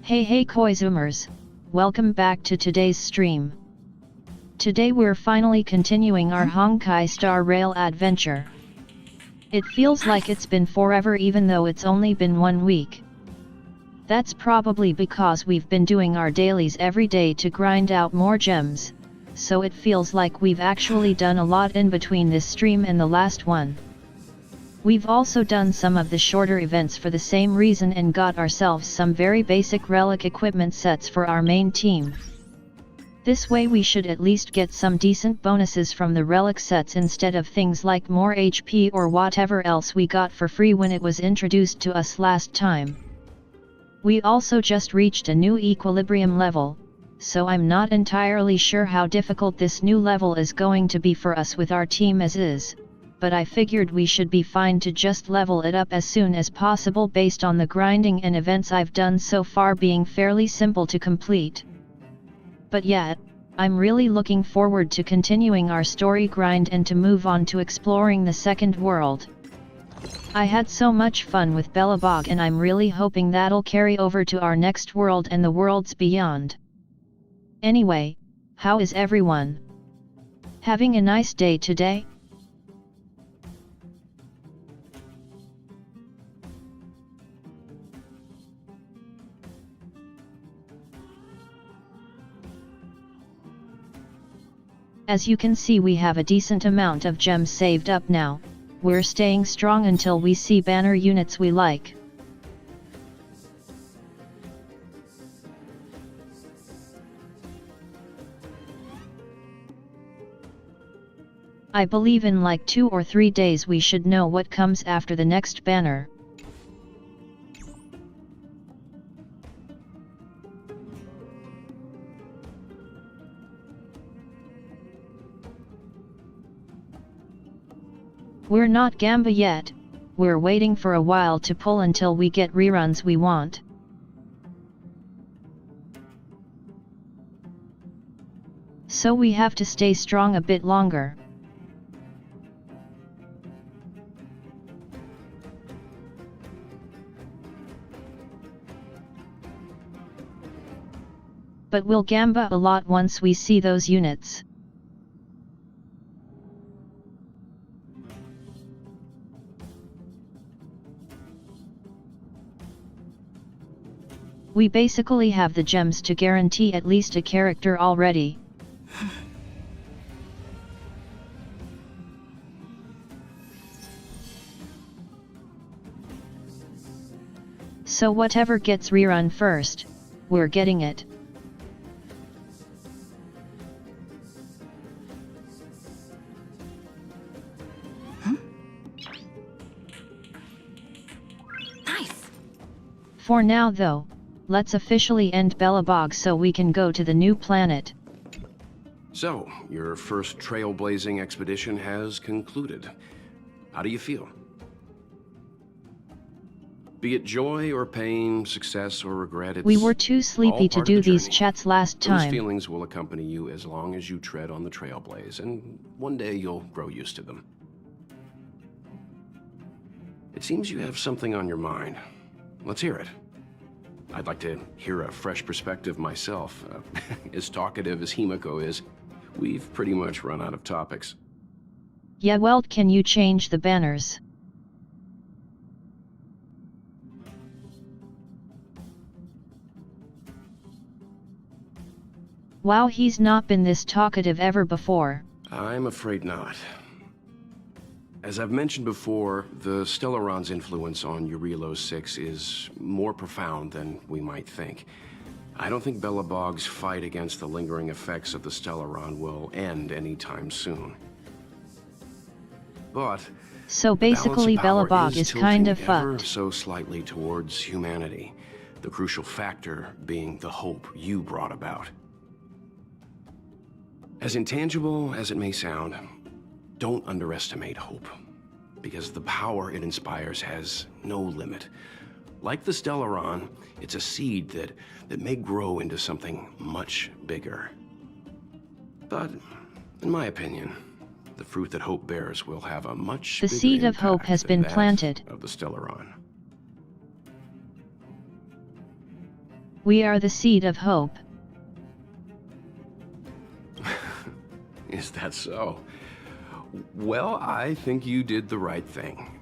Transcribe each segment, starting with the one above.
Hey Koi Zoomers, welcome back to today's stream. Today we're finally continuing our Honkai Star Rail adventure. It feels like it's been forever even though it's only been 1 week. That's probably because we've been doing our dailies every day to grind out more gems, so it feels like we've actually done a lot in between this stream and the last one. We've also done some of the shorter events for the same reason and got ourselves some very basic relic equipment sets for our main team. This way we should at least get some decent bonuses from the relic sets instead of things like more HP or whatever else we got for free when it was introduced to us last time. We also just reached a new equilibrium level, so I'm not entirely sure how difficult this new level is going to be for us with our team as is. But I figured we should be fine to just level it up as soon as possible based on the grinding and events I've done so far being fairly simple to complete. But yeah, I'm really looking forward to continuing our story grind and to move on to exploring the second world. I had so much fun with Belobog and I'm really hoping that'll carry over to our next world and the worlds beyond. Anyway, how is everyone? Having a nice day today? As you can see, we have a decent amount of gems saved up now. We're staying strong until we see banner units we like. I believe in like 2 or 3 days we should know what comes after the next banner. We're not Gamba yet, we're waiting for a while to pull until we get reruns we want. So we have to stay strong a bit longer. But we'll Gamba a lot once we see those units. We basically have the gems to guarantee at least a character already. So whatever gets rerun first, we're getting it. Nice. For now though, let's officially end Belobog so we can go to the new planet. So, your first trailblazing expedition has concluded. How do you feel? Be it joy or pain, success or regret, We were too sleepy to do these chats last Those time. feelings will accompany you as long as you tread on the trailblaze, and one day you'll grow used to them. It seems you have something on your mind. Let's hear it. I'd like to hear a fresh perspective myself. As talkative as Himiko is, we've pretty much run out of topics. Yeah, well, can you change the banners? Wow, he's not been this talkative ever before. I'm afraid not. As I've mentioned before, the Stellaron's influence on Eurelos 6 is more profound than we might think. I don't think Belobog's fight against the lingering effects of the Stellaron will end anytime soon. But So basically Belobog is kind of ever fucked. so slightly towards humanity, the crucial factor being the hope you brought about. As intangible as it may sound, don't underestimate hope, because the power it inspires has no limit. Like the Stellaron, it's a seed that may grow into something much bigger. But, in my opinion, the fruit that hope bears will have a much The bigger seed of hope impact has than been that planted. of the Stellaron. We are the seed of hope. Is that so? Well, I think you did the right thing.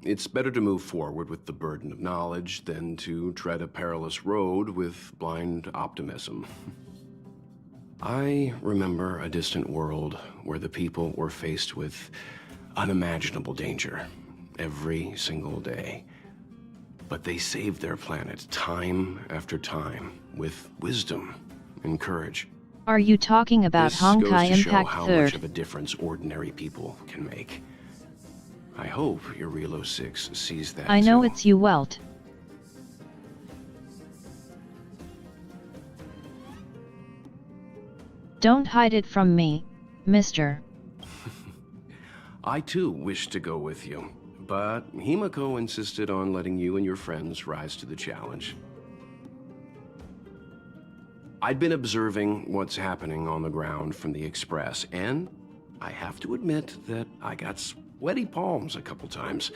It's better to move forward with the burden of knowledge than to tread a perilous road with blind optimism. I remember a distant world where the people were faced with unimaginable danger every single day. But they saved their planet time after time with wisdom and courage. Are you talking about Honkai This goes to show Impact how 3rd? much of a difference ordinary people can make. I hope your Relo 6 sees that I know too. it's you, Welt. Don't hide it from me, mister. I too wish to go with you, but Himiko insisted on letting you and your friends rise to the challenge. I'd been observing what's happening on the ground from the Express, and I have to admit that I got sweaty palms a couple times.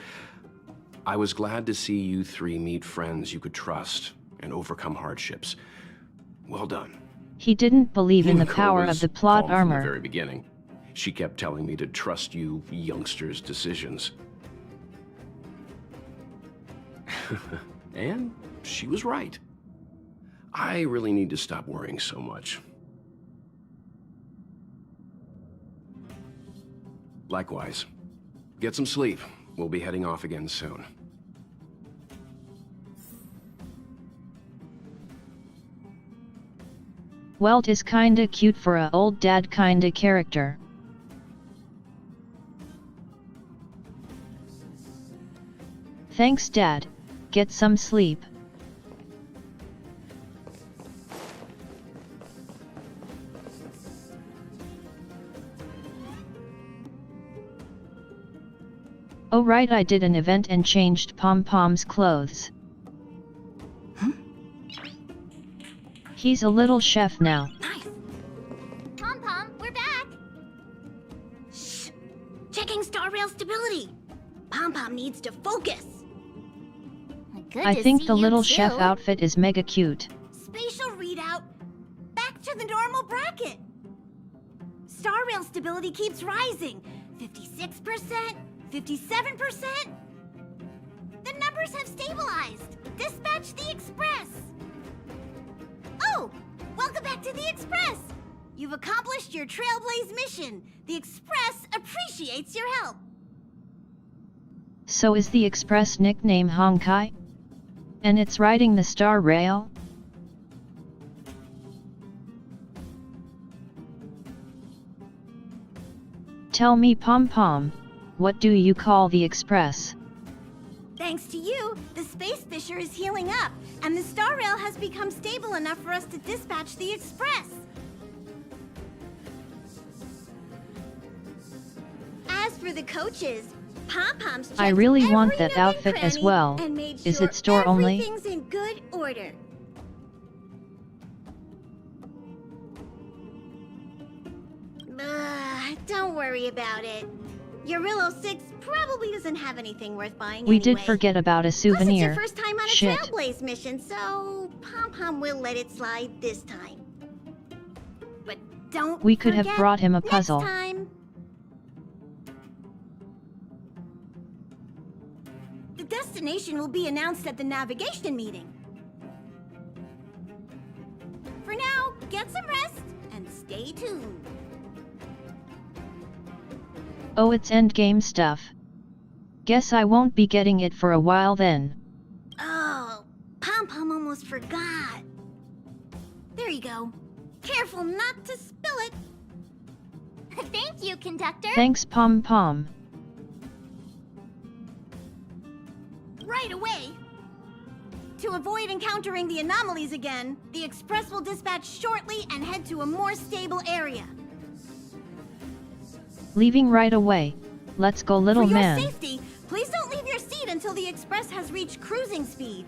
I was glad to see you three meet friends you could trust and overcome hardships. Well done. He didn't believe in the Himiko power was of the plot calm from the armor. very beginning. She kept telling me to trust you youngsters' decisions. And she was right. I really need to stop worrying so much. Likewise. Get some sleep. We'll be heading off again soon. Welt is kinda cute for a old dad kinda character. Thanks, Dad. Get some sleep. Oh right, I did an event and changed Pom-Pom's clothes. He's a little chef now. Nice. Pom-Pom, we're back. Shh. Checking star rail stability. Pom-Pom needs to focus. Good I to think see the you little too. chef outfit is mega cute. Spatial readout. Back to the normal bracket. Star rail stability keeps rising. 56%, 57%. The numbers have stabilized. Dispatch the Express. Oh, welcome back to the Express. You've accomplished your Trailblaze mission. The Express appreciates your help. So is the Express nickname Honkai? And it's riding the Star Rail? Tell me, Pom-Pom, what do you call the Express? Thanks to you, the Space Fisher is healing up, and the Star Rail has become stable enough for us to dispatch the Express. As for the coaches, Pom-Pom's checked I really want every that nook and outfit as cranny well. and made Is sure it store only? everything's in good order. Don't worry about it. Your Relo 6 probably doesn't have anything worth buying We anyway. did forget about a Plus, it's your souvenir. first time on a Shit. Trailblaze mission, so Pom-Pom will let it slide this time. But don't We could have forget brought him a next puzzle. time. The destination will be announced at the navigation meeting. For now, get some rest and stay tuned. Oh, it's endgame stuff. Guess I won't be getting it for a while then. Oh, Pom-Pom almost forgot. There you go. Careful not to spill it. Thank you, conductor. Thanks, Pom-Pom. Right away. To avoid encountering the anomalies again, the Express will dispatch shortly and head to a more stable area. Leaving right away. Let's go, little For your man. safety, please don't leave your seat until the Express has reached cruising speed.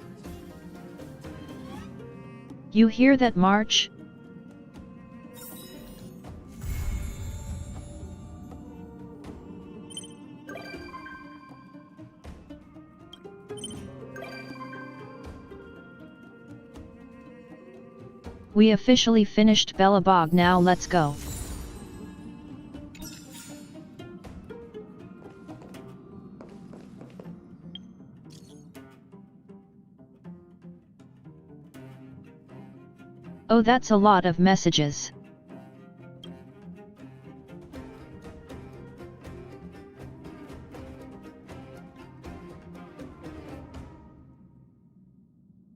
You hear that, March? We officially finished Belobog, now let's go. Oh, that's a lot of messages.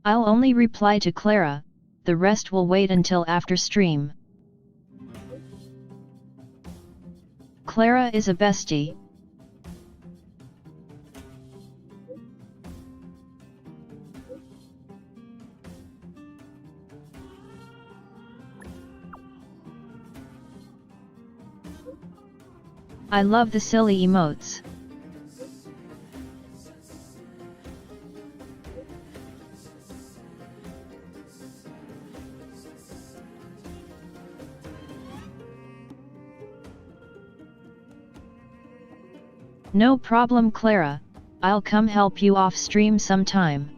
I'll only reply to Clara, the rest will wait until after stream. Clara is a bestie. I love the silly emotes. No problem, Clara, I'll come help you off stream sometime.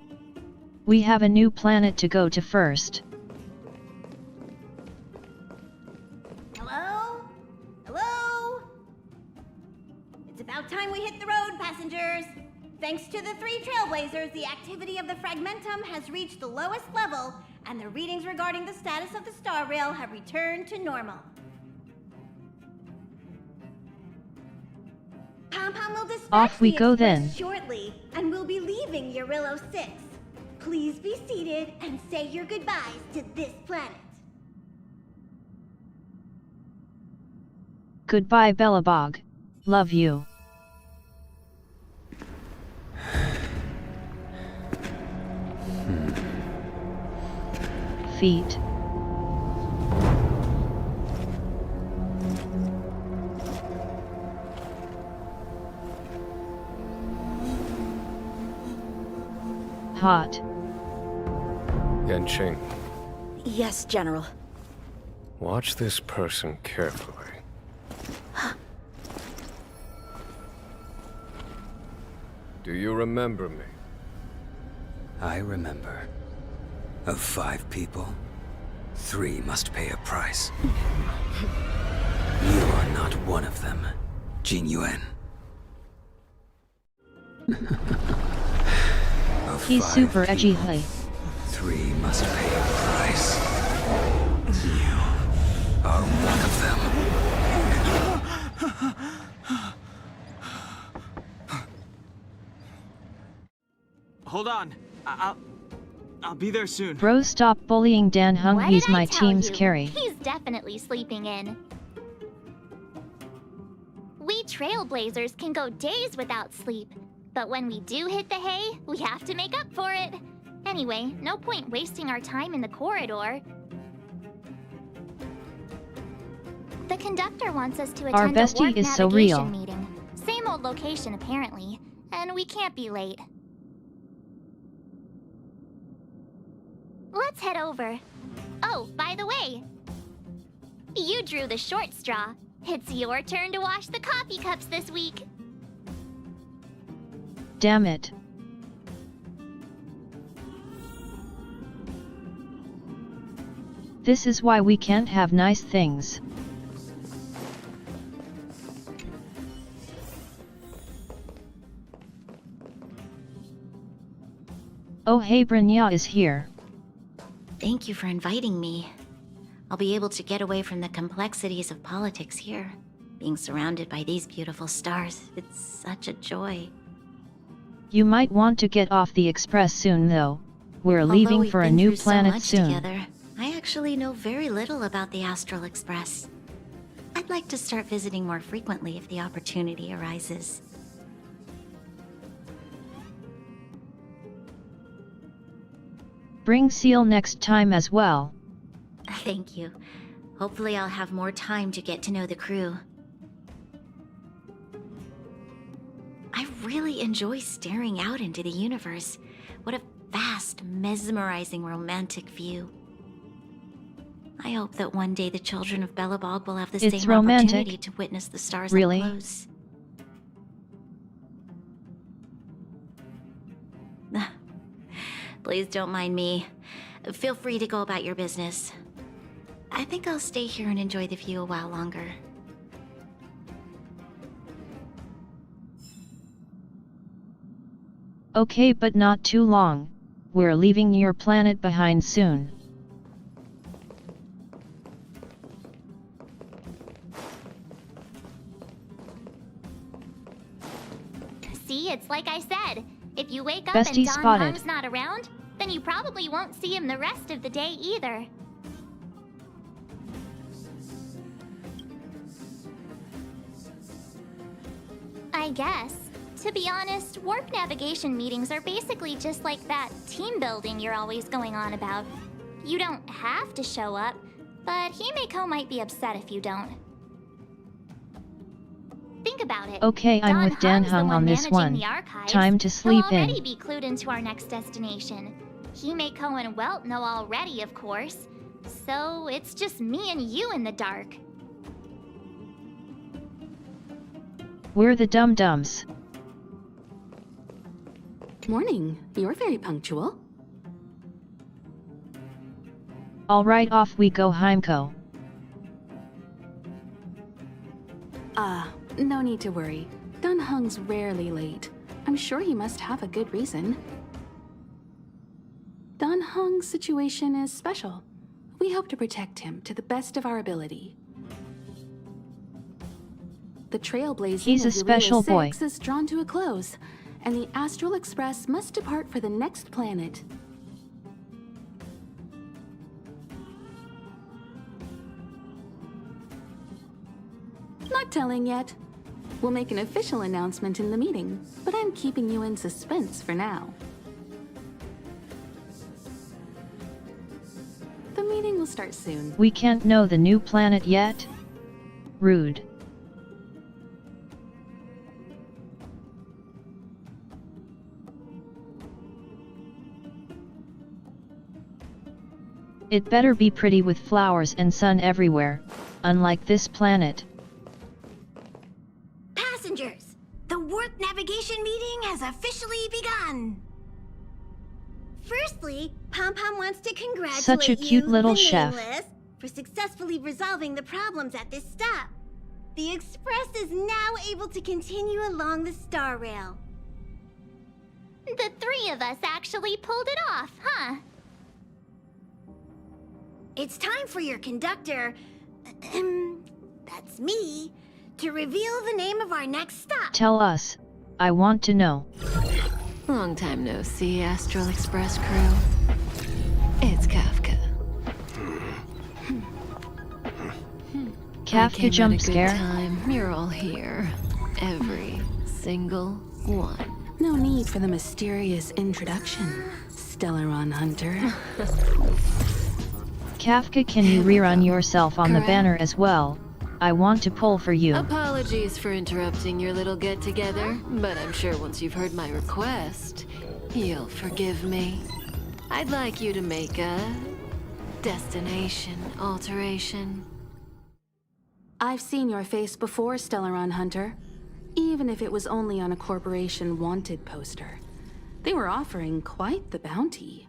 We have a new planet to go to first. Hello? Hello? It's about time we hit the road, passengers. Thanks to the 3 trailblazers, the activity of the fragmentum has reached the lowest level, and the readings regarding the status of the star rail have returned to normal. Pom-Pom will dispatch Off we the go express then. shortly, and we'll be leaving Urillo 6. Please be seated and say your goodbyes to this planet. Goodbye, Belobog. Love you. Feet. Hot. Yanqing, Yes, General. watch this person carefully. Do you remember me? I remember. Of 5 people, 3 must pay a price. You are not one of them, Jin Yuan. Of He's 5 super edgy, people, hey. 3 must pay a price. You are one of them. Hold on. I'll be there soon. Bro, stop bullying Dan Hung, What he's did I my tell team's you? carry. He's definitely sleeping in. We trailblazers can go days without sleep, but when we do hit the hay, we have to make up for it. Anyway, no point wasting our time in the corridor. The conductor wants us to Our attend a bestie warp is so navigation real. meeting. Same old location apparently, and we can't be late. Let's head over. Oh, by the way, you drew the short straw. It's your turn to wash the coffee cups this week. Damn it. This is why we can't have nice things. Oh hey, Brynja is here. Thank you for inviting me. I'll be able to get away from the complexities of politics here. Being surrounded by these beautiful stars, it's such a joy. You might want to get off the express soon though. We're leaving Although for a we've been new through planet so much soon. Together, I actually know very little about the Astral Express. I'd like to start visiting more frequently if the opportunity arises. Bring Seal next time as well. Thank you. Hopefully I'll have more time to get to know the crew. I really enjoy staring out into the universe. What a vast, mesmerizing, romantic view. I hope that one day the children of Belobog will have the It's same romantic. opportunity to witness the stars Really? up close. Please don't mind me. Feel free to go about your business. I think I'll stay here and enjoy the view a while longer. Okay, but not too long. We're leaving your planet behind soon. See, it's like I said. If you wake up Bestie and Don spotted. Hung's not around, then you probably won't see him the rest of the day either. I guess. To be honest, warp navigation meetings are basically just like that team building you're always going on about. You don't have to show up, but Himeko might be upset if you don't. Think about it. Okay, I'm Don with Dan Hung's the Hung on this managing one. the archives. Time to sleep He'll already in. be clued into our next destination. Himeko and Welt know already, of course. So it's just me and you in the dark. We're the dum-dums. Morning. You're very punctual. Alright, off we go, Himeko. No need to worry. Don Hung's rarely late. I'm sure he must have a good reason. Don Hung's situation is special. We hope to protect him to the best of our ability. The trailblazing He's a of special boy. 6 is drawn to a close, and the Astral Express must depart for the next planet. Not telling yet. We'll make an official announcement in the meeting, but I'm keeping you in suspense for now. The meeting will start soon. We can't know the new planet yet? Rude. It better be pretty with flowers and sun everywhere, unlike this planet. Passengers, the warp navigation meeting has officially begun. Firstly, Pom Pom wants to congratulate Such a cute you, little the chef. Nameless, for successfully resolving the problems at this stop. The Express is now able to continue along the Star Rail. The three of us actually pulled it off, huh? It's time for your conductor, that's me, to reveal the name of our next stop. Tell us. I want to know. Long time no see, Astral Express crew. It's Kafka. Kafka jump scare? Time. You're all here. Every single one. No need for the mysterious introduction, Stellaron Hunter. Kafka, can you rerun yourself on the banner as well? I want to pull for you. Apologies for interrupting your little get-together, but I'm sure once you've heard my request, you'll forgive me. I'd like you to make a destination alteration. I've seen your face before, Stellaron Hunter. Even if it was only on a corporation wanted poster. They were offering quite the bounty.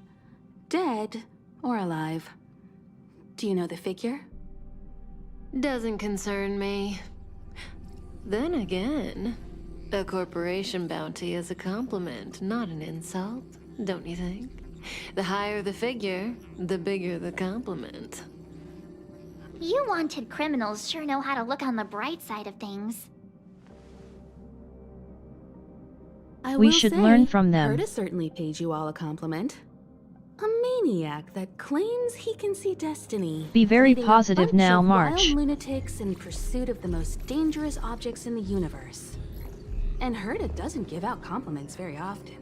Dead or alive. Do you know the figure? Doesn't concern me. Then again, a corporation bounty is a compliment, not an insult, don't you think? The higher the figure, the bigger the compliment. You wanted criminals sure know how to look on the bright side of things. We should learn from them. Curtis certainly paid you all a compliment. A maniac that claims he can see destiny. Be very leading a positive bunch now, of March. wild lunatics in pursuit of the most dangerous objects in the universe. And Herta doesn't give out compliments very often.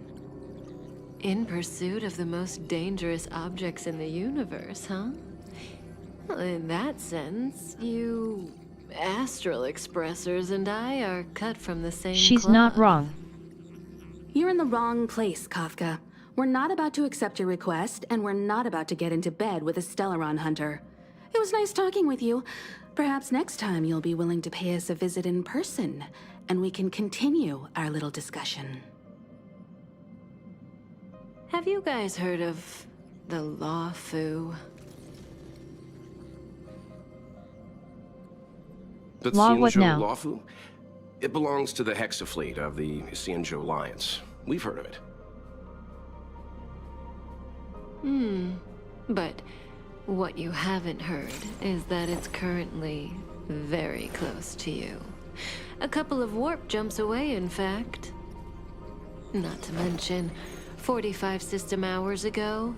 In pursuit of the most dangerous objects in the universe, huh? Well, in that sense, you Astral Expressers and I are cut from the same She's cloth. not wrong. You're in the wrong place, Kafka. We're not about to accept your request, and we're not about to get into bed with a Stellaron Hunter. It was nice talking with you. Perhaps next time you'll be willing to pay us a visit in person, and we can continue our little discussion. Have you guys heard of the Law Fu? The Law what Xianzhou now? Lawfu? It belongs to the Hexafleet of the Xianzhou Alliance. We've heard of it. But what you haven't heard is that it's currently very close to you. A couple of warp jumps away, in fact. Not to mention, 45 system hours ago,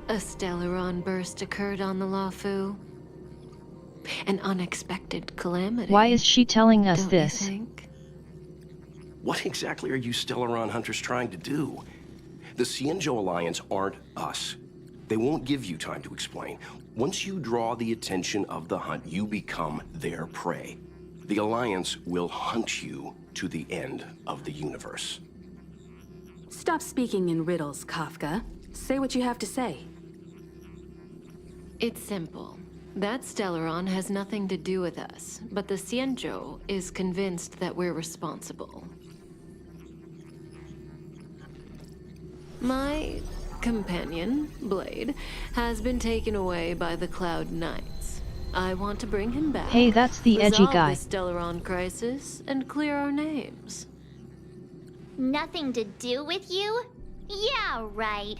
a Stellaron burst occurred on the Lawfu. An unexpected calamity. Why is she telling us don't this? You think? What exactly are you Stellaron hunters trying to do? The Xianzhou Alliance aren't us. They won't give you time to explain. Once you draw the attention of the hunt, you become their prey. The Alliance will hunt you to the end of the universe. Stop speaking in riddles, Kafka. Say what you have to say. It's simple. That Stellaron has nothing to do with us, but the Xianzhou is convinced that we're responsible. My companion, Blade, has been taken away by the Cloud Knights. I want to bring him back. Hey, that's the edgy guy. Resolve the Stellaron crisis and clear our names. Nothing to do with you? Yeah, right.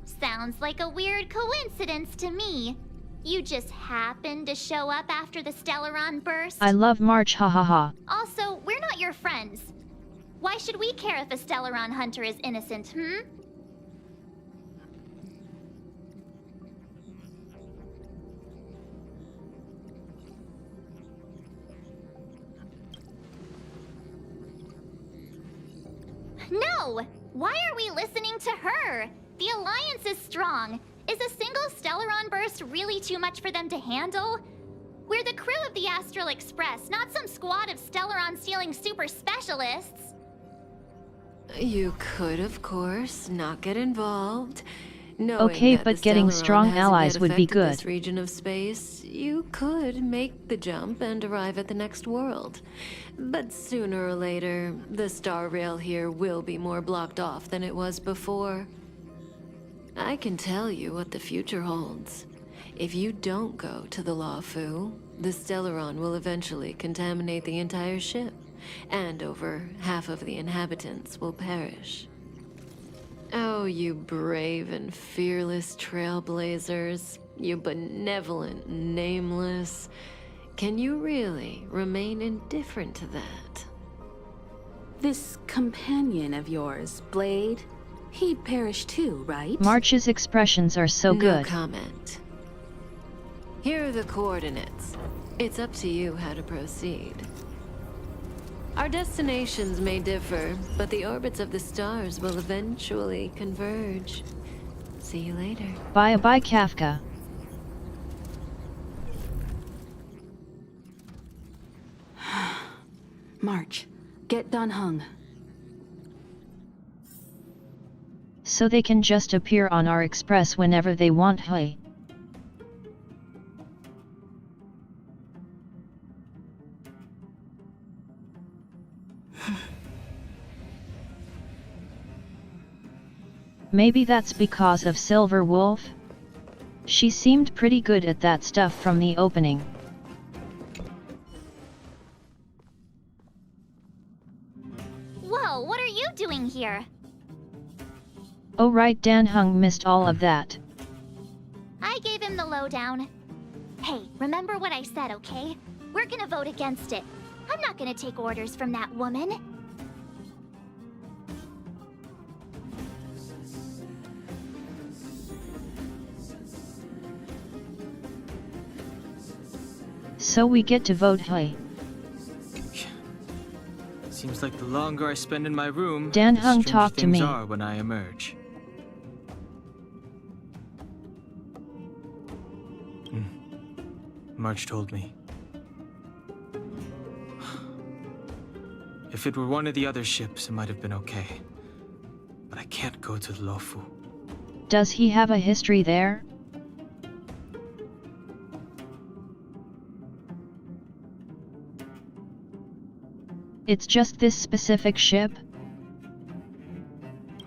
Sounds like a weird coincidence to me. You just happened to show up after the Stellaron burst? I love March, ha ha ha. Also, we're not your friends. Why should we care if a Stellaron hunter is innocent, No! Why are we listening to her? The Alliance is strong. Is a single Stellaron burst really too much for them to handle? We're the crew of the Astral Express, not some squad of Stellaron-stealing super specialists. You could, of course, not get involved. Knowing Okay, that but the getting Stellaron strong hasn't allies yet would be affected good. This region of space, you could make the jump and arrive at the next world. But sooner or later, the star rail here will be more blocked off than it was before. I can tell you what the future holds. If you don't go to the Lawfu, the Stellaron will eventually contaminate the entire ship, and over half of the inhabitants will perish. Oh, you brave and fearless trailblazers, you benevolent nameless. Can you really remain indifferent to that? This companion of yours, Blade, he perished too, right? March's expressions are so No good. comment. Here are the coordinates. It's up to you how to proceed. Our destinations may differ, but the orbits of the stars will eventually converge. See you later. Bye-bye, Kafka. March, get Dan Heng. So they can just appear on our express whenever they want, hey? Maybe that's because of Silver Wolf? She seemed pretty good at that stuff from the opening. Whoa, what are you doing here? Oh right, Dan Heng missed all of that. I gave him the lowdown. Hey, remember what I said, okay? We're gonna vote against it. I'm not gonna take orders from that woman. So we get to vote, hey? Seems like the longer I spend in my room, Dan the Heng stranger talk to things me. are when I emerge. March told me. If it were one of the other ships, it might have been okay. But I can't go to the Lawfu. Does he have a history there? It's just this specific ship?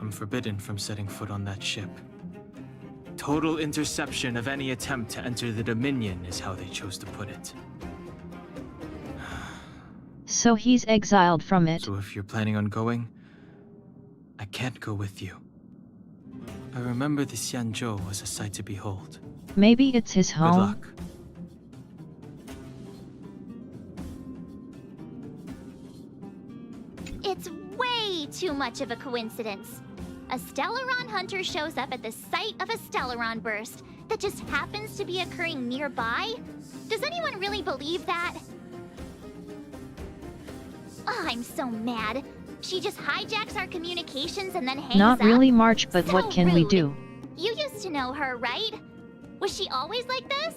I'm forbidden from setting foot on that ship. Total interception of any attempt to enter the Dominion is how they chose to put it. So he's exiled from it. So if you're planning on going, I can't go with you. I remember the Xianzhou was a sight to behold. Maybe it's his home? Good luck. It's way too much of a coincidence. A Stellaron hunter shows up at the site of a Stellaron burst that just happens to be occurring nearby? Does anyone really believe that? Oh, I'm so mad. She just hijacks our communications and then hangs up. Not really, March, but So what can we rude. do? You used to know her, right? Was she always like this?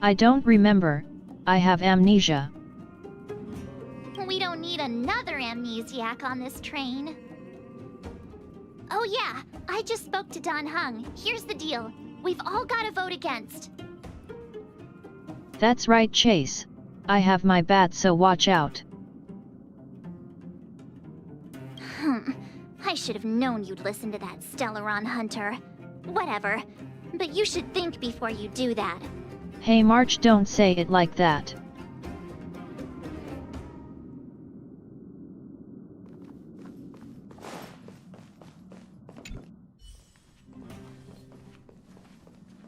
I don't remember. I have amnesia. We don't need another amnesiac on this train. Oh yeah, I just spoke to Don Hung. Here's the deal. We've all got to vote against. That's right, Chase. I have my bat, so watch out. I should have known you'd listen to that Stellaron hunter. Whatever. But you should think before you do that. Hey March, don't say it like that.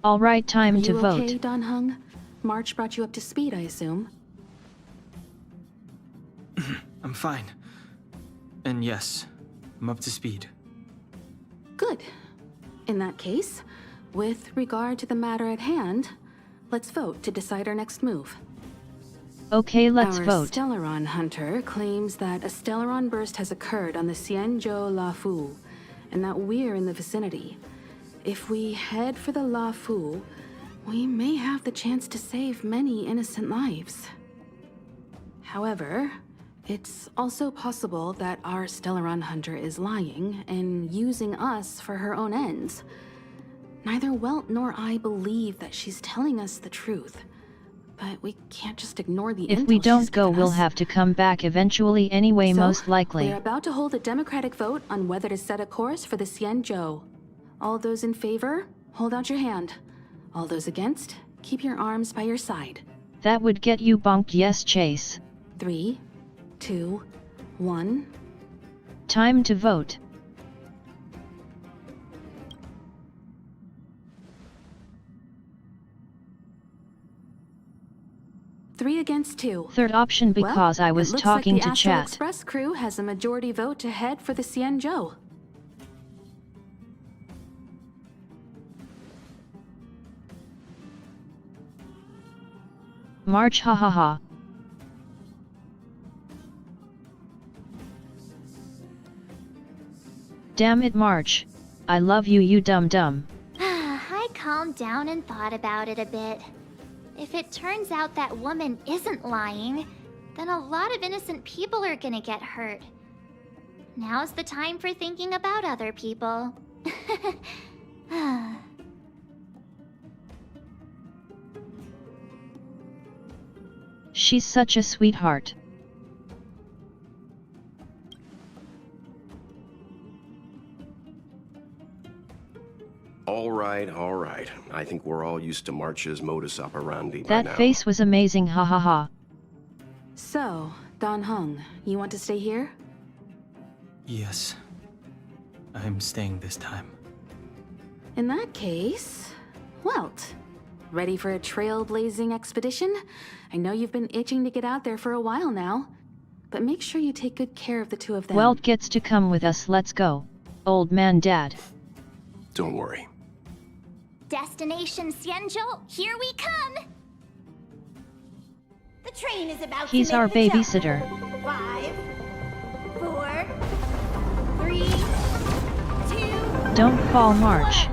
Alright, time to You vote. okay, Don Hung? March brought you up to speed, I assume. I'm fine. And yes, I'm up to speed. Good. In that case, with regard to the matter at hand, let's vote to decide our next move. Okay, let's Our vote. Stellaron hunter claims that a Stellaron burst has occurred on the Xianzhou Lafu, and that we're in the vicinity. If we head for the Lafu, we may have the chance to save many innocent lives. However, it's also possible that our Stellaron hunter is lying and using us for her own ends. Neither Welt nor I believe that she's telling us the truth, but we can't just ignore the If intel we she's don't go, given we'll us. have to come back eventually anyway, So, most likely. We're about to hold a democratic vote on whether to set a course for the Xianzhou. All those in favor, hold out your hand. All those against, keep your arms by your side. That would get you bonked, yes, Chase. 3, 2, 1. Time to vote. Three against 2. Third option because I was talking to Astro chat. Express crew has a majority vote to head for the Xianzhou. March, hahaha. Damn it, March. I love you, you dum-dum. I calmed down and thought about it a bit. If it turns out that woman isn't lying, then a lot of innocent people are gonna get hurt. Now's the time for thinking about other people. She's such a sweetheart. All right. I think we're all used to March's modus operandi by That now. face was amazing, hahaha. So, Don Hung, you want to stay here? Yes. I'm staying this time. In that case, Welt, ready for a trailblazing expedition? I know you've been itching to get out there for a while now, but make sure you take good care of the two of them. Welt gets to come with us, let's go. Old man dad. Don't worry. Destination Xianzhou, here we come! The train is about He's to our make the jump. babysitter. 5, 4, 3, 2. Don't fall, March.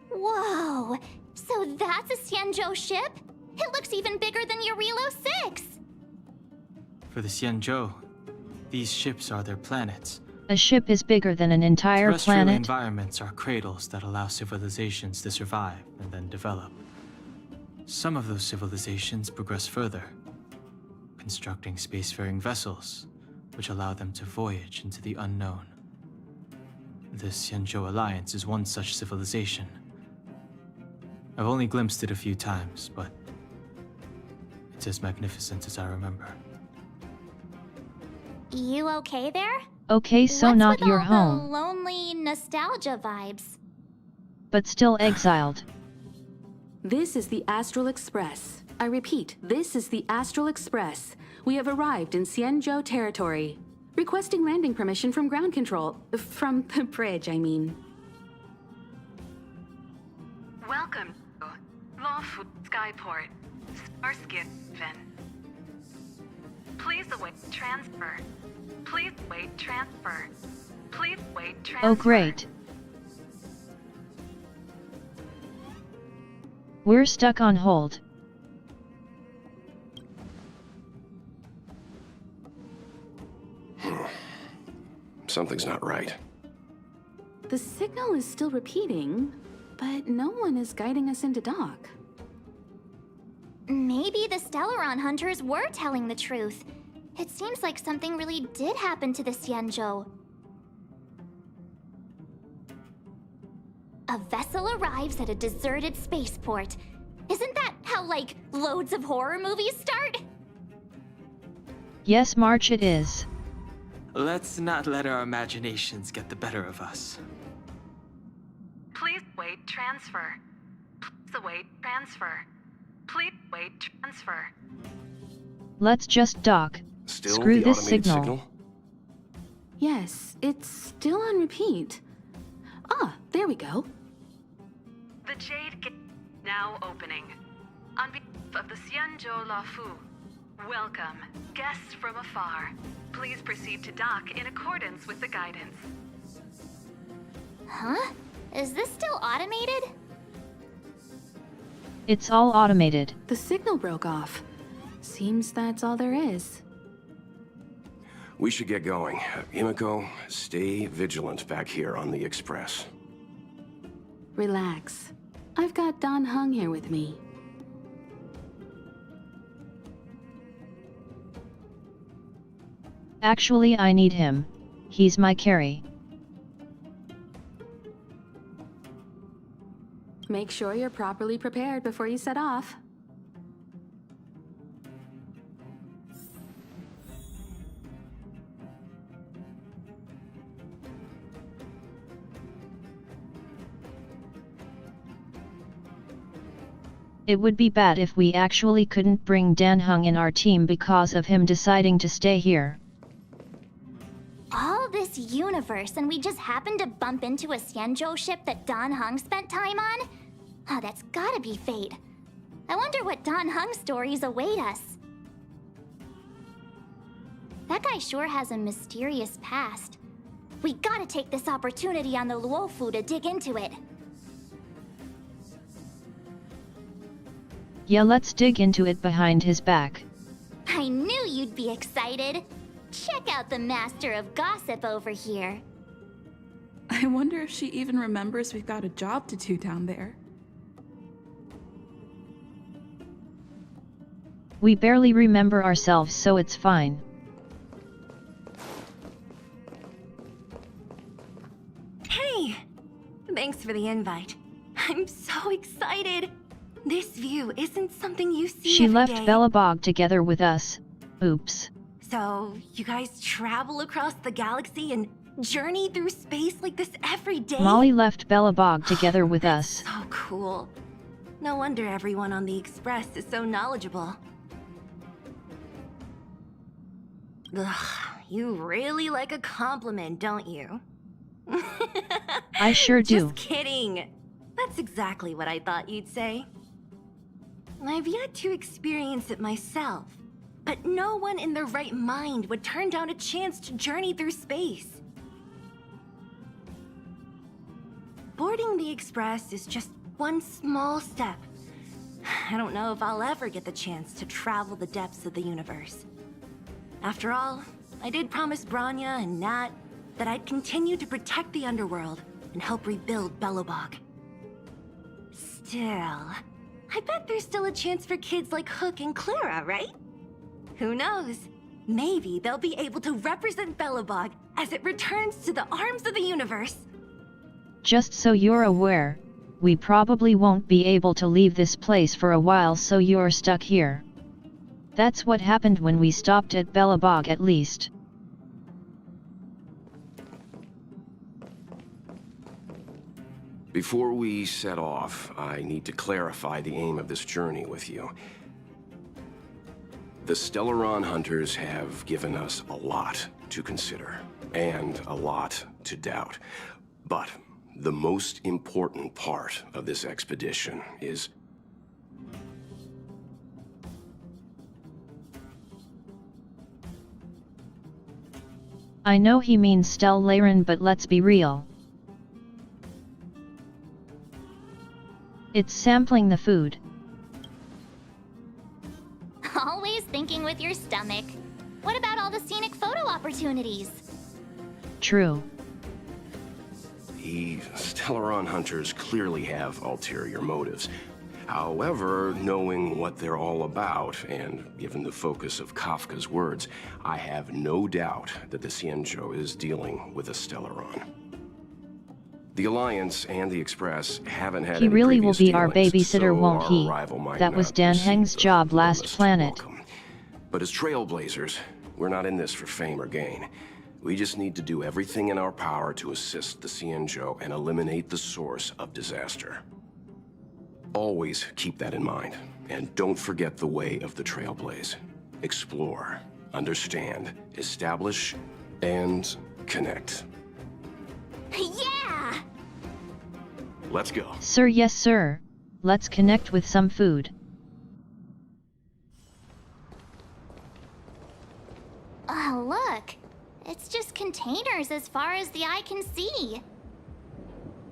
Whoa! So that's a Xianzhou ship? It looks even bigger than Eurilo 6! For the Xianzhou, these ships are their planets. A ship is bigger than an entire Terrestrial planet. environments are cradles that allow civilizations to survive and then develop. Some of those civilizations progress further, constructing spacefaring vessels, which allow them to voyage into the unknown. The Xianzhou Alliance is one such civilization. I've only glimpsed it a few times, but it's as magnificent as I remember. You okay there? Okay, so What's not with your all home, the lonely nostalgia vibes? but still exiled. This is the Astral Express. I repeat, this is the Astral Express. We have arrived in Xianzhou territory. Requesting landing permission from ground control. From the bridge, I mean. Welcome to Lawful Skyport, Starskin Fin. Please await transfer. Please wait transfer. Please wait transfer. Oh great. We're stuck on hold. Something's not right. The signal is still repeating, but no one is guiding us into dock. Maybe the Stellaron hunters were telling the truth. It seems like something really did happen to the Xianzhou. A vessel arrives at a deserted spaceport. Isn't that how, like, loads of horror movies start? Yes, March it is. Let's not let our imaginations get the better of us. Please wait transfer. Please await transfer. Please wait transfer. Let's just dock. Still Screw the this automated signal. Yes, it's still on repeat. Ah, there we go. The Jade Gate now opening. On behalf of the Xianzhou Lafu, welcome, guests from afar. Please proceed to dock in accordance with the guidance. Huh? Is this still automated? It's all automated. The signal broke off. Seems that's all there is. We should get going. Himiko, stay vigilant back here on the Express. Relax. I've got Don Hung here with me. Actually, I need him. He's my carry. Make sure you're properly prepared before you set off. It would be bad if we actually couldn't bring Dan Hung in our team because of him deciding to stay here. All this universe, and we just happened to bump into a Xianzhou ship that Don Hung spent time on? Oh, that's gotta be fate. I wonder what Don Hung stories await us. That guy sure has a mysterious past. We gotta take this opportunity on the Luofu to dig into it. Yeah, let's dig into it behind his back. I knew you'd be excited. Check out the master of gossip over here. I wonder if she even remembers we've got a job to do down there. We barely remember ourselves, so it's fine. Hey! Thanks for the invite. I'm so excited. This view isn't something you see She every left day. Belobog together with us. Oops. So, you guys travel across the galaxy and journey through space like this every day? Molly left Belobog together with us. So cool. No wonder everyone on the Express is so knowledgeable. Ugh, you really like a compliment, don't you? I sure do. Just kidding. That's exactly what I thought you'd say. I've yet to experience it myself, but no one in their right mind would turn down a chance to journey through space. Boarding the Express is just one small step. I don't know if I'll ever get the chance to travel the depths of the universe. After all, I did promise Branya and Nat that I'd continue to protect the underworld and help rebuild Belobog. Still, I bet there's still a chance for kids like Hook and Clara, right? Who knows? Maybe they'll be able to represent Belobog as it returns to the arms of the universe. Just so you're aware, we probably won't be able to leave this place for a while, so you're stuck here. That's what happened when we stopped at Belobog, at least. Before we set off, I need to clarify the aim of this journey with you. The Stellaron hunters have given us a lot to consider, and a lot to doubt. But the most important part of this expedition is... I know he means Stellaron, but let's be real. It's sampling the food. Always thinking with your stomach. What about all the scenic photo opportunities? True. The Stellaron hunters clearly have ulterior motives. However, knowing what they're all about, and given the focus of Kafka's words, I have no doubt that the Xianzhou is dealing with a Stellaron. The Alliance and the Express haven't had He any really will previous be our dealings, babysitter, so won't our he? arrival might That was not Dan receive Heng's the job last warmest planet. welcome. But as trailblazers, we're not in this for fame or gain. We just need to do everything in our power to assist the Xianzhou and eliminate the source of disaster. Always keep that in mind, and don't forget the way of the Trailblaze. Explore, understand, establish, and connect. Yeah! Let's go. Sir, yes sir. Let's connect with some food. Oh, look. It's just containers as far as the eye can see.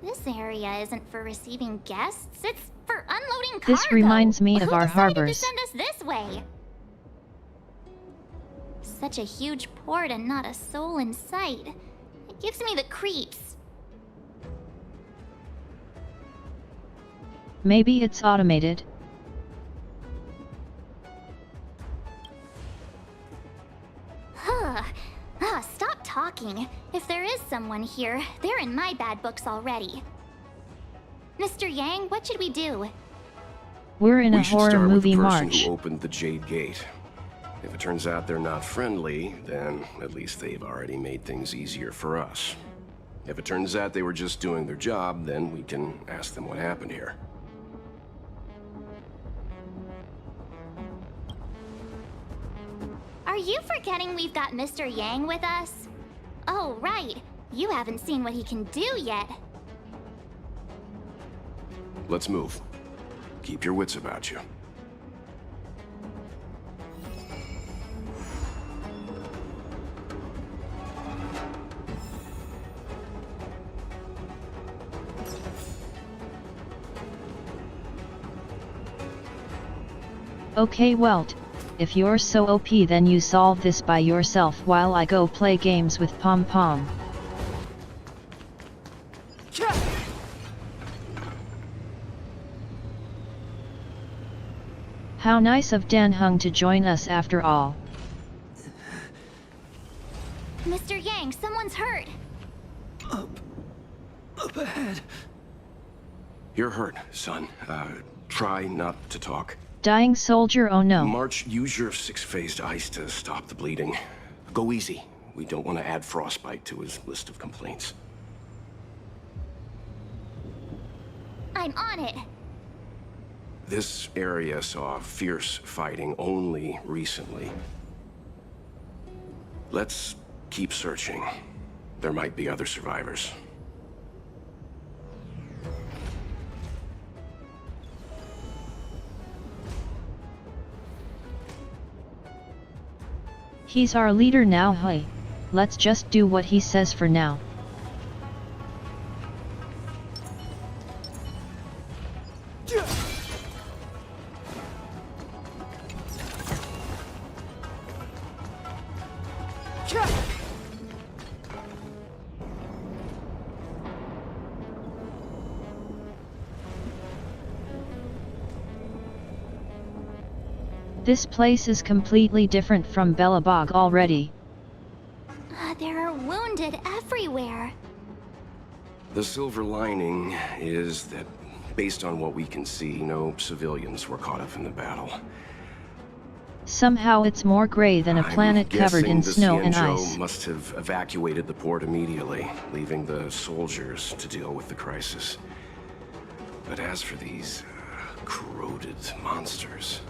This area isn't for receiving guests, it's for unloading cargo. This reminds me of our Who decided harbors. to send us this way? Such a huge port and not a soul in sight. It gives me the creeps. Maybe it's automated. Stop talking. If there is someone here, they're in my bad books already. Mr. Yang, what should we do? We're in a We should horror start with movie the person march. who opened the Jade Gate. If it turns out they're not friendly, then at least they've already made things easier for us. If it turns out they were just doing their job, then we can ask them what happened here. Are you forgetting we've got Mr. Yang with us? Oh, right. You haven't seen what he can do yet. Let's move. Keep your wits about you. Okay, Welt. If you're so OP, then you solve this by yourself while I go play games with Pom Pom. How nice of Dan Heng to join us after all. Mr. Yang, someone's hurt. Up ahead. You're hurt, son. Try not to talk. Dying soldier, oh no. March, use your 6-phased ice to stop the bleeding. Go easy. We don't want to add frostbite to his list of complaints. I'm on it. This area saw fierce fighting only recently. Let's keep searching. There might be other survivors. He's our leader now, hey. Let's just do what he says for now. This place is completely different from Belobog already. There are wounded everywhere. The silver lining is that, based on what we can see, no civilians were caught up in the battle. Somehow it's more gray than a planet covered in snow and Xianzhou ice. must have evacuated the port immediately, leaving the soldiers to deal with the crisis. But as for these corroded monsters...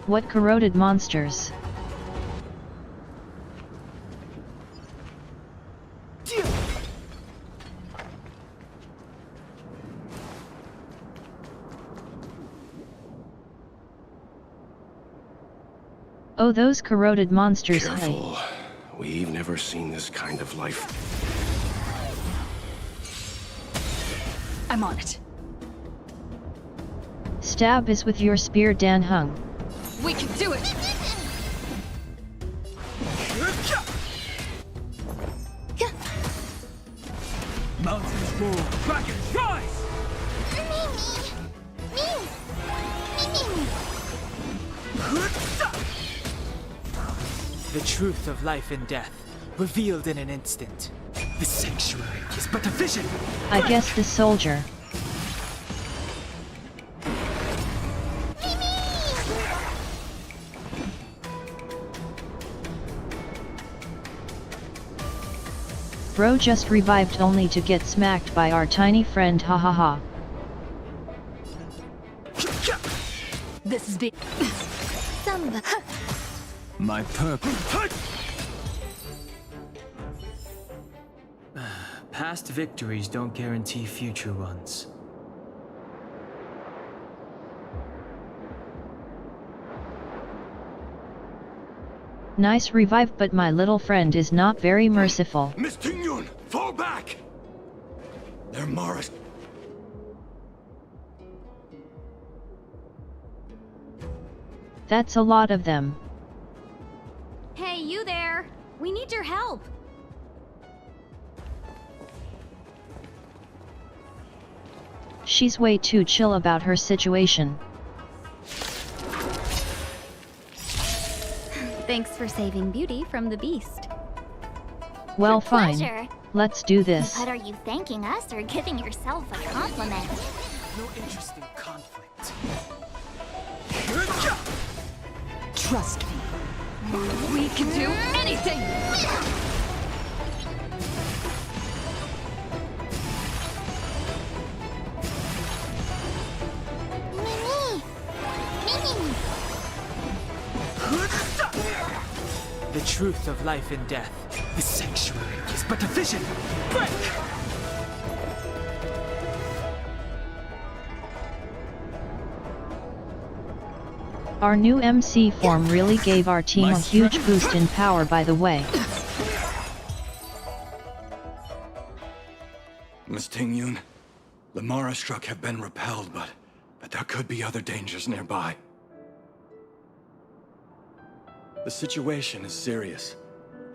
What corroded monsters? Oh, those corroded monsters. Careful. We've never seen this kind of life. I'm on it. Stab is with your spear, Dan Hung. We can do it! Mountains move, dragons rise! The truth of life and death, revealed in an instant. The sanctuary is but a vision! I guess the soldier. Bro just revived only to get smacked by our tiny friend, ha ha ha. This is the... My purpose. Past victories don't guarantee future ones. Nice revive, but my little friend is not very merciful. Miss Tingyun, fall back! They're Mara's. That's a lot of them. Hey, you there! We need your help! She's way too chill about her situation. Thanks for saving Beauty from the beast. Well, Pleasure. fine. Let's do this. But are you thanking us or giving yourself a compliment? No interest in conflict. Trust me. We can do anything! The truth of life and death. The sanctuary is but a vision. Break! Our new MC form really gave our team a huge boost in power, by the way. Miss Tingyun, the Mara struck have been repelled, but there could be other dangers nearby. The situation is serious.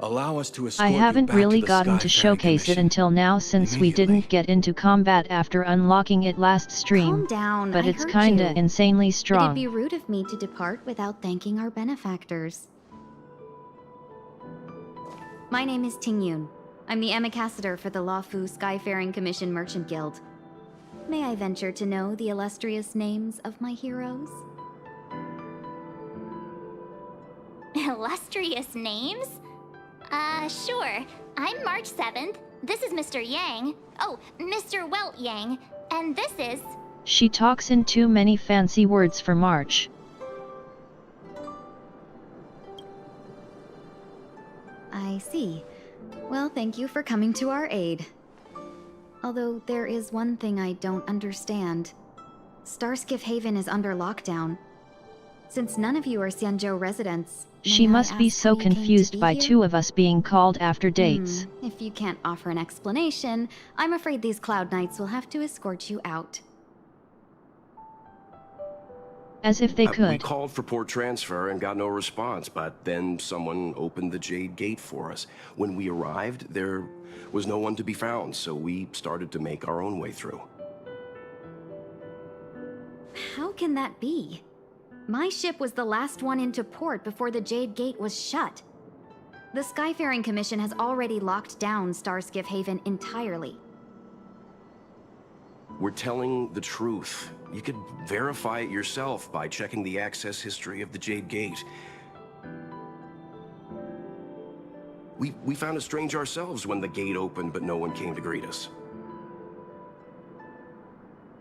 Allow us to escort I haven't you back really to the gotten to Skyfaring showcase it Commission. until now, since we didn't get into combat after unlocking it last stream. Calm down, but I it's heard kinda you. insanely It'd strong. be rude of me to depart without thanking our benefactors. My name is Tingyun. I'm the ambassador for the Lafu Skyfaring Commission Merchant Guild. May I venture to know the illustrious names of my heroes? Illustrious names? Sure. I'm March 7th. This is Mr. Yang. Oh, Mr. Welt Yang. And this is... She talks in too many fancy words for March. I see. Well, thank you for coming to our aid. Although there is one thing I don't understand. Starskiff Haven is under lockdown. Since none of you are Xianzhou residents, She may I must be ask so how you came to confused be by here? two of us being called after dates. If you can't offer an explanation, I'm afraid these Cloud Knights will have to escort you out. As if they We could. called for port transfer and got no response, but then someone opened the Jade Gate for us. When we arrived, there was no one to be found, so we started to make our own way through. How can that be? My ship was the last one into port before the Jade Gate was shut. The Skyfaring Commission has already locked down Starskiff Haven entirely. We're telling the truth. You could verify it yourself by checking the access history of the Jade Gate. We found it strange ourselves when the gate opened, but no one came to greet us.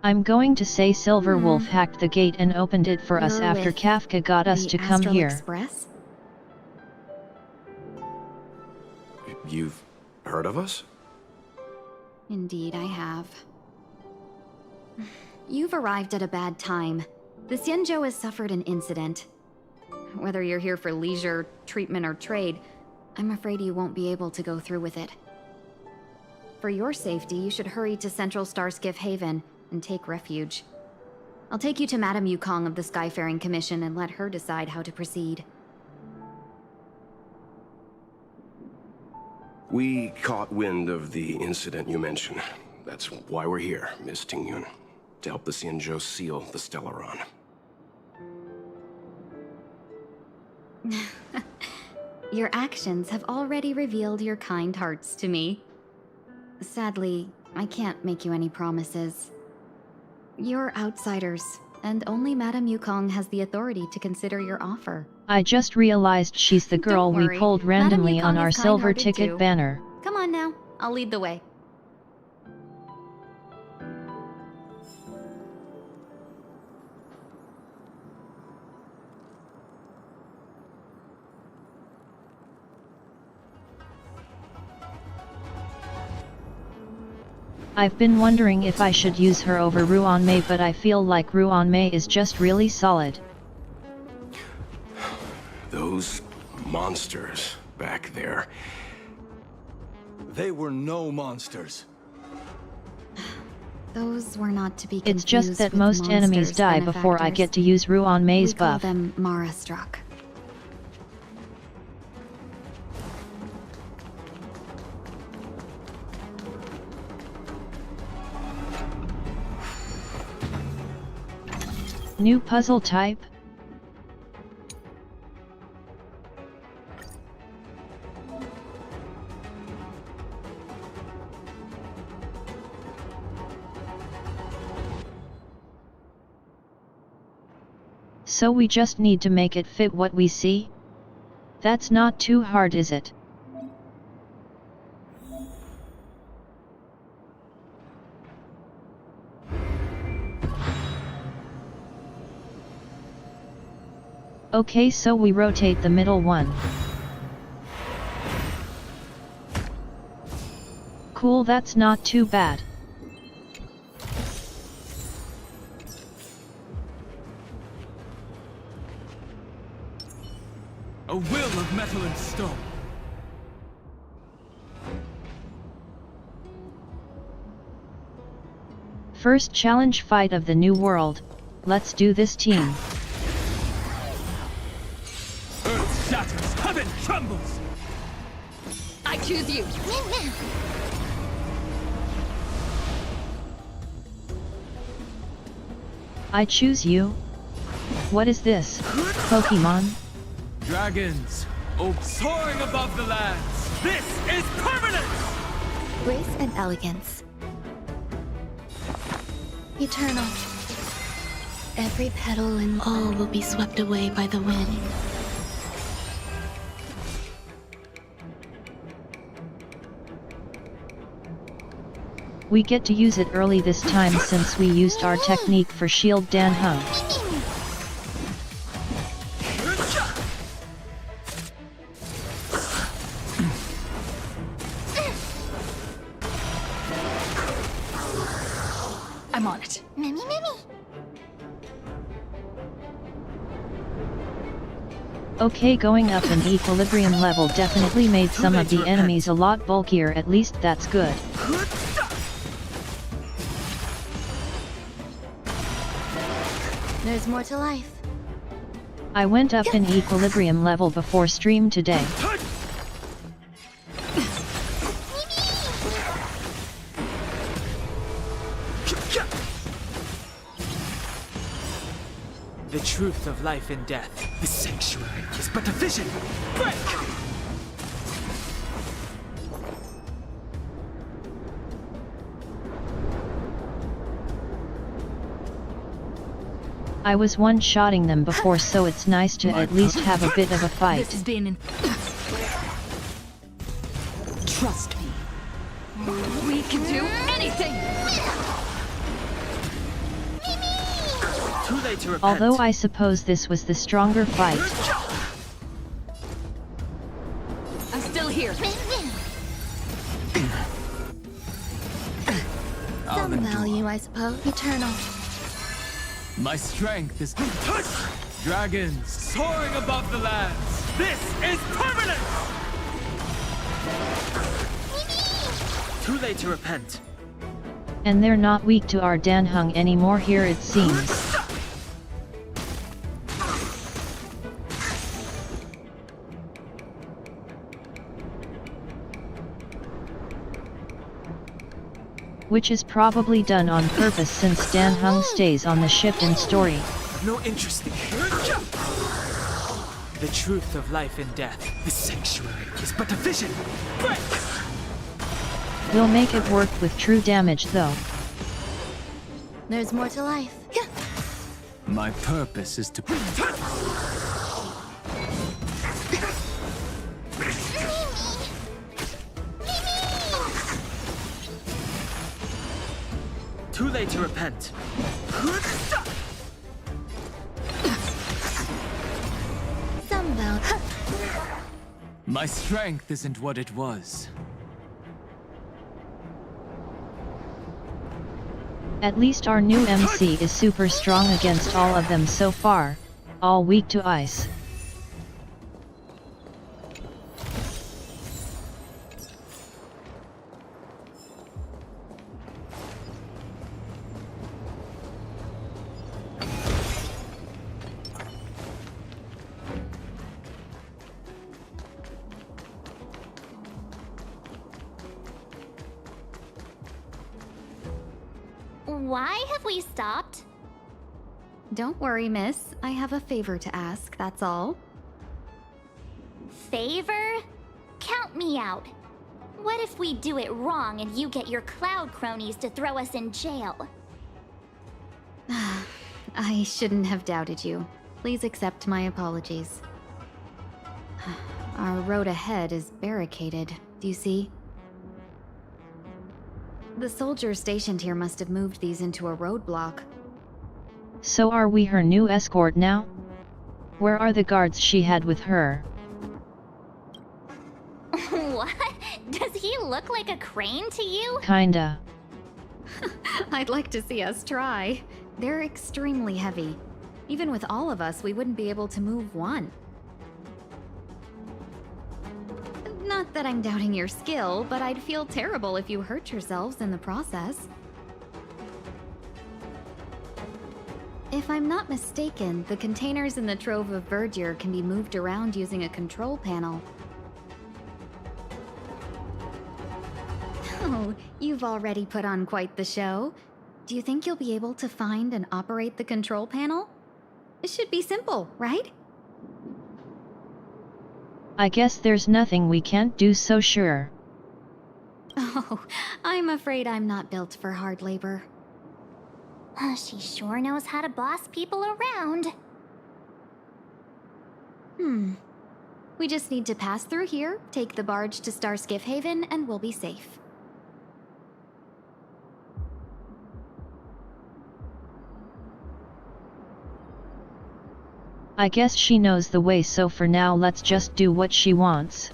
I'm going to say Silver Wolf hacked the gate and opened it for us after Kafka got us to come Astral here. Express? You've heard of us? Indeed, I have. You've arrived at a bad time. The Xianzhou has suffered an incident. Whether you're here for leisure, treatment, or trade, I'm afraid you won't be able to go through with it. For your safety, you should hurry to Central Starskiff Haven and take refuge. I'll take you to Madame Yukong of the Skyfaring Commission and let her decide how to proceed. We caught wind of the incident you mentioned. That's why we're here, Miss Tingyun. To help the Xianzhou seal the Stellaron. Your actions have already revealed your kind hearts to me. Sadly, I can't make you any promises. You're outsiders, and only Madame Yukong has the authority to consider your offer. I just realized she's the girl we pulled randomly on our silver ticket banner. Come on now, I'll lead the way. I've been wondering if I should use her over Ruanmei, but I feel like Ruanmei is just really solid. Those monsters back there. They were no monsters. Those were not to be It's confused just that with most enemies die before I get to use Ruanmei's buff. We call them Mara-struck. New puzzle type? So we just need to make it fit what we see? That's not too hard, is it? Okay, so we rotate the middle one. Cool, that's not too bad. A will of metal and stone. First challenge fight of the new world. Let's do this, team. Earth shatters, heaven trembles. I choose you. I choose you. What is this? Pokemon? Dragons, soaring above the lands. This is permanence! Grace and elegance. Eternal. Every petal and all will be swept away by the wind. We get to use it early this time since we used our technique for Shield Dan Hung. I'm on it. Mimi. Okay, going up an equilibrium level definitely made some of the enemies a lot bulkier, at least that's good. There's more to life. I went up an equilibrium level before stream today. The truth of life and death. The sanctuary is but a vision. Break! I was one-shotting them before, so it's nice to at least have a bit of a fight. This has been Trust me. We can do anything! Too late to repent. Although I suppose this was the stronger fight. I'm still here. Some value, I suppose. Eternal. My strength is dragons soaring above the lands. This is permanent! Too late to repent. And they're not weak to our Danhung anymore here, it seems. Which is probably done on purpose, since Danhung stays on the ship in story. No interest in the truth of life and death. The sanctuary is but a vision. Break! We'll make it work with true damage though. There's more to life. My purpose is to... Too late to repent. Some value. My strength isn't what it was. At least our new MC is super strong against all of them so far, all weak to ice. Why have we stopped? Don't worry, miss. I have a favor to ask, that's all. Favor? Count me out. What if we do it wrong and you get your cloud cronies to throw us in jail? I shouldn't have doubted you. Please accept my apologies. Our road ahead is barricaded, do you see? The soldiers stationed here must have moved these into a roadblock. So are we her new escort now? Where are the guards she had with her? What? Does he look like a crane to you? Kinda. I'd like to see us try. They're extremely heavy. Even with all of us, we wouldn't be able to move one. Not that I'm doubting your skill, but I'd feel terrible if you hurt yourselves in the process. If I'm not mistaken, the containers in the Trove of Verdure can be moved around using a control panel. Oh, you've already put on quite the show. Do you think you'll be able to find and operate the control panel? It should be simple, right? I guess there's nothing we can't do, so sure. Oh, I'm afraid I'm not built for hard labor. She sure knows how to boss people around. We just need to pass through here, take the barge to Starskiff Haven, and we'll be safe. I guess she knows the way, so for now let's just do what she wants.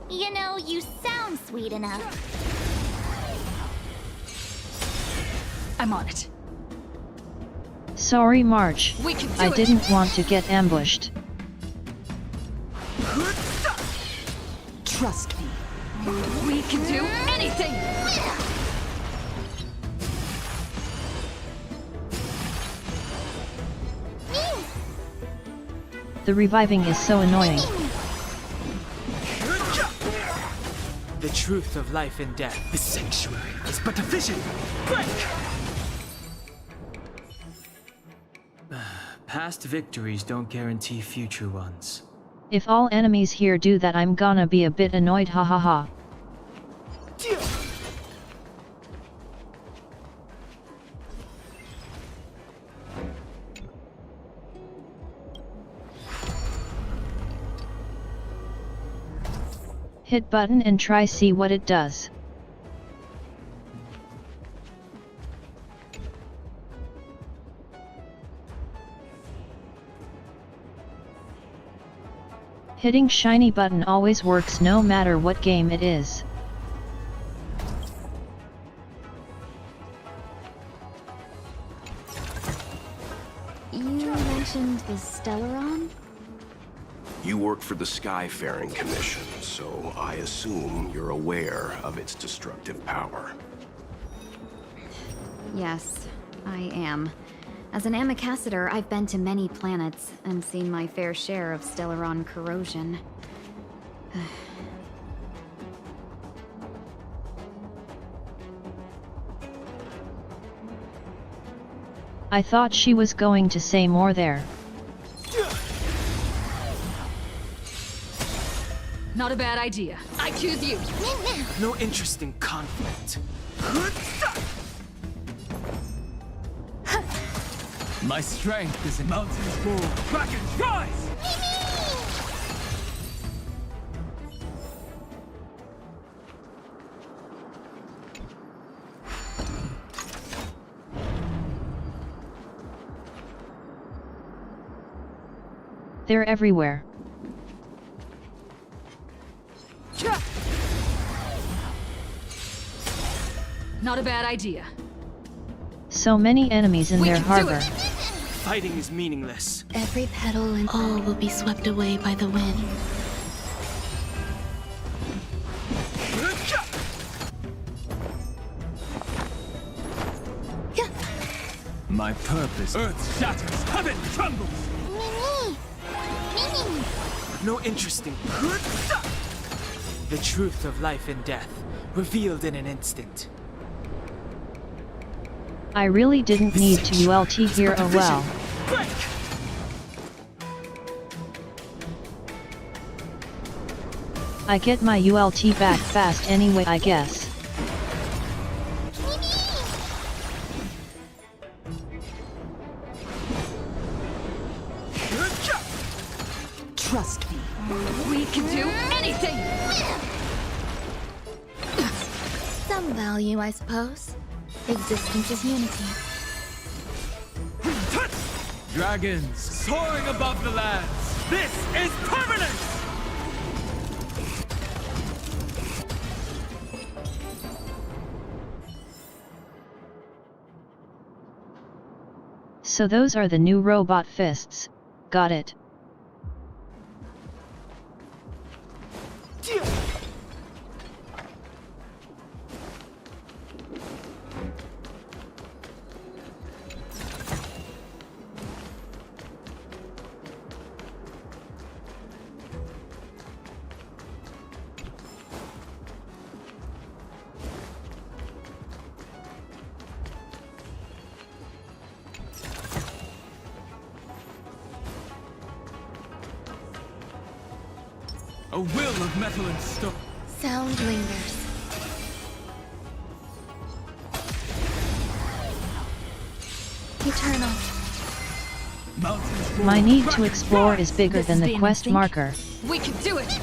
You know, you sound sweet enough. I'm on it. Sorry, March. I didn't want to get ambushed. Trust me. We can do anything! The reviving is so annoying. The truth of life and death. The sanctuary is but a vision. Break! Past victories don't guarantee future ones. If all enemies here do that, I'm gonna be a bit annoyed, hahaha. Hit button and try see what it does. Hitting shiny button always works no matter what game it is. You mentioned the Stellaron? You work for the Skyfaring Commission, so I assume you're aware of its destructive power. Yes, I am. As an ambassador, I've been to many planets and seen my fair share of Stellaron corrosion. I thought she was going to say more there. Not a bad idea. I choose you. No interest in conflict. My strength is in mountains full. Kraken rise! They're everywhere. Not a bad idea. So many enemies in their harbor. Fighting is meaningless. Every petal and all will be swept away by the wind. My purpose. Earth shatters, heaven trembles. No interest in the truth of life and death, revealed in an instant. I really didn't need to ULT here, oh well. I get my ULT back fast anyway, I guess. Trust me. We can do anything! Some value, I suppose. Existence is unity. Dragons soaring above the lands. This is permanence! So those are the new robot fists. Got it. A will of metal and stone. Sound lingers. Eternal. My need to explore is bigger than the quest marker. We can do it!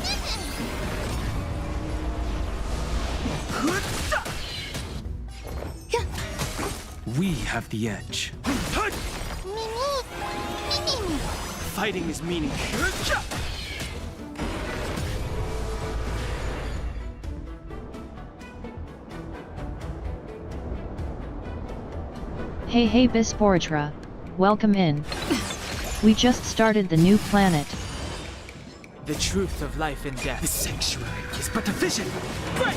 We have the edge. Fighting is meaningless. Hey Bisportra, welcome in. We just started the new planet. The truth of life and death. The sanctuary is but a vision. Break!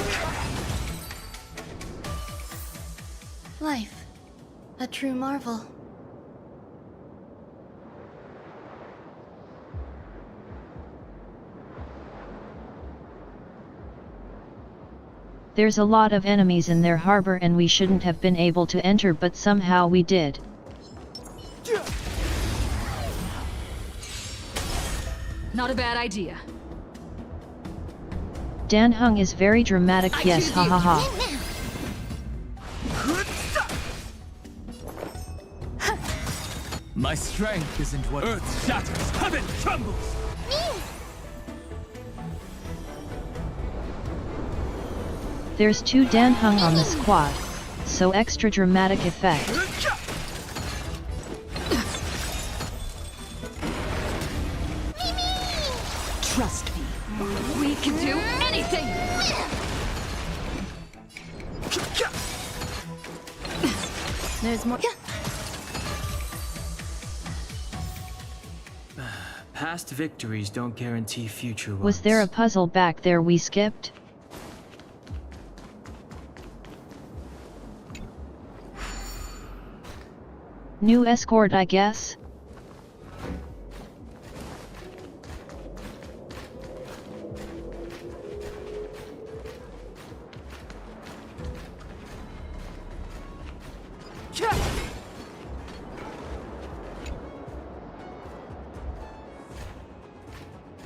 Life. A true marvel. There's a lot of enemies in their harbor and we shouldn't have been able to enter, but somehow we did. Not a bad idea. Dan Hung is very dramatic, yes, ha ha ha. My strength isn't what earth shatters, heaven trembles! There's 2 Dan Hung on the squad, so extra dramatic effect. Trust me. We can do anything! There's more. Past victories don't guarantee future ones. Was there a puzzle back there we skipped? New escort, I guess?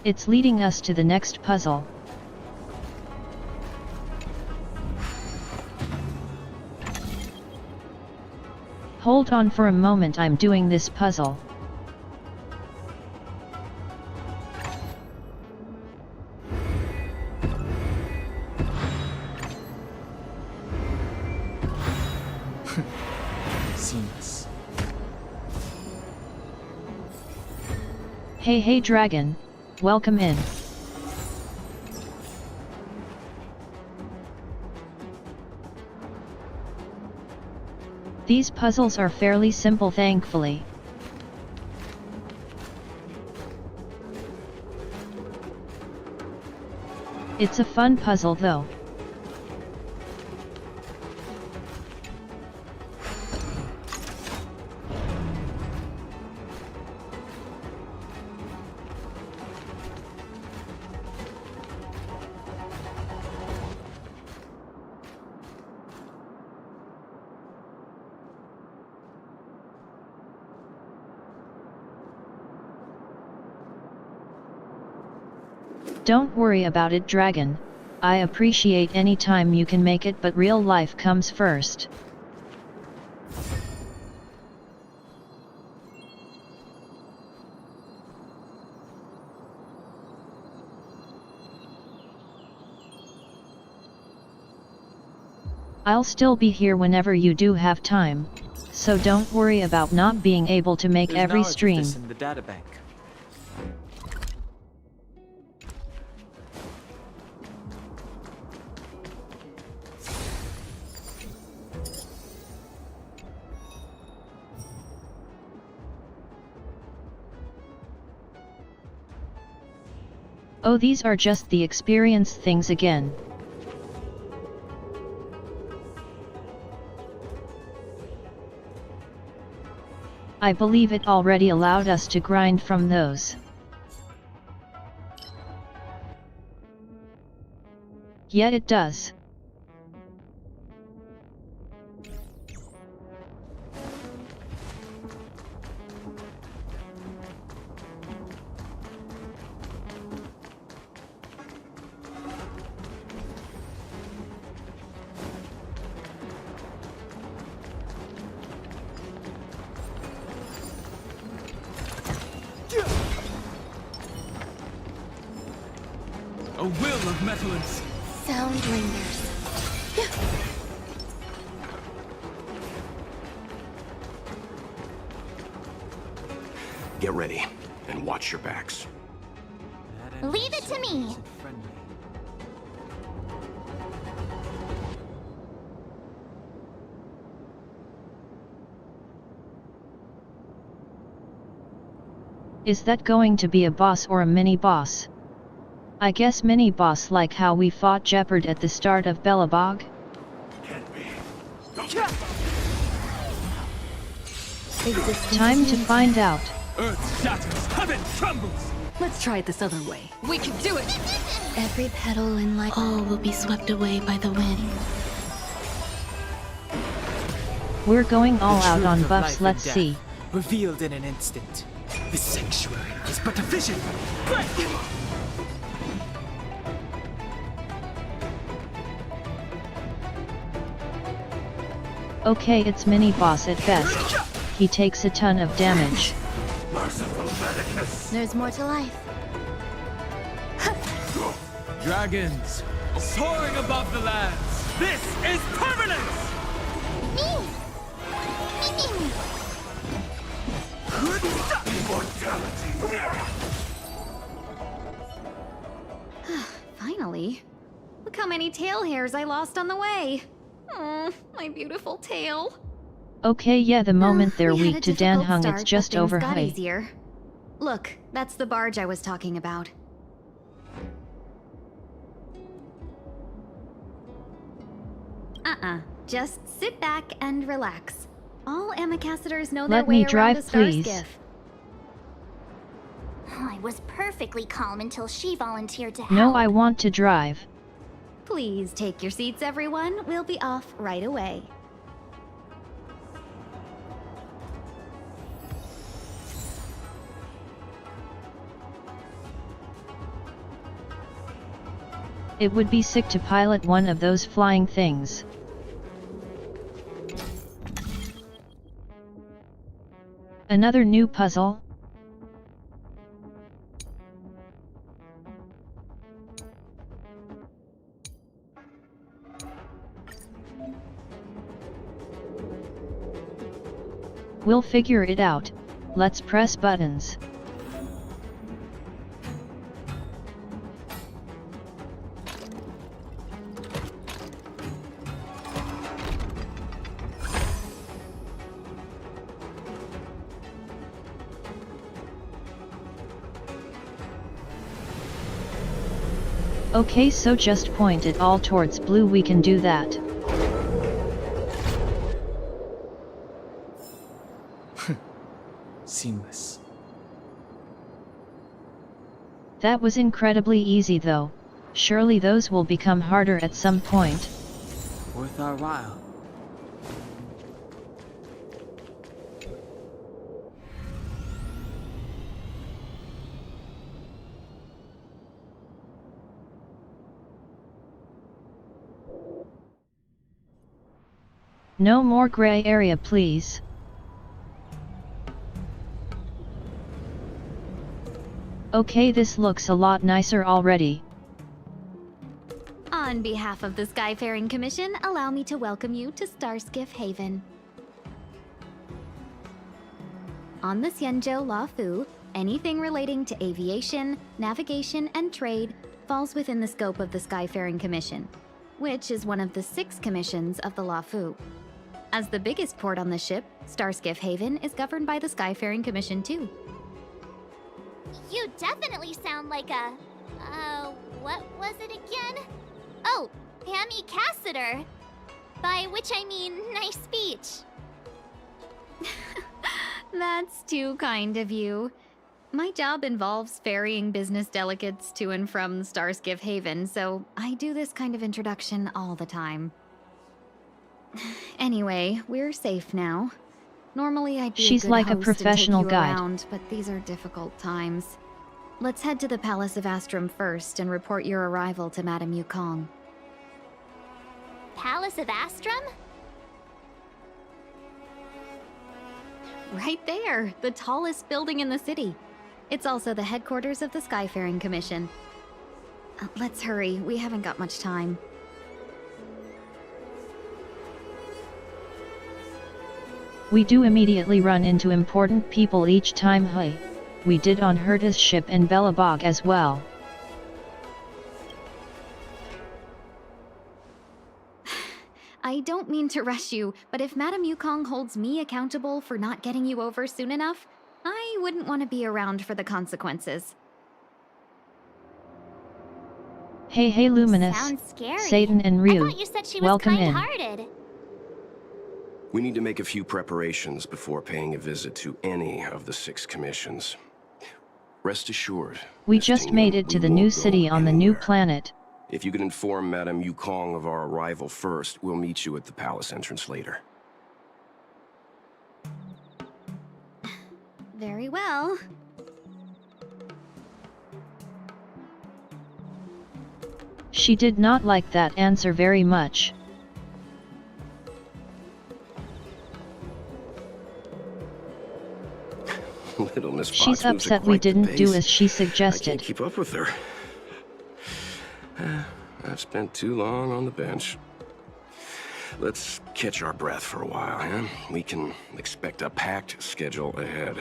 It's leading us to the next puzzle. Hold on for a moment, I'm doing this puzzle. Seamless. Hey dragon, welcome in. These puzzles are fairly simple, thankfully. It's a fun puzzle though. Don't worry about it, dragon. I appreciate any time you can make it, but real life comes first. I'll still be here whenever you do have time, so don't worry about not being able to make every stream. There's knowledge of this in the databank. Oh, these are just the experience things again. I believe it already allowed us to grind from those. Yeah, it does. A will of metal and Sound lingers. Get ready, and watch your backs. Leave it to me. Is that going to be a boss or a mini-boss? I guess mini-boss, like how we fought Jeopard at the start of Belobog? Time to find out. Earth shatters, heaven trembles! Let's try it this other way. We can do it! Every petal in life, all will be swept away by the wind. We're going all The out truth on of buffs, life and let's death, see. Revealed in an instant. The sanctuary is but a vision! Break! Okay, it's mini-boss at best. He takes a ton of damage. There's more to life. Dragons, soaring above the lands! This is permanence! Me! Finally. Look how many tail hairs I lost on the way. My beautiful tail. Okay, yeah, the moment they're We had weak a to difficult Danhung, start, it's but just things over got high. easier. Look, that's the barge I was talking about. Just sit back and relax. All ambassadors know their Let way me around drive, a star please. skiff. I was perfectly calm until she volunteered to help. No, I want to drive. Please take your seats, everyone. We'll be off right away. It would be sick to pilot one of those flying things. Another new puzzle? We'll figure it out. Let's press buttons. Okay, so just point it all towards blue, we can do that. Seamless. That was incredibly easy though. Surely those will become harder at some point. Worth our while. No more gray area, please. Okay, this looks a lot nicer already. On behalf of the Skyfaring Commission, allow me to welcome you to Starskiff Haven. On the Xianzhou Lafu, anything relating to aviation, navigation, and trade falls within the scope of the Skyfaring Commission, which is one of the 6 commissions of the Lafu. As the biggest port on the ship, Starskiff Haven is governed by the Skyfaring Commission too. You definitely sound like a... what was it again? Oh, Hammy Cassider. By which I mean, nice speech. That's too kind of you. My job involves ferrying business delegates to and from Starskiff Haven, so I do this kind of introduction all the time. Anyway, we're safe now. Normally I'd be She's a good like a host professional and take you guide. around, but these are difficult times. Let's head to the Palace of Astrum first and report your arrival to Madame Yukong. Palace of Astrum? Right there, the tallest building in the city. It's also the headquarters of the Skyfaring Commission. Let's hurry, we haven't got much time. We do immediately run into important people each time. Hey, we did on Herta's ship in Belobog as well. I don't mean to rush you, but if Madame Yukong holds me accountable for not getting you over soon enough, I wouldn't want to be around for the consequences. Hey Luminous, Sounds scary. Satan and Ryu, I thought you said she was welcome in. kind-hearted. We need to make a few preparations before paying a visit to any of the 6 commissions. Rest assured. We this just team, made it to we the won't new go city on the new anywhere. planet. If you could inform Madame Yukong of our arrival first, we'll meet you at the palace entrance later. Very well. She did not like that answer very much. Little Miss Fox She's moves at upset we quite the didn't do pace. as she I suggested. can't keep up with her. I've spent too long on the bench. Let's catch our breath for a while, huh? We can expect a packed schedule ahead.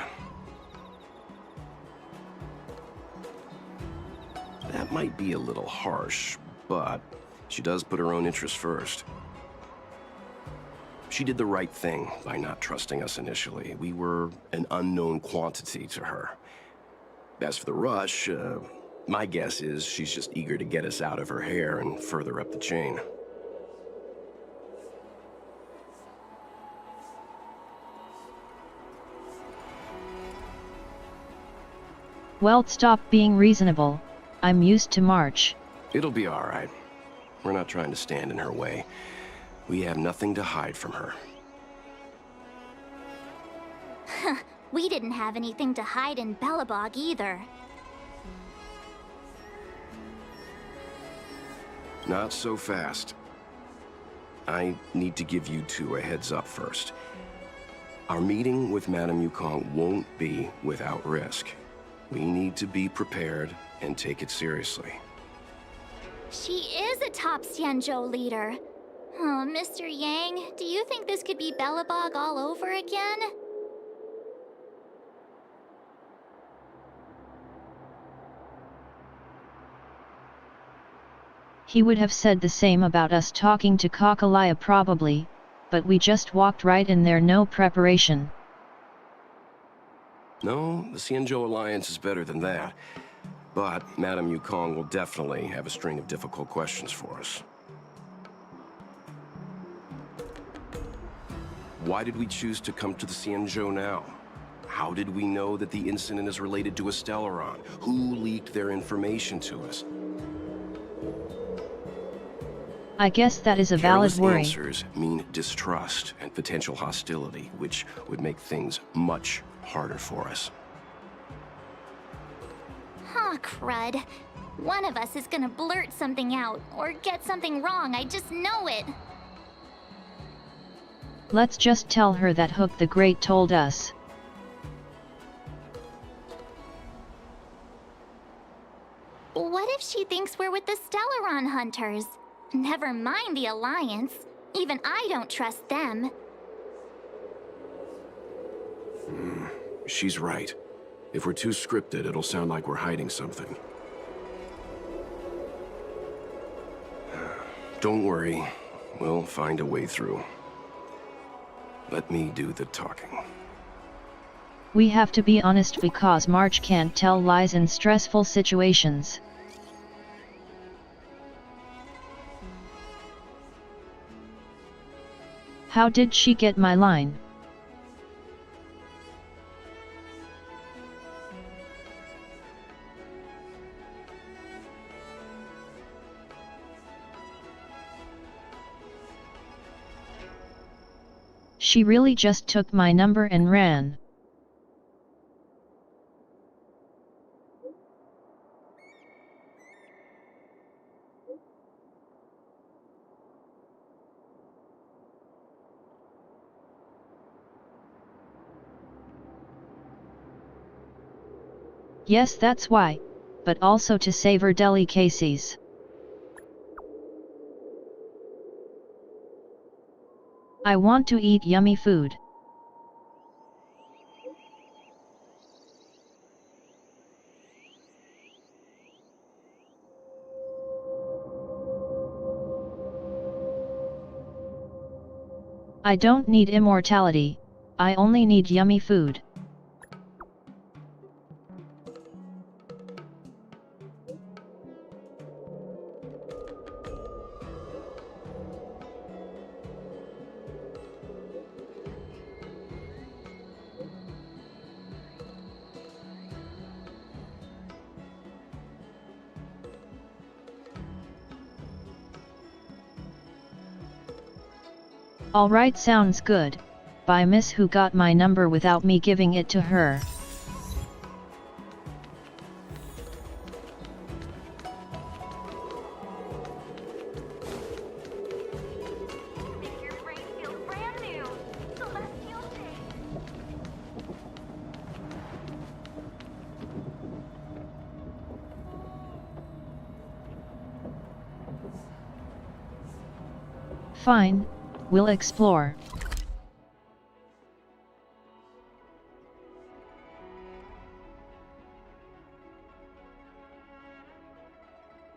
That might be a little harsh, but she does put her own interests first. She did the right thing by not trusting us initially. We were an unknown quantity to her. As for the rush, my guess is she's just eager to get us out of her hair and further up the chain. Well, stop being reasonable. I'm used to March. It'll be all right. We're not trying to stand in her way. We have nothing to hide from her. We didn't have anything to hide in Belobog either. Not so fast. I need to give you two a heads up first. Our meeting with Madame Yukong won't be without risk. We need to be prepared and take it seriously. She is a top Xianzhou leader. Oh, Mr. Yang, do you think this could be Belobog all over again? He would have said the same about us talking to Kakalaya probably, but we just walked right in there, no preparation. No, the Xianzhou Alliance is better than that. But Madame Yukong will definitely have a string of difficult questions for us. Why did we choose to come to the Xianzhou now? How did we know that the incident is related to a Stellaron? Who leaked their information to us? I guess that is a valid Careless worry. answers mean distrust and potential hostility, which would make things much harder for us. Aw, crud. One of us is gonna blurt something out, or get something wrong, I just know it. Let's just tell her that Hook the Great told us. What if she thinks we're with the Stellaron Hunters? Never mind the Alliance. Even I don't trust them. She's right. If we're too scripted, it'll sound like we're hiding something. Don't worry. We'll find a way through. Let me do the talking. We have to be honest because March can't tell lies in stressful situations. How did she get my line? She really just took my number and ran. Yes, that's why, but also to save her delicacies. I want to eat yummy food. I don't need immortality, I only need yummy food. Alright, sounds good. By Miss who got my number without me giving it to her. Fine, we'll explore.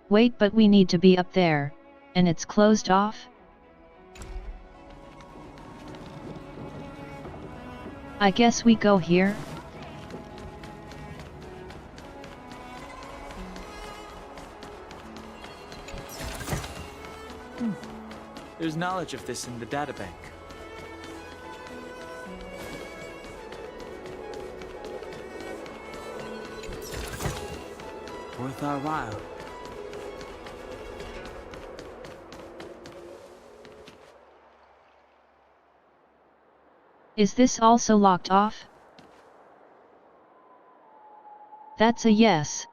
Wait, but we need to be up there, and it's closed off? I guess we go here? There's knowledge of this in the databank. Worth our while. Is this also locked off? That's a yes.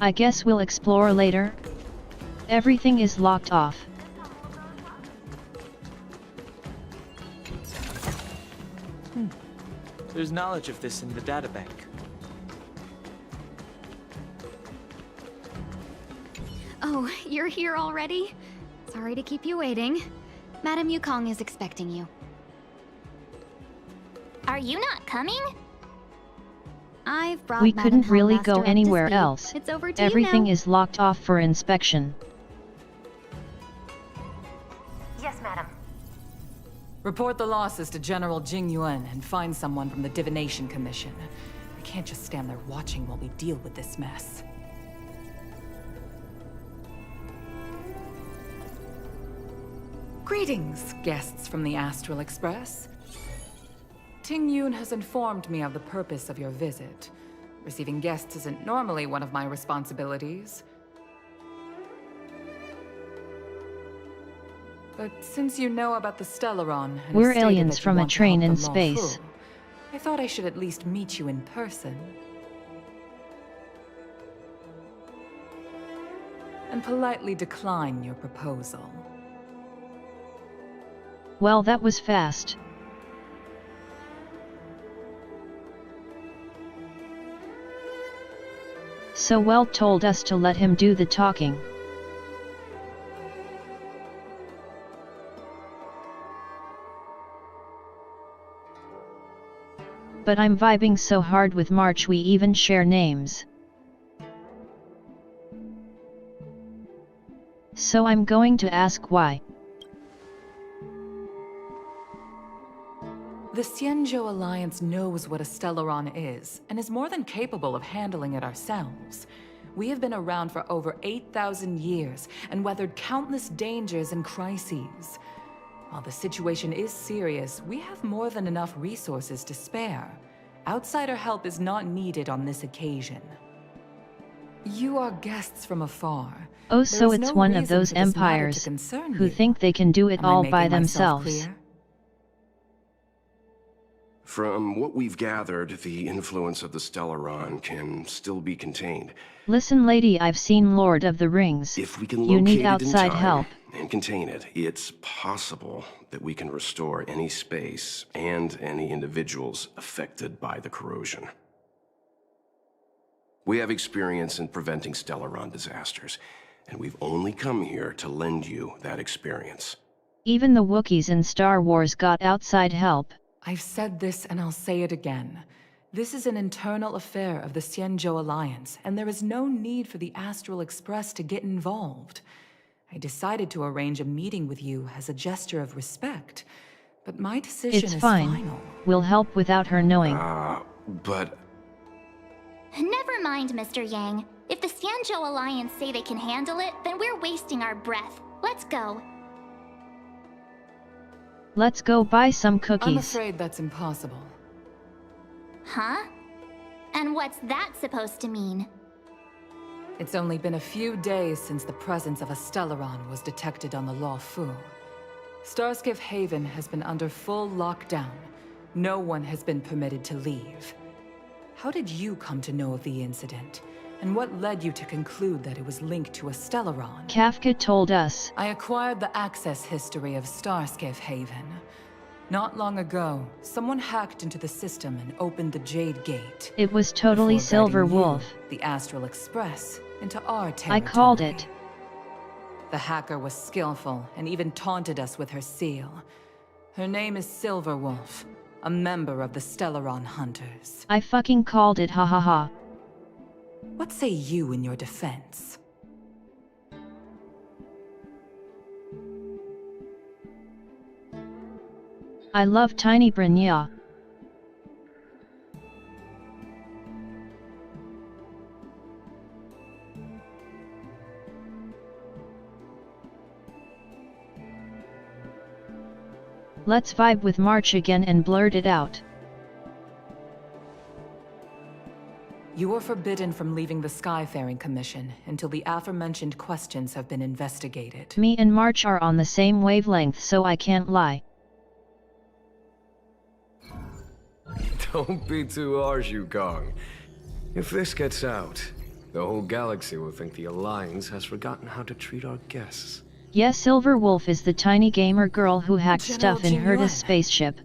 I guess we'll explore later. Everything is locked off. There's knowledge of this in the databank. Oh, you're here already? Sorry to keep you waiting. Madam Yukong is expecting you. Are you not coming? I've brought We Madam couldn't really Helmmaster go up to anywhere speed. else. It's over to Everything you now. is locked off for inspection. Yes, madam. Report the losses to General Jing Yuan and find someone from the Divination Commission. I can't just stand there watching while we deal with this mess. Greetings, guests from the Astral Express. Ting Yun has informed me of the purpose of your visit. Receiving guests isn't normally one of my responsibilities. But since you know about the Stellaron and We're have stated aliens that you from a want to train help in the Law space. Fu, I thought I should at least meet you in person. And politely decline your proposal. Well, that was fast. So Welt told us to let him do the talking. But I'm vibing so hard with March we even share names. So I'm going to ask why. The Xianzhou Alliance knows what a Stellaron is, and is more than capable of handling it ourselves. We have been around for over 8,000 years, and weathered countless dangers and crises. While the situation is serious, we have more than enough resources to spare. Outsider help is not needed on this occasion. You are guests from afar. Oh, so it's one of those empires who think they can do it all by themselves. From what we've gathered, the influence of the Stellaron can still be contained. Listen, lady, I've seen Lord of the Rings. If we can You locate need it outside in time help. and contain it, it's possible that we can restore any space and any individuals affected by the corrosion. We have experience in preventing Stellaron disasters, and we've only come here to lend you that experience. Even the Wookiees in Star Wars got outside help. I've said this and I'll say it again. This is an internal affair of the Xianzhou Alliance, and there is no need for the Astral Express to get involved. I decided to arrange a meeting with you as a gesture of respect, but my decision It's is fine. final. We'll help without her knowing. But... Never mind, Mr. Yang. If the Xianzhou Alliance say they can handle it, then we're wasting our breath. Let's go. Let's go buy some I'm cookies. afraid that's impossible. Huh? And what's that supposed to mean? It's only been a few days since the presence of a Stellaron was detected on the Lawfu. Starskiff Haven has been under full lockdown. No one has been permitted to leave. How did you come to know of the incident? And what led you to conclude that it was linked to a Stellaron? Kafka told us. I acquired the access history of Starskiff Haven. Not long ago, someone hacked into the system and opened the Jade Gate. It was totally before Silver guiding you, Wolf. the Astral Express, into our territory. I called it. The hacker was skillful and even taunted us with her seal. Her name is Silver Wolf, a member of the Stellaron Hunters. I fucking called it, ha ha ha. What say you in your defense? I love Tiny Brynja. Let's vibe with March again and blurt it out. You are forbidden from leaving the Skyfaring Commission until the aforementioned questions have been investigated. Me and March are on the same wavelength, so I can't lie. Don't be too harsh, Yukong. If this gets out, the whole galaxy will think the Alliance has forgotten how to treat our guests. Yes, Silver Wolf is the tiny gamer girl who hacked stuff and hurt his spaceship.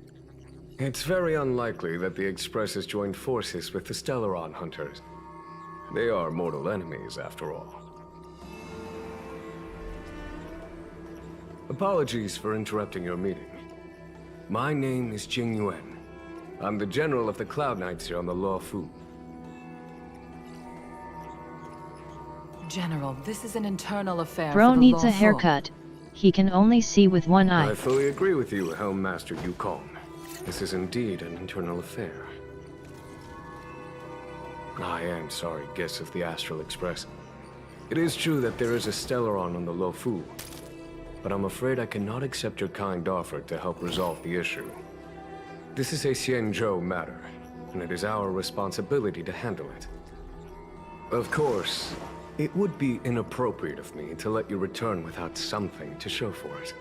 It's very unlikely that the Express has joined forces with the Stellaron Hunters. They are mortal enemies, after all. Apologies for interrupting your meeting. My name is Jing Yuan. I'm the General of the Cloud Knights here on the Lawfu. General, this is an internal affair Bro for the needs a Lawfu. haircut. He can only see with one eye. I fully agree with you, Helm Master Yukong. This is indeed an internal affair. I am sorry, guests of the Astral Express. It is true that there is a Stellaron on the Lawfu, but I'm afraid I cannot accept your kind offer to help resolve the issue. This is a Xianzhou matter, and it is our responsibility to handle it. Of course, it would be inappropriate of me to let you return without something to show for it.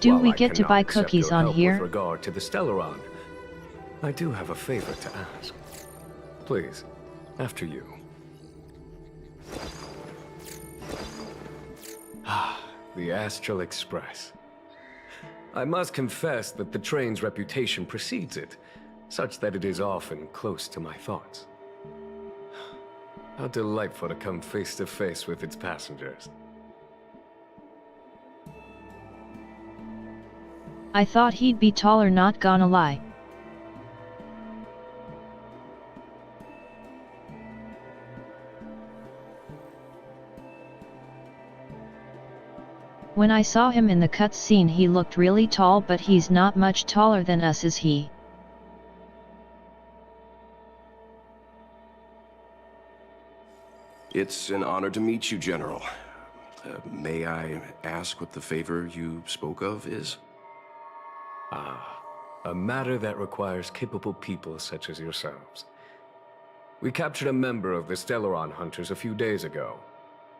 Do While we I get to cannot buy accept cookies your on help here? With regard to the Stellaron, I do have a favor to ask. Please, after you. The Astral Express. I must confess that the train's reputation precedes it, such that it is often close to my thoughts. How delightful to come face to face with its passengers. I thought he'd be taller, not gonna lie. When I saw him in the cutscene, he looked really tall, but he's not much taller than us, is he? It's an honor to meet you, General. May I ask what the favor you spoke of is? A matter that requires capable people such as yourselves. We captured a member of the Stellaron Hunters a few days ago,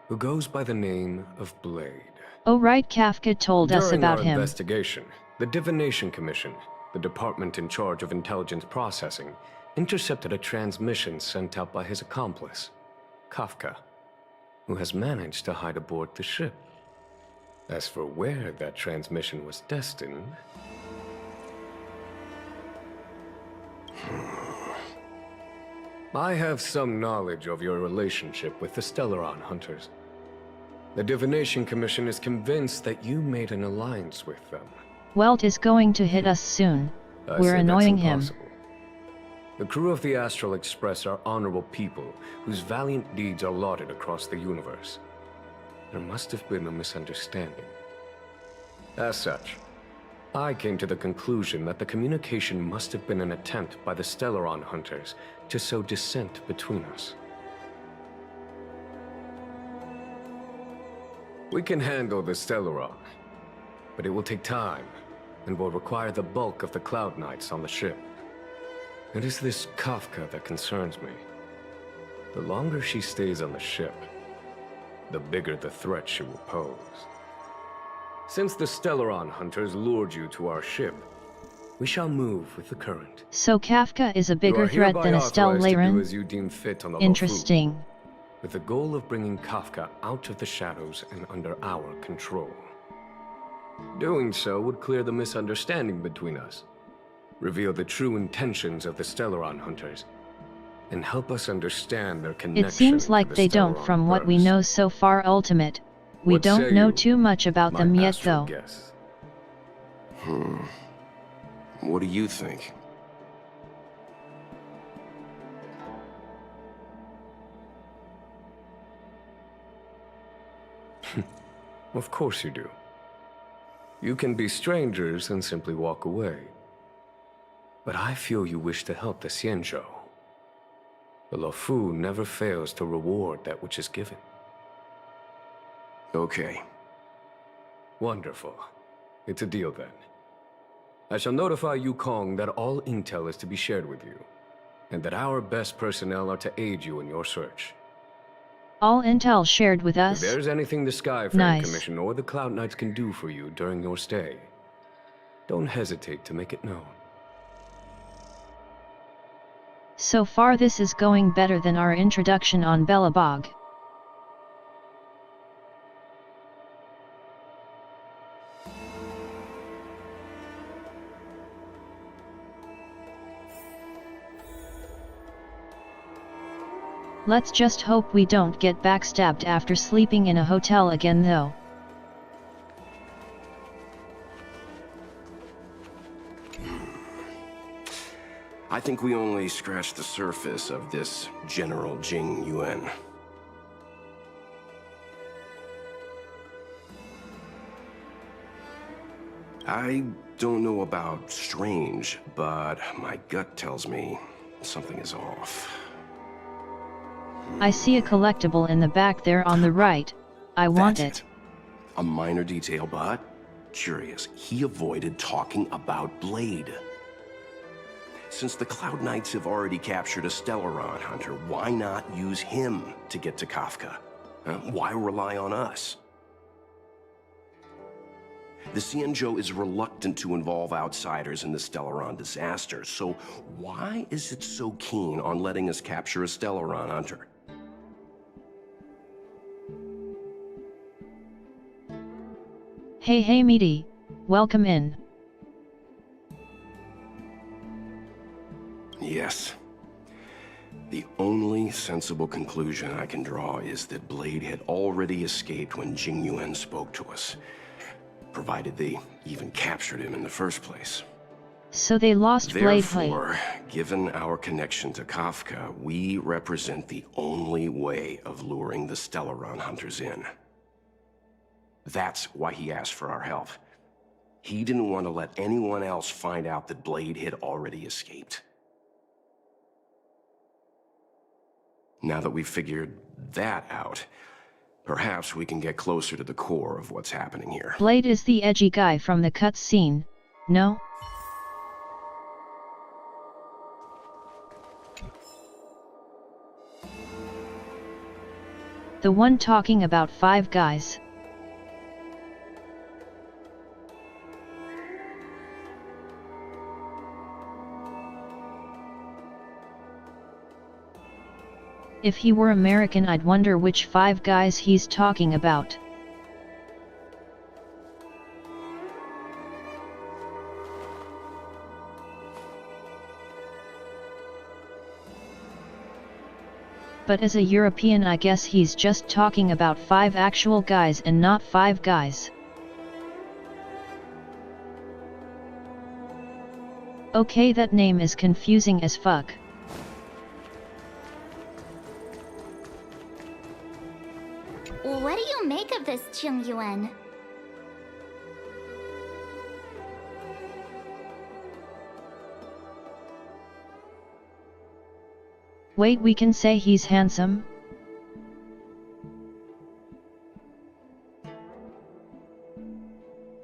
who goes by the name of Blade. Oh right, Kafka told us about During our him. investigation, the Divination Commission, the department in charge of intelligence processing, intercepted a transmission sent out by his accomplice, Kafka, who has managed to hide aboard the ship. As for where that transmission was destined... I have some knowledge of your relationship with the Stellaron Hunters. The Divination Commission is convinced that you made an alliance with them. Welt is going to hit us soon. I We're say annoying that's him. impossible. The crew of the Astral Express are honorable people whose valiant deeds are lauded across the universe. There must have been a misunderstanding. As such, I came to the conclusion that the communication must have been an attempt by the Stellaron Hunters to sow dissent between us. We can handle the Stellaron, but it will take time and will require the bulk of the Cloud Knights on the ship. It is this Kafka that concerns me. The longer she stays on the ship, the bigger the threat she will pose. Since the Stellaron hunters lured you to our ship, we shall move with the current. So Kafka is a bigger threat than a Stellaron? As you deem fit on the Interesting. Lofu, with the goal of bringing Kafka out of the shadows and under our control. Doing so would clear the misunderstanding between us, reveal the true intentions of the Stellaron hunters, and help us understand their connection. It seems like they don't from what we know so far. Ultimate. We don't know too much about them yet though. What do you think? Of course you do. You can be strangers and simply walk away. But I feel you wish to help the Xianzhou. The Lofu never fails to reward that which is given. Okay. Wonderful. It's a deal then. I shall notify Yukong that all intel is to be shared with you, and that our best personnel are to aid you in your search. All intel shared with us? If there's anything the Skyfaring Commission or the Cloud Knights can do for you during your stay, don't hesitate to make it known. So far this is going better than our introduction on Belobog. Let's just hope we don't get backstabbed after sleeping in a hotel again though. I think we only scratched the surface of this General Jing Yuan. I don't know about strange, but my gut tells me something is off. I see a collectible in the back there on the right. I want it. A minor detail, but curious. He avoided talking about Blade. Since the Cloud Knights have already captured a Stellaron hunter, why not use him to get to Kafka? Why rely on us? The Xianzhou is reluctant to involve outsiders in the Stellaron disaster, so why is it so keen on letting us capture a Stellaron hunter? Hey meaty, welcome in. Yes. The only sensible conclusion I can draw is that Blade had already escaped when Jing Yuan spoke to us, provided they even captured him in the first place. So they lost Blade. Therefore, given our connection to Kafka, we represent the only way of luring the Stellaron hunters in. That's why he asked for our help. He didn't want to let anyone else find out that Blade had already escaped. Now that we've figured that out, perhaps we can get closer to the core of what's happening here. Blade is the edgy guy from the cutscene, no? The one talking about 5 guys. If he were American, I'd wonder which 5 guys he's talking about. But as a European, I guess he's just talking about 5 actual guys and not 5 guys. Okay, that name is confusing as fuck. What do you make of this, Jing Yuan? Wait, we can say he's handsome?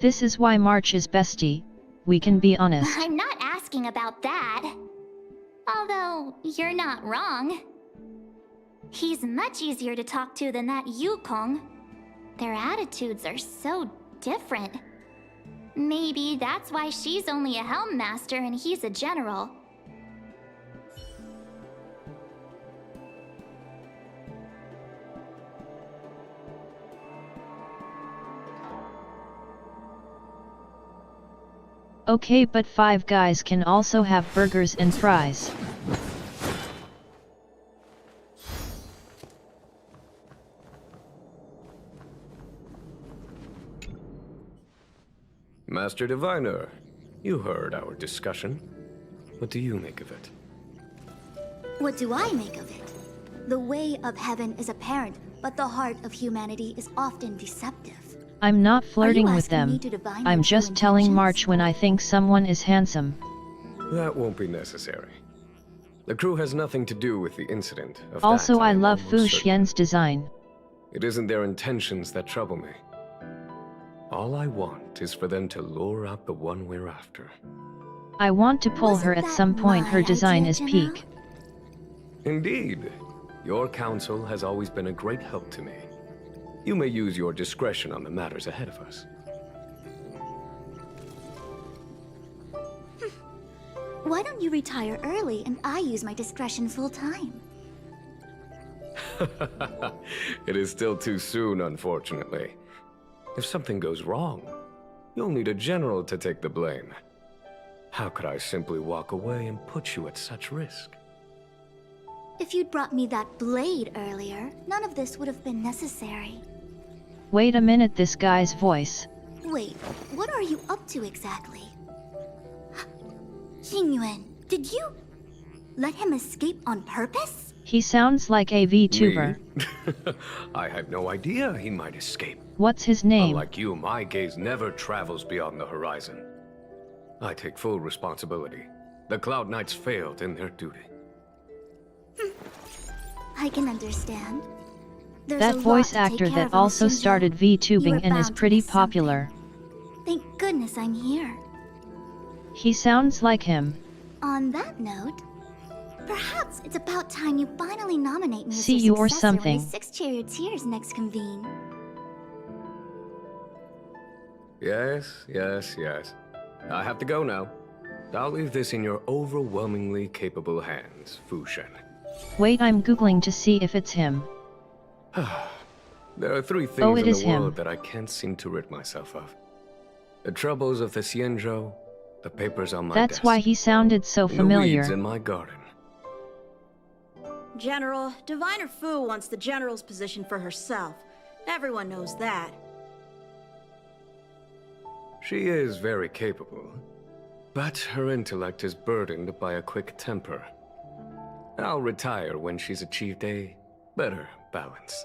This is why March is bestie, we can be honest. I'm not asking about that. Although, you're not wrong. He's much easier to talk to than that Yukong. Their attitudes are so different. Maybe that's why she's only a Helm Master and he's a general. Okay, but Five Guys can also have burgers and fries. Master Diviner, you heard our discussion. What do you make of it? What do I make of it? The way of heaven is apparent, but the heart of humanity is often deceptive. I'm not flirting with asking them. me to divine I'm your just true telling intentions? March when I think someone is handsome. That won't be necessary. The crew has nothing to do with the incident. Of Also, that I am love Fu almost certain. Xian's design. It isn't their intentions that trouble me. All I want is for them to lure out the one we're after. I want to pull her at some point. Her design is peak. Indeed. Your counsel has always been a great help to me. You may use your discretion on the matters ahead of us. Why don't you retire early and I use my discretion full time? It is still too soon, unfortunately. If something goes wrong, you'll need a general to take the blame. How could I simply walk away and put you at such risk? If you'd brought me that blade earlier, none of this would have been necessary. Wait a minute, this guy's voice. Wait, what are you up to exactly? Xingyuan, did you let him escape on purpose? He sounds like a VTuber. Me? I had no idea he might escape. What's his name? Unlike you, my gaze never travels beyond the horizon. I take full responsibility. The Cloud Knights failed in their duty. I can understand. There's That a lot voice to take actor care that of on also Xinjiang. started You VTubing were and is bound to pretty miss something. popular. Thank goodness I'm here. He sounds like him. On that note, perhaps it's about time you finally nominate me as See your you or successor when something. the Six Charioteers next convene. Yes. I have to go now. I'll leave this in your overwhelmingly capable hands, Fu Shen. Wait, I'm googling to see if it's him. There are three things Oh, it in is the him. world that I can't seem to rid myself of. The troubles of the Xianzhou, the papers on my That's desk, why he sounded so and familiar. the weeds in my garden. General, Diviner Fu wants the General's position for herself. Everyone knows that. She is very capable, but her intellect is burdened by a quick temper. I'll retire when she's achieved a better balance.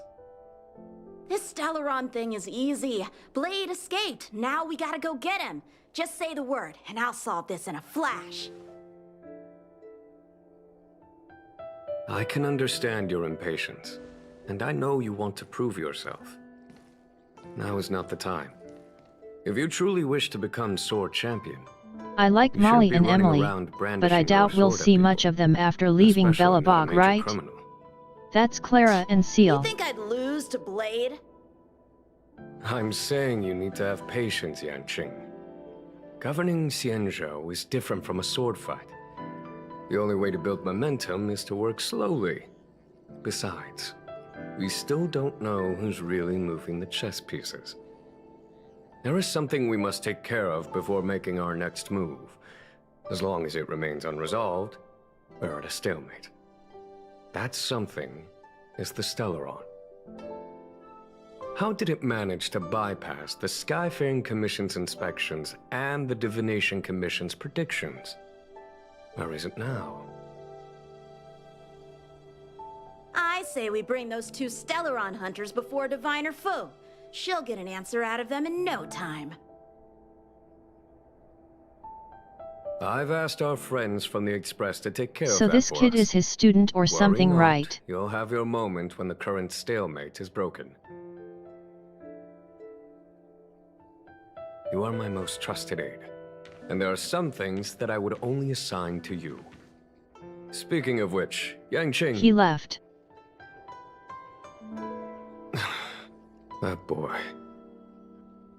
This Stellaron thing is easy. Blade escaped. Now we gotta go get him. Just say the word, and I'll solve this in a flash. I can understand your impatience, and I know you want to prove yourself. Now is not the time. If you truly wish to become Sword Champion, I like you shouldn't Molly be and running Emily, around but brandishing I doubt your we'll sword at see people, much of them after leaving especially not a Belobog, major right? criminal. That's Clara and Seal. Think I'd lose to Blade? I'm saying you need to have patience, Yanqing. Governing Xianzhou is different from a sword fight. The only way to build momentum is to work slowly. Besides, we still don't know who's really moving the chess pieces. There is something we must take care of before making our next move. As long as it remains unresolved, we're at a stalemate. That something is the Stellaron. How did it manage to bypass the Skyfaring Commission's inspections and the Divination Commission's predictions? Where is it now? I say we bring those two Stellaron hunters before Diviner Fu. She'll get an answer out of them in no time. I've asked our friends from the Express to take care of that So this for kid us. is his student or Worry something, not. right? You'll have your moment when the current stalemate is broken. You are my most trusted aide, and there are some things that I would only assign to you. Speaking of which, Yanqing... He left. That boy.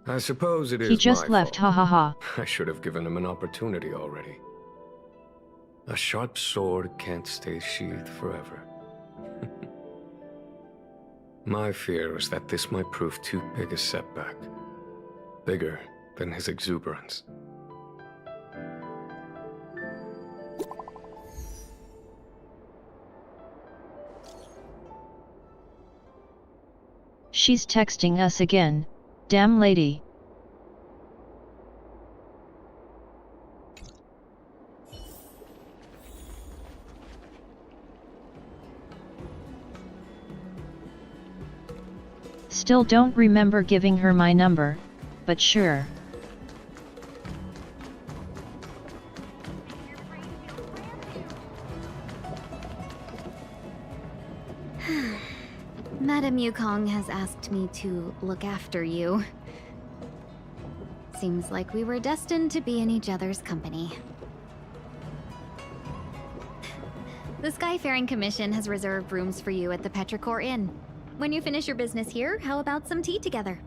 I suppose it is He just my left, fault. ha ha ha. I should have given him an opportunity already. A sharp sword can't stay sheathed forever. My fear is that this might prove too big a setback. Bigger than his exuberance. She's texting us again. Damn lady. Still don't remember giving her my number, but sure. Madame Yukong has asked me to look after you. Seems like we were destined to be in each other's company. The Skyfaring Commission has reserved rooms for you at the Petrichor Inn. When you finish your business here, how about some tea together?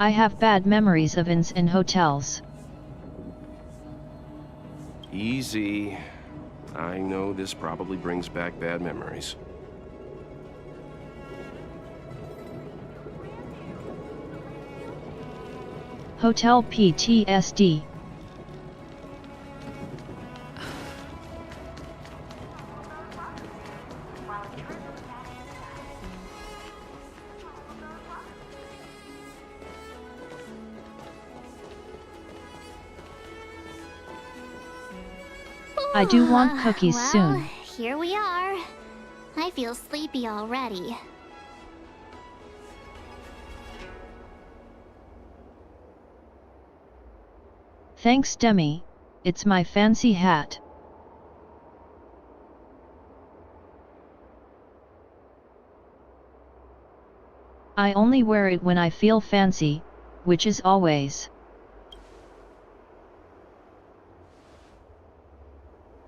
I have bad memories of inns and hotels. Easy. I know this probably brings back bad memories. Hotel PTSD. I do want cookies well, soon. Here we are. I feel sleepy already. Thanks, Demi. It's my fancy hat. I only wear it when I feel fancy, which is always.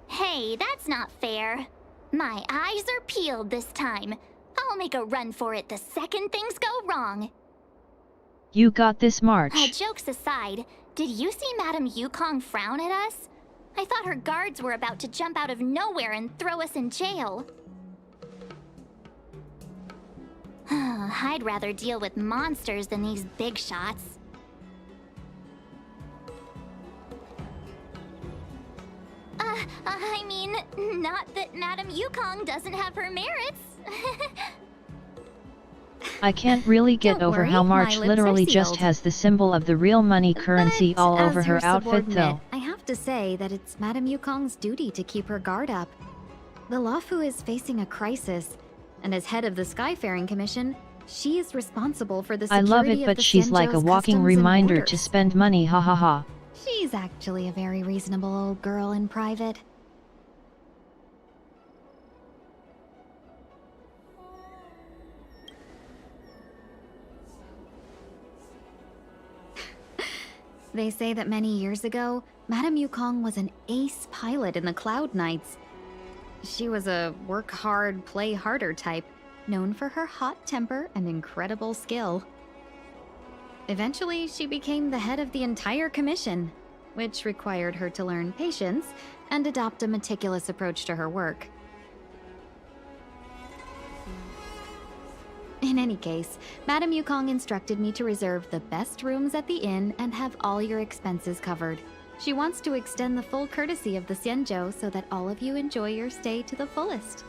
Hey, that's not fair. My eyes are peeled this time. I'll make a run for it the second things go wrong. You got this, March. Jokes aside, did you see Madame Yukong frown at us? I thought her guards were about to jump out of nowhere and throw us in jail. I'd rather deal with monsters than these big shots. I mean, not that Madame Yukong doesn't have her merits. I can't really get Don't over worry, how my March lips literally are just sealed. has the symbol of the real money currency all As over your her outfit subordinate, though. I have to say that it's Madame Yukong's duty to keep her guard up. The Luofu is facing a crisis, and as head of the Skyfaring Commission, she is responsible for the I security love it, of but the she's like a Xianzhou's walking customs and reminder to borders. spend money, ha ha ha. She's actually a very reasonable old girl in private. They say that many years ago, Madame Yukong was an ace pilot in the Cloud Knights. She was a work hard, play harder type, known for her hot temper and incredible skill. Eventually, she became the head of the entire commission, which required her to learn patience and adopt a meticulous approach to her work. In any case, Madame Yukong instructed me to reserve the best rooms at the inn and have all your expenses covered. She wants to extend the full courtesy of the Xianzhou so that all of you enjoy your stay to the fullest.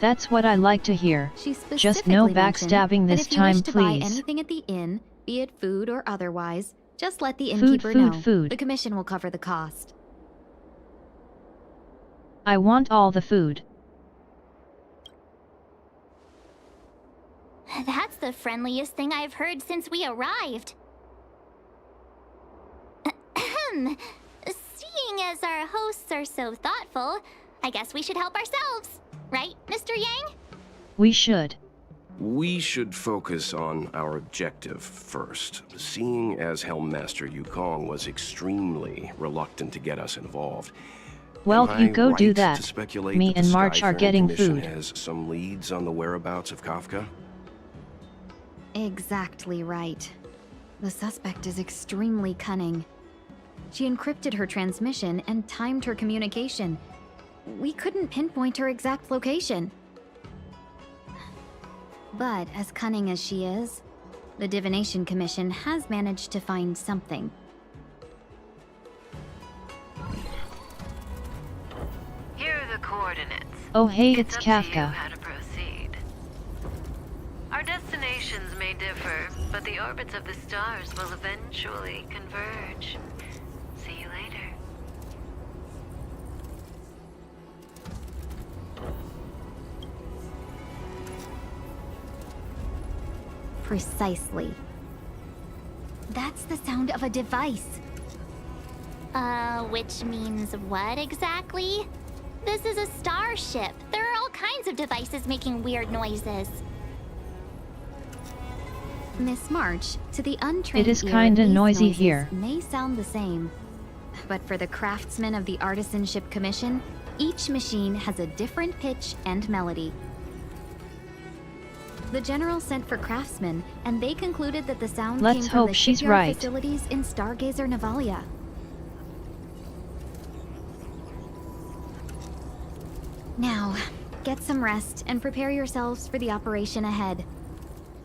That's what I like to hear. She specifically Just no mentioned backstabbing that this if you time, wish to buy please. anything at the inn, be it food or otherwise, just let the Food, innkeeper food, know. food. The commission will cover the cost. I want all the food. That's the friendliest thing I've heard since we arrived. Seeing as our hosts are so thoughtful, I guess we should help ourselves. Right, Mr. Yang? We should. We should focus on our objective first. Seeing as Helm Master Yukong was extremely reluctant to get us involved, Well, Am you I go do right that. to speculate Me that the and March are Skyfaring getting Commission food. has some leads on the whereabouts of Kafka? Exactly right. The suspect is extremely cunning. She encrypted her transmission and timed her communication. We couldn't pinpoint her exact location. But as cunning as she is, the Divination Commission has managed to find something. Here are the coordinates. Oh hey, it's up to you Kafka. how to proceed. Our destinations may differ, but the orbits of the stars will eventually converge. See you later. Precisely. That's the sound of a device. Which means what exactly? This is a starship. There are all kinds of devices making weird noises. Miss March, to the untrained It is ear, kinda these noisy noises here. may sound the same. But for the craftsmen of the Artisanship Commission, each machine has a different pitch and melody. The General sent for craftsmen, and they concluded that the sound Let's came from hope the she's shipyard right. facilities in Stargazer Navalia. Now, get some rest and prepare yourselves for the operation ahead.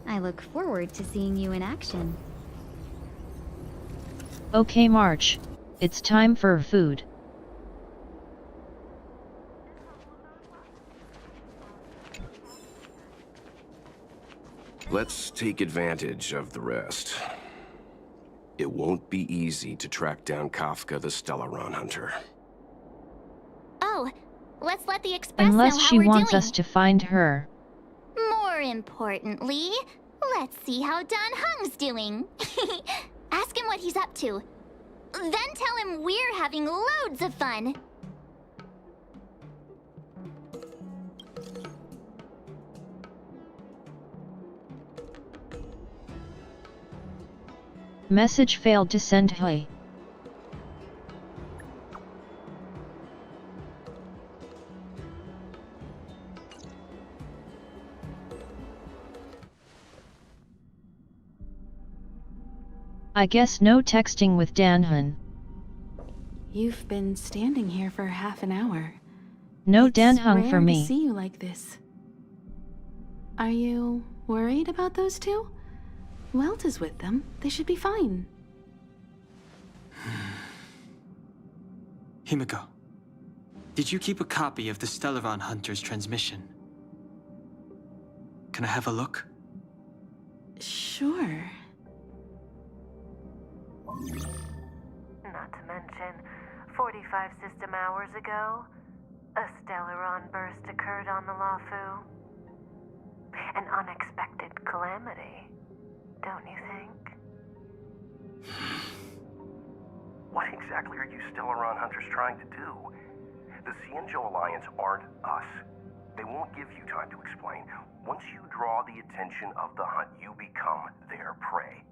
I look forward to seeing you in action. Okay March, it's time for food. Let's take advantage of the rest. It won't be easy to track down Kafka the Stellaron Hunter. Oh, let's let the Express Unless know how she we're wants doing. us to find her. More importantly, let's see how Dan Hung's doing. Ask him what he's up to. Then tell him we're having loads of fun. Message failed to send. Hey. I guess no texting with Danhun. You've been standing here for half an hour. No It's Danhung rare for me. to see you like this. Are you worried about those two? Welt is with them. They should be fine. Himiko, did you keep a copy of the Stellaron Hunter's transmission? Can I have a look? Sure. Not to mention, 45 system hours ago, a Stellaron burst occurred on the Lafu. An unexpected calamity, don't you think? What exactly are you Stellaron Hunters trying to do? The Xianzhou Alliance aren't us. They won't give you time to explain. Once you draw the attention of the hunt, you become their prey.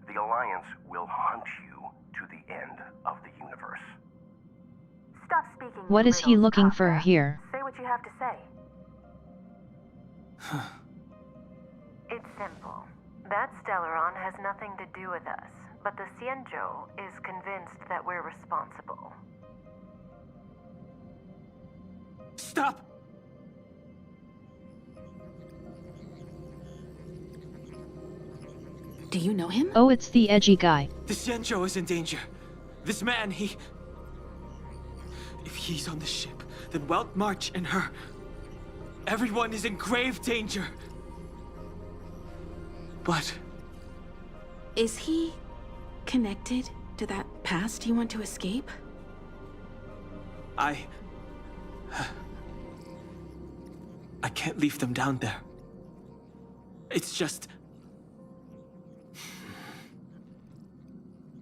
The Alliance will hunt you to the end of the universe. Stop speaking. What is he looking for here? Say what you have to say. It's simple. That Stellaron has nothing to do with us, but the Xianzhou is convinced that we're responsible. Stop! Do you know him? Oh, it's the edgy guy. The Xianzhou is in danger. This man, If he's on the ship, then Welt, March, and her... Everyone is in grave danger. But... Is he connected to that past you want to escape? I can't leave them down there. It's just...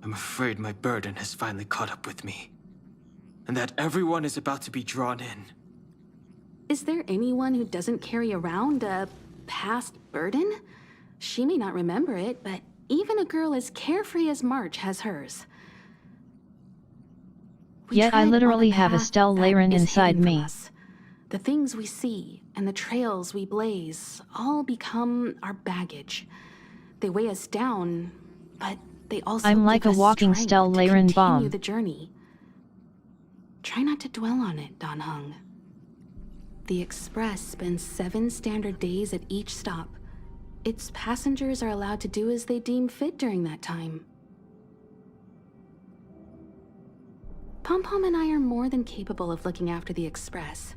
I'm afraid my burden has finally caught up with me. And that everyone is about to be drawn in. Is there anyone who doesn't carry around a past burden? She may not remember it, but even a girl as carefree as March has hers. Yet I literally have a Stellaron inside me. The things we see and the trails we blaze all become our baggage. They weigh us down, but they also I'm like a give us walking strength to Stellaron continue bomb. the journey. Try not to dwell on it, Dan Heng. The Express spends 7 standard days at each stop. Its passengers are allowed to do as they deem fit during that time. Pom-Pom and I are more than capable of looking after the Express.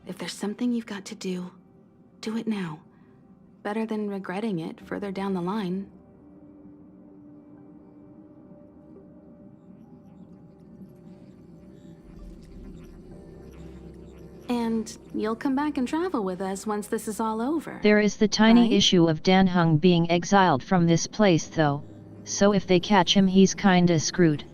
If there's something you've got to do, do it now. Better than regretting it further down the line. And you'll come back and travel with us once this is all over. There is the tiny right? issue of Dan Heng being exiled from this place though, so if they catch him he's kinda screwed.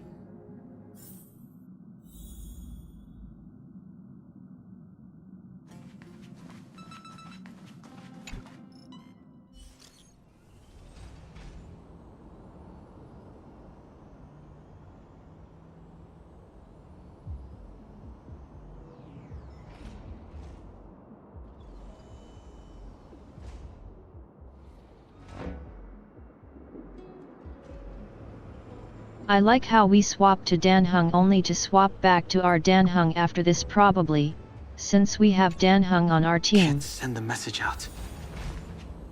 I like how we swapped to Dan Heng only to swap back to our Dan Heng after this probably, since we have Dan Heng on our team. Can't send the message out.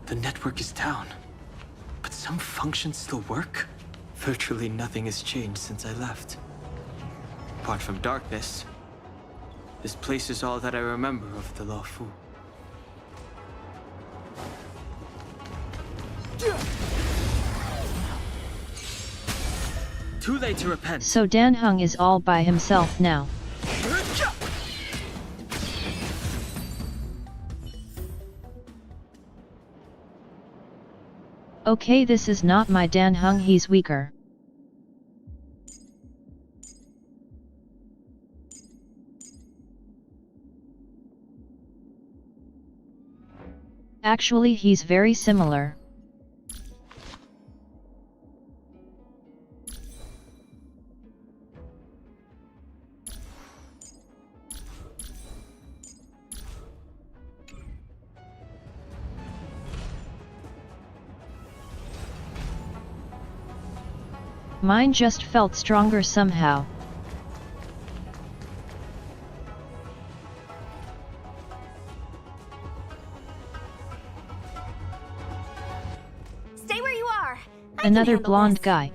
The network is down, but some functions still work. Virtually nothing has changed since I left. Apart from darkness, this place is all that I remember of the Luofu. Too late to repent. So Dan Heng is all by himself now. Okay, this is not my Dan Heng, he's weaker. Actually, he's very similar. Mine just felt stronger somehow. Stay where you are. Another blonde guy.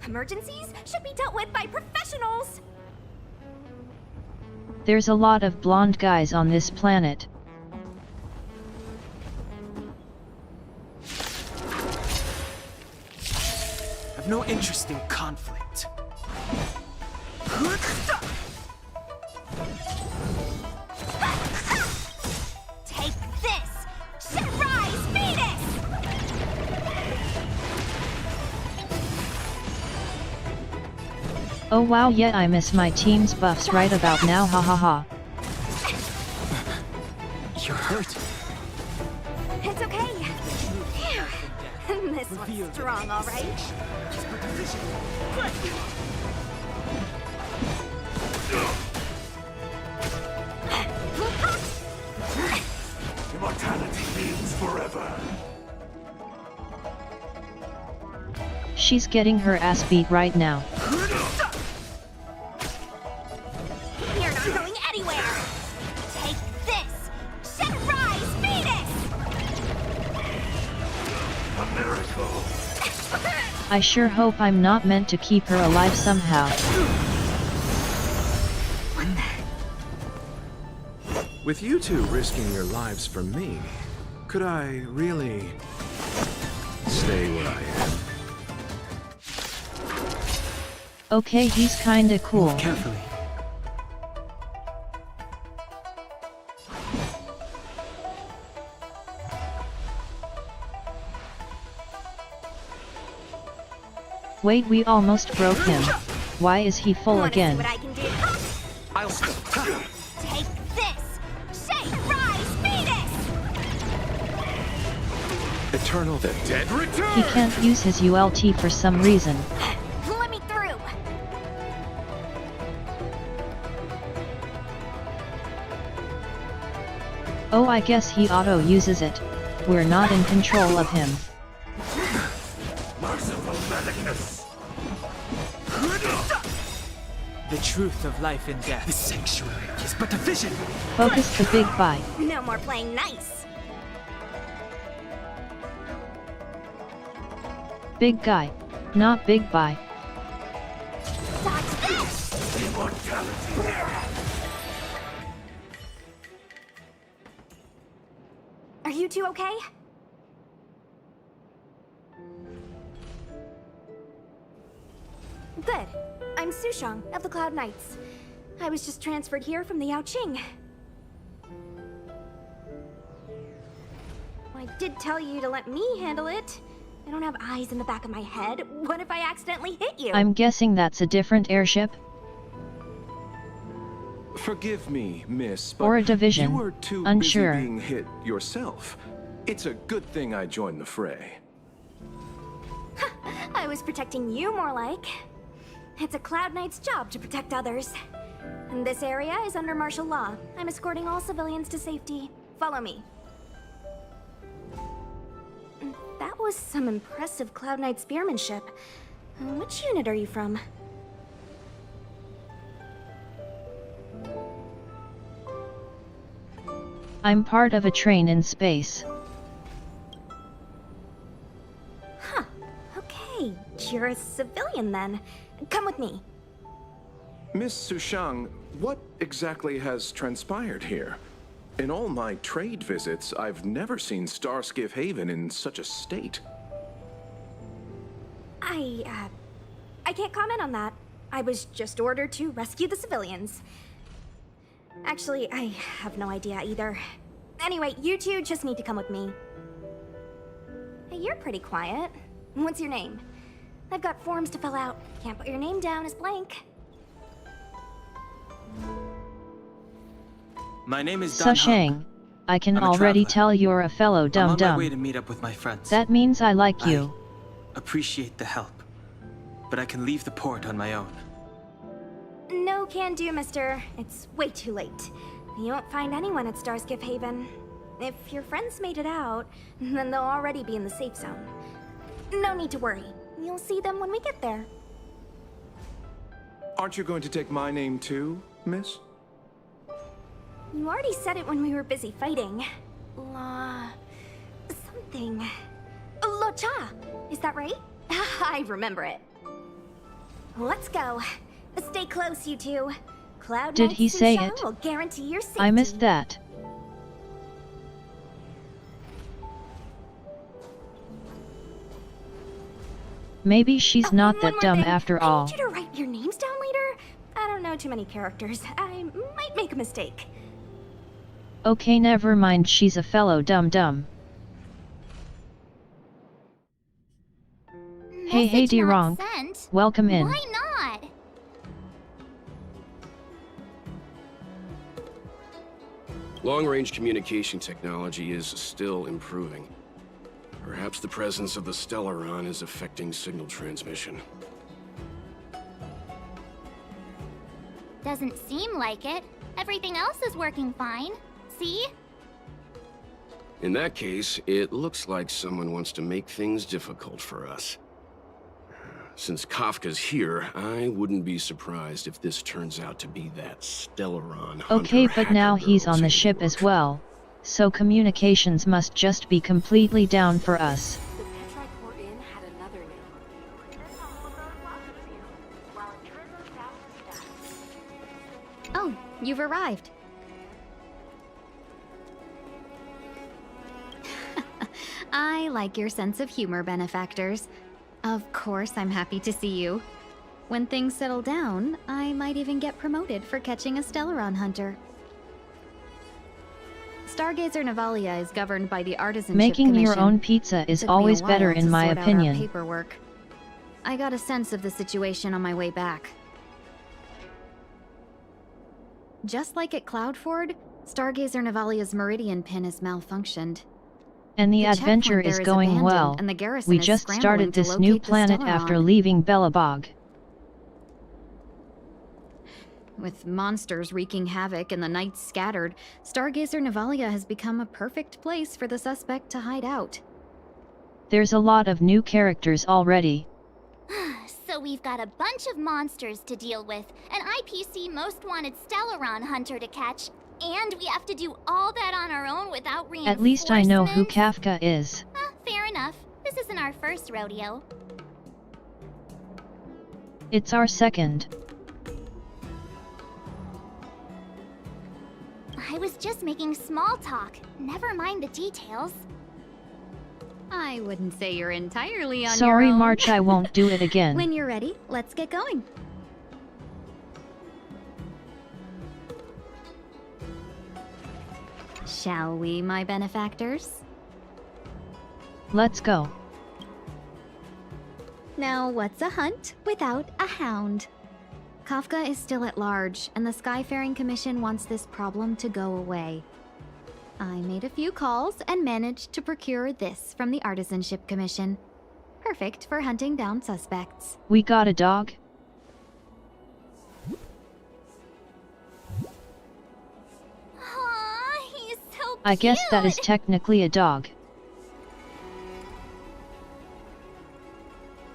Emergencies should be dealt with by professionals. There's a lot of blonde guys on this planet. I've no interest in conflict. Take this! Shit rise, Venus! Oh wow, yeah, I miss my team's buffs right about now, ha ha ha. You're hurt. It's okay. Phew. This one's strong, all right. Immortality means forever. She's getting her ass beat right now. You're not going anywhere. Take this. Shit rise, Venus! A miracle. I sure hope I'm not meant to keep her alive somehow. With you two risking your lives for me, could I really stay where I am? Okay, he's kinda cool. Carefully. Wait, we almost broke him. Why is he full again? What I can do? I'll stop. Take this. Shake rise, Venus! Eternal, the dead return! He can't use his ULT for some reason. Let me Oh, I guess he auto-uses it. We're not in control of him. Merciful medicus. The truth of life and death. The sanctuary is but a vision. Focus the big bite. No more playing nice. Big guy, not big bye. Are you two okay? Good. I'm Sushang of the Cloud Knights. I was just transferred here from the Yaoqing. I did tell you to let me handle it. I don't have eyes in the back of my head. What if I accidentally hit you? I'm guessing that's a different airship? Forgive me, miss, but Or a division. you were too Unsure. busy being hit yourself. It's a good thing I joined the fray. I was protecting you more like. It's a Cloud Knight's job to protect others. And this area is under martial law. I'm escorting all civilians to safety. Follow me. That was some impressive Cloud Knight spearmanship. Which unit are you from? I'm part of a train in space. Huh. Okay, you're a civilian then. Come with me. Miss Sushang, what exactly has transpired here? In all my trade visits, I've never seen Starskiff Haven in such a state. I can't comment on that. I was just ordered to rescue the civilians. Actually, I have no idea either. Anyway, you two just need to come with me. Hey, you're pretty quiet. What's your name? I've got forms to fill out. Can't put your name down as blank. My name is Dan Sushang, I can I'm a already traveler. tell you're a fellow I'm on my dum-dum. way to meet up with my friends. That means I like you. Appreciate the help, but I can leave the port on my own. No can do, mister. It's way too late. You won't find anyone at Starskiff Haven. If your friends made it out, then they'll already be in the safe zone. No need to worry. You'll see them when we get there. Aren't you going to take my name too, miss? You already said it when we were busy fighting. Something. Lo Cha! Is that right? I remember it. Let's go. Stay close, you two. Cloud Did Knight he say Sushang it? will guarantee your safety. I missed that. Maybe she's not that dumb after I all. need you to write your names down later. I don't know too many characters. I might make a mistake. Okay, never mind, she's a fellow dum-dum. Hey D-Ronk, welcome in. Why not? Long-range communication technology is still improving. Perhaps the presence of the Stellaron is affecting signal transmission. Doesn't seem like it. Everything else is working fine. See? In that case, it looks like someone wants to make things difficult for us. Since Kafka's here, I wouldn't be surprised if this turns out to be that Stellaron hunter Okay, but now hacker he's girl's on the ship as well. So communications must just be completely down for us. Oh, you've arrived. I like your sense of humor, benefactors. Of course, I'm happy to see you. When things settle down, I might even get promoted for catching a Stellaron hunter. Stargazer Navalia is governed by the Artisanship Making Commission. your own pizza is Took me a always while better to in my sort out our opinion. paperwork. I got a sense of the situation on my way back. Just like at Cloudford, Stargazer Navalia's Meridian pin has malfunctioned. And the The adventure checkpoint is there is going abandoned, well. and the garrison We is just scrambling started to this new locate the planet after Stellaron. leaving Belobog. With monsters wreaking havoc and the night scattered, Stargazer Navalia has become a perfect place for the suspect to hide out. There's a lot of new characters already. So we've got a bunch of monsters to deal with, an IPC most wanted Stellaron hunter to catch, and we have to do all that on our own without reinforcements? At least I know who Kafka is. Fair enough. This isn't our first rodeo. It's our second. I was just making small talk. Never mind the details. I wouldn't say you're entirely on your Sorry, own. March, I won't do it again. When you're ready, let's get going. Shall we, my benefactors? Let's go. Now, what's a hunt without a hound? Kafka is still at large, and the Skyfaring Commission wants this problem to go away. I made a few calls and managed to procure this from the Artisanship Commission. Perfect for hunting down suspects. We got a dog? Aw, he's so cute. I guess that is technically a dog.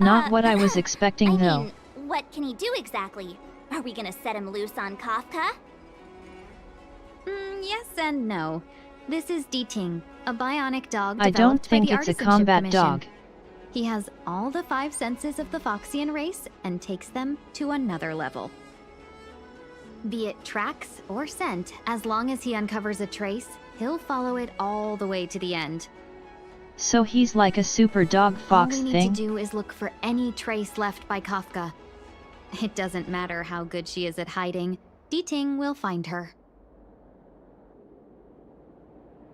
Not what I was expecting, though. mean, what can he do exactly? Are we gonna set him loose on Kafka? Yes and no. This is D-Ting, a bionic dog I don't developed by think the it's a Artisanship combat Commission. dog. He has all the 5 senses of the Foxian race and takes them to another level. Be it tracks or scent, as long as he uncovers a trace, he'll follow it all the way to the end. So he's like a super dog fox All we thing? need to do is look for any trace left by Kafka. It doesn't matter how good she is at hiding, D-Ting will find her.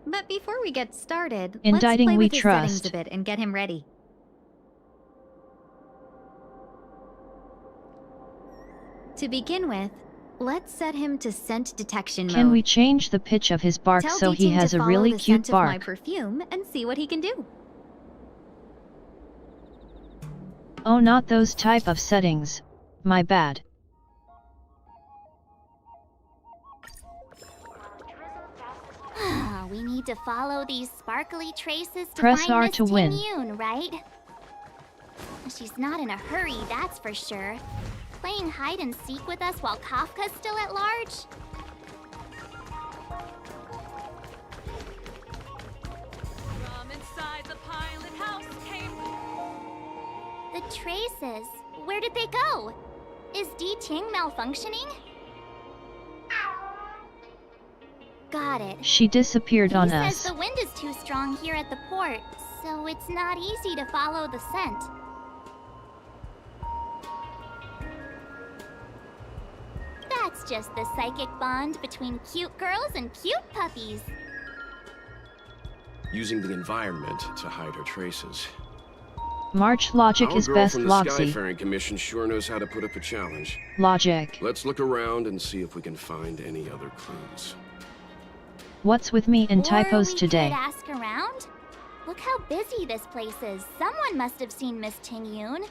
But before we get started, Indicting let's play we with his settings trust. a bit and get him ready. To begin with, let's set him to scent detection mode. Can we change the pitch of his bark Tell so he D-Ting has to a follow really the cute scent of my bark? perfume and see what he can do. Oh, not those type of settings. My bad. We need to follow these sparkly traces to Press find R Miss to win. Ting-Yun, right? She's not in a hurry, that's for sure. Playing hide and seek with us while Kafka's still at large? From inside the pilot house came... The traces, where did they go? Is D-Ting malfunctioning? Got it. She disappeared on He us. says the wind is too strong here at the port, so it's not easy to follow the scent. That's just the psychic bond between cute girls and cute puppies. Using the environment to hide her traces. March logic Our is girl best, from the Loxy. Skyfaring Commission sure knows how to put up a challenge. Logic. Let's look around and see if we can find any other clues. What's with me and typos Or we today? could ask around? Look how busy this place is. Someone must have seen Miss Ting-Yun.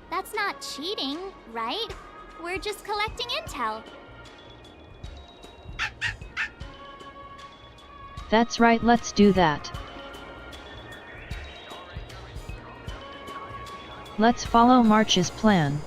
That's not cheating, right? We're just collecting intel. That's right, let's do that. Let's follow March's plan.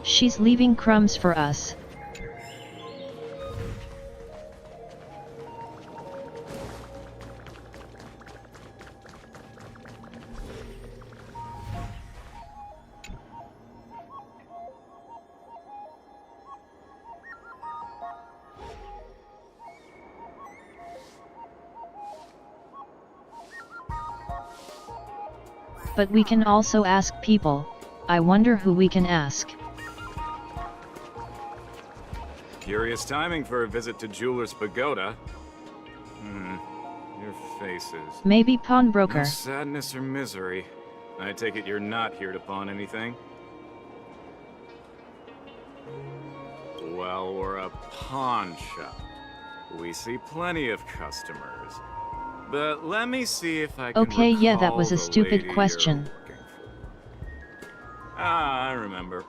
She's leaving crumbs for us. But we can also ask people. I wonder who we can ask. Curious timing for a visit to Jeweler's Pagoda. your faces. Maybe pawnbroker. No sadness or misery. I take it you're not here to pawn anything? Well, we're a pawn shop. We see plenty of customers. But let me see if I can Okay, yeah, that recall was a the stupid lady you're question. looking for. Ah, I remember.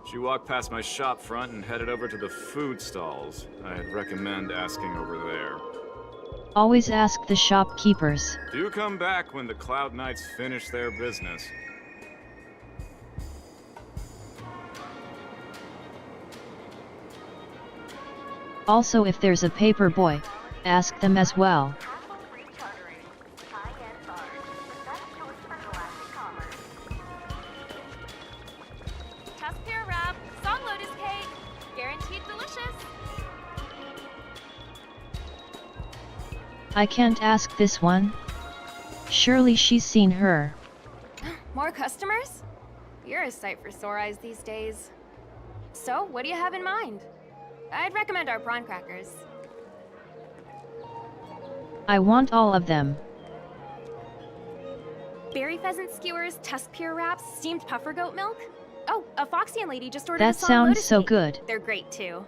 She walked past my shop front and headed over to the food stalls. I'd recommend asking over there. Always ask the shopkeepers. Do come back when the Cloud Knights finish their business. Also, if there's a paper boy, ask them as well. Tusk-Pear wrap, song lotus cake, guaranteed delicious. I can't ask this one. Surely she's seen her. More customers? You're a sight for sore eyes these days. So, what do you have in mind? I'd recommend our prawn crackers. I want all of them. Berry pheasant skewers, tusk-pear wraps, steamed puffer goat milk. Oh, a Foxian lady just ordered That a song sounds lotus so cake. good. They're great too.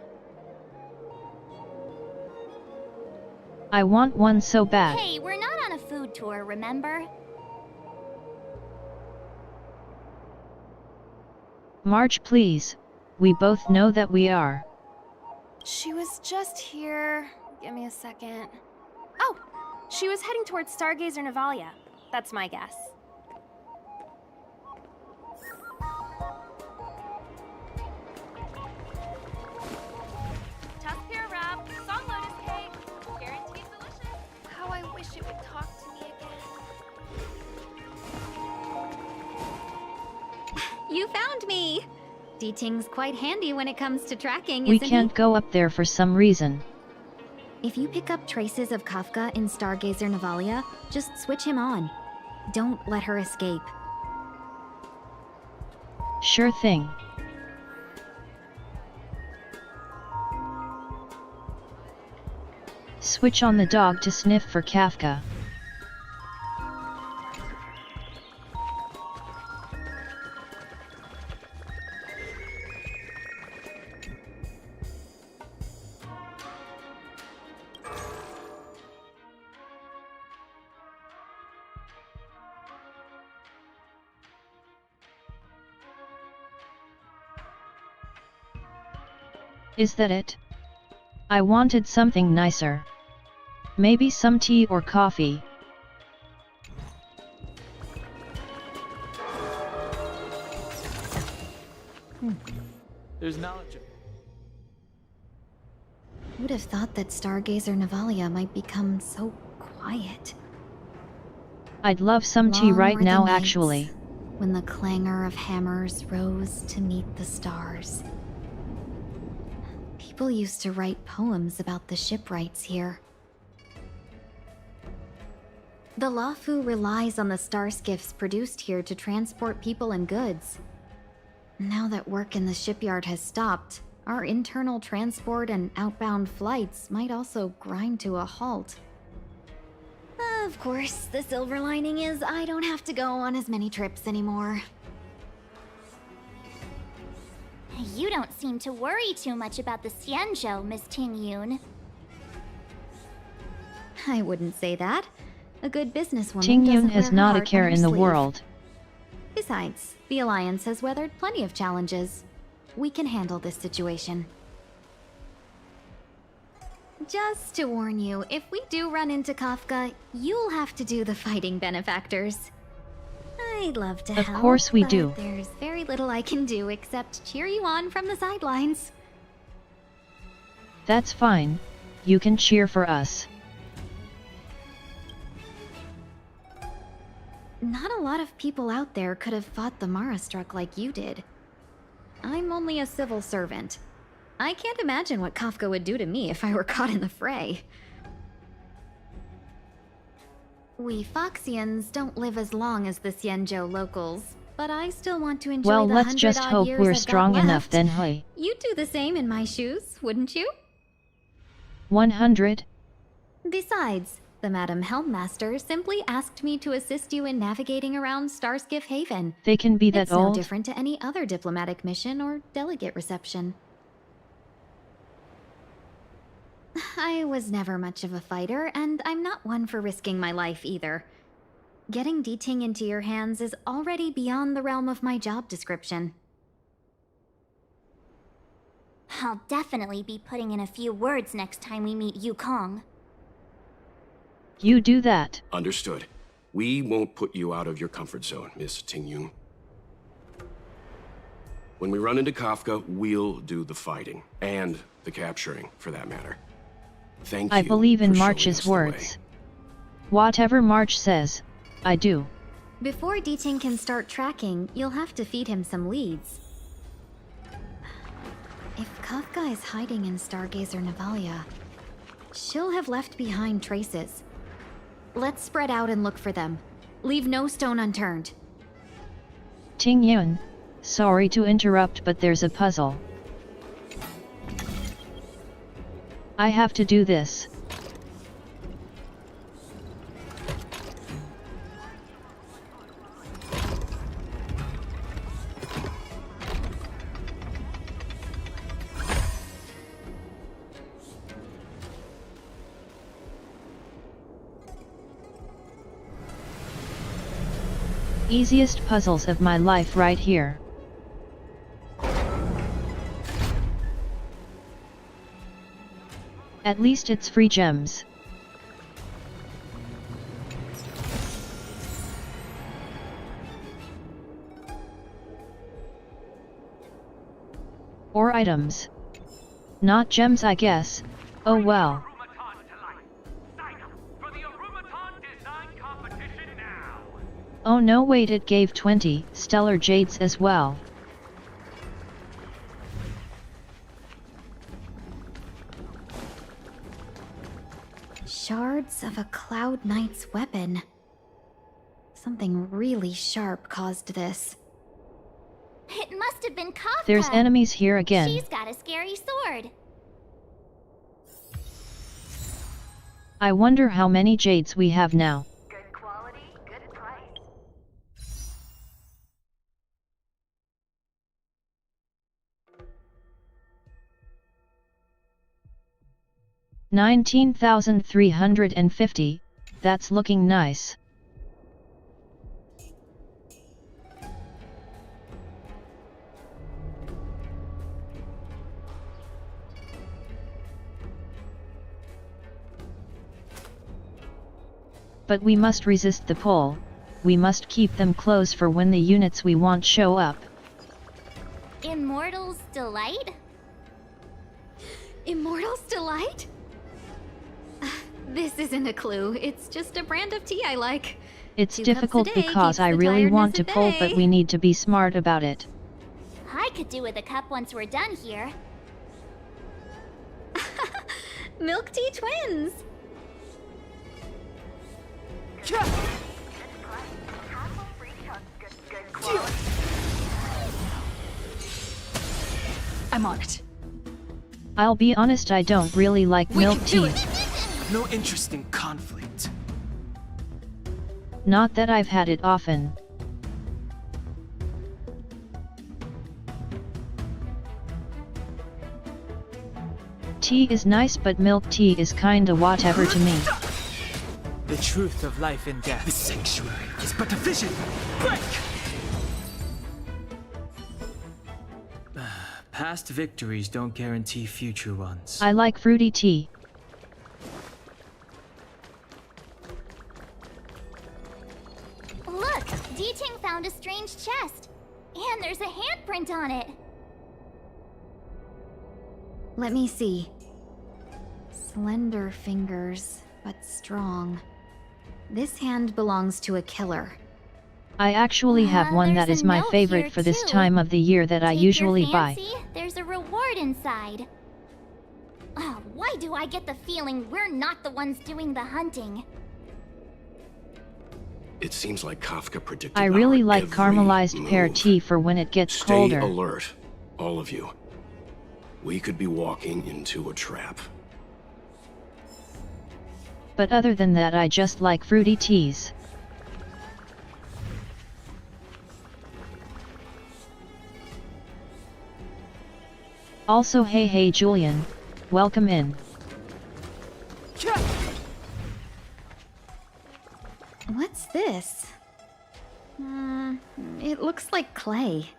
I want one so bad. Hey, we're not on a food tour, remember? Marge, please. We both know that we are. She was just here. Give me a second. Oh, she was heading towards Stargazer Navalia. That's my guess. Tusk-Pear wrap, song lotus cake, guaranteed delicious. How I wish it would talk to me again. You found me! D-Ting's quite handy when it comes to tracking, We isn't can't he? go up there for some reason. If you pick up traces of Kafka in Stargazer Navalia, just switch him on. Don't let her escape. Sure thing. Switch on the dog to sniff for Kafka. Is that it? I wanted something nicer. Maybe some tea or coffee. There's knowledge of... Who'd have thought that Stargazer Navalia might become so quiet? I'd love some tea Long right were the now, nights actually. When the clangor of hammers rose to meet the stars. People used to write poems about the shipwrights here. The Lafu relies on the star skiffs produced here to transport people and goods. Now that work in the shipyard has stopped, our internal transport and outbound flights might also grind to a halt. Of course, the silver lining is I don't have to go on as many trips anymore. You don't seem to worry too much about the Xianzhou, Miss Ting Yun. I wouldn't say that. A good businesswoman Ting Yun doesn't has wear her not a heart on care her in the sleeve. world. Besides, the Alliance has weathered plenty of challenges. We can handle this situation. Just to warn you, if we do run into Kafka, you'll have to do the fighting benefactors. I'd love to Of help, course we but do. There's very little I can do except cheer you on from the sidelines. That's fine. You can cheer for us. Not a lot of people out there could have fought the Marastruck like you did. I'm only a civil servant. I can't imagine what Kafka would do to me if I were caught in the fray. We Foxians don't live as long as the Xianzhou locals, but I still want to enjoy Well, the let's just 100-odd hope years we're I've got strong enough left. then, hey. You'd do the same in my shoes, wouldn't you? 100? Besides, The Madam Helmmaster simply asked me to assist you in navigating around Starskiff Haven. They can be that it's old? no different to any other diplomatic mission or delegate reception. I was never much of a fighter, and I'm not one for risking my life either. Getting D-Ting into your hands is already beyond the realm of my job description. I'll definitely be putting in a few words next time we meet Yukong. You do that. Understood. We won't put you out of your comfort zone, Miss Tingyun. When we run into Kafka, we'll do the fighting. And the capturing, for that matter. Thank you. I believe in for March's showing us the words. Whatever March says, I do. Before D-Ting can start tracking, you'll have to feed him some leads. If Kafka is hiding in Stargazer Navalia, she'll have left behind traces. Let's spread out and look for them. Leave no stone unturned. Tingyun, sorry to interrupt, but there's a puzzle. I have to do this. Easiest puzzles of my life right here. At least it's free gems. Or items. Not gems, I guess. Oh well. Oh no, wait, it gave 20 stellar jades as well. Shards of a Cloud Knight's weapon. Something really sharp caused this. It must have been Kafka. There's enemies here again. She's got a scary sword. I wonder how many jades we have now. Good quality, good price. $19,350, that's looking nice. But we must resist the pull. We must keep them close for when the units we want show up. Immortal's Delight? Immortal's Delight? This isn't a clue, it's just a brand of tea I like. It's 2 cups a difficult day because keeps I the really want to tiredness pull, at but bay. we need to be smart about it. I could do with a cup once we're done here. Milk tea twins! I'm on it. I'll be honest, I don't really like milk tea. No interest in conflict. Not that I've had it often. Tea is nice, but milk tea is kinda whatever to me. The truth of life and death. The sanctuary is but a vision. Break! Past victories don't guarantee future ones. I like fruity tea. Look! D-Ting found a strange chest. And there's a handprint on it. Let me see. Slender fingers, but strong. This hand belongs to a killer. I actually have one that there's is a my note favorite here, for this too. time of the year that I Take usually your buy. fancy, there's a reward inside. Oh, why do I get the feeling we're not the ones doing the hunting? It seems like Kafka predicted I really our like every caramelized pear move. tea for when it gets Stay colder. alert, all of you. We could be walking into a trap. But other than that, I just like fruity teas. Also, hey Julian, welcome in. What's this? It looks like clay.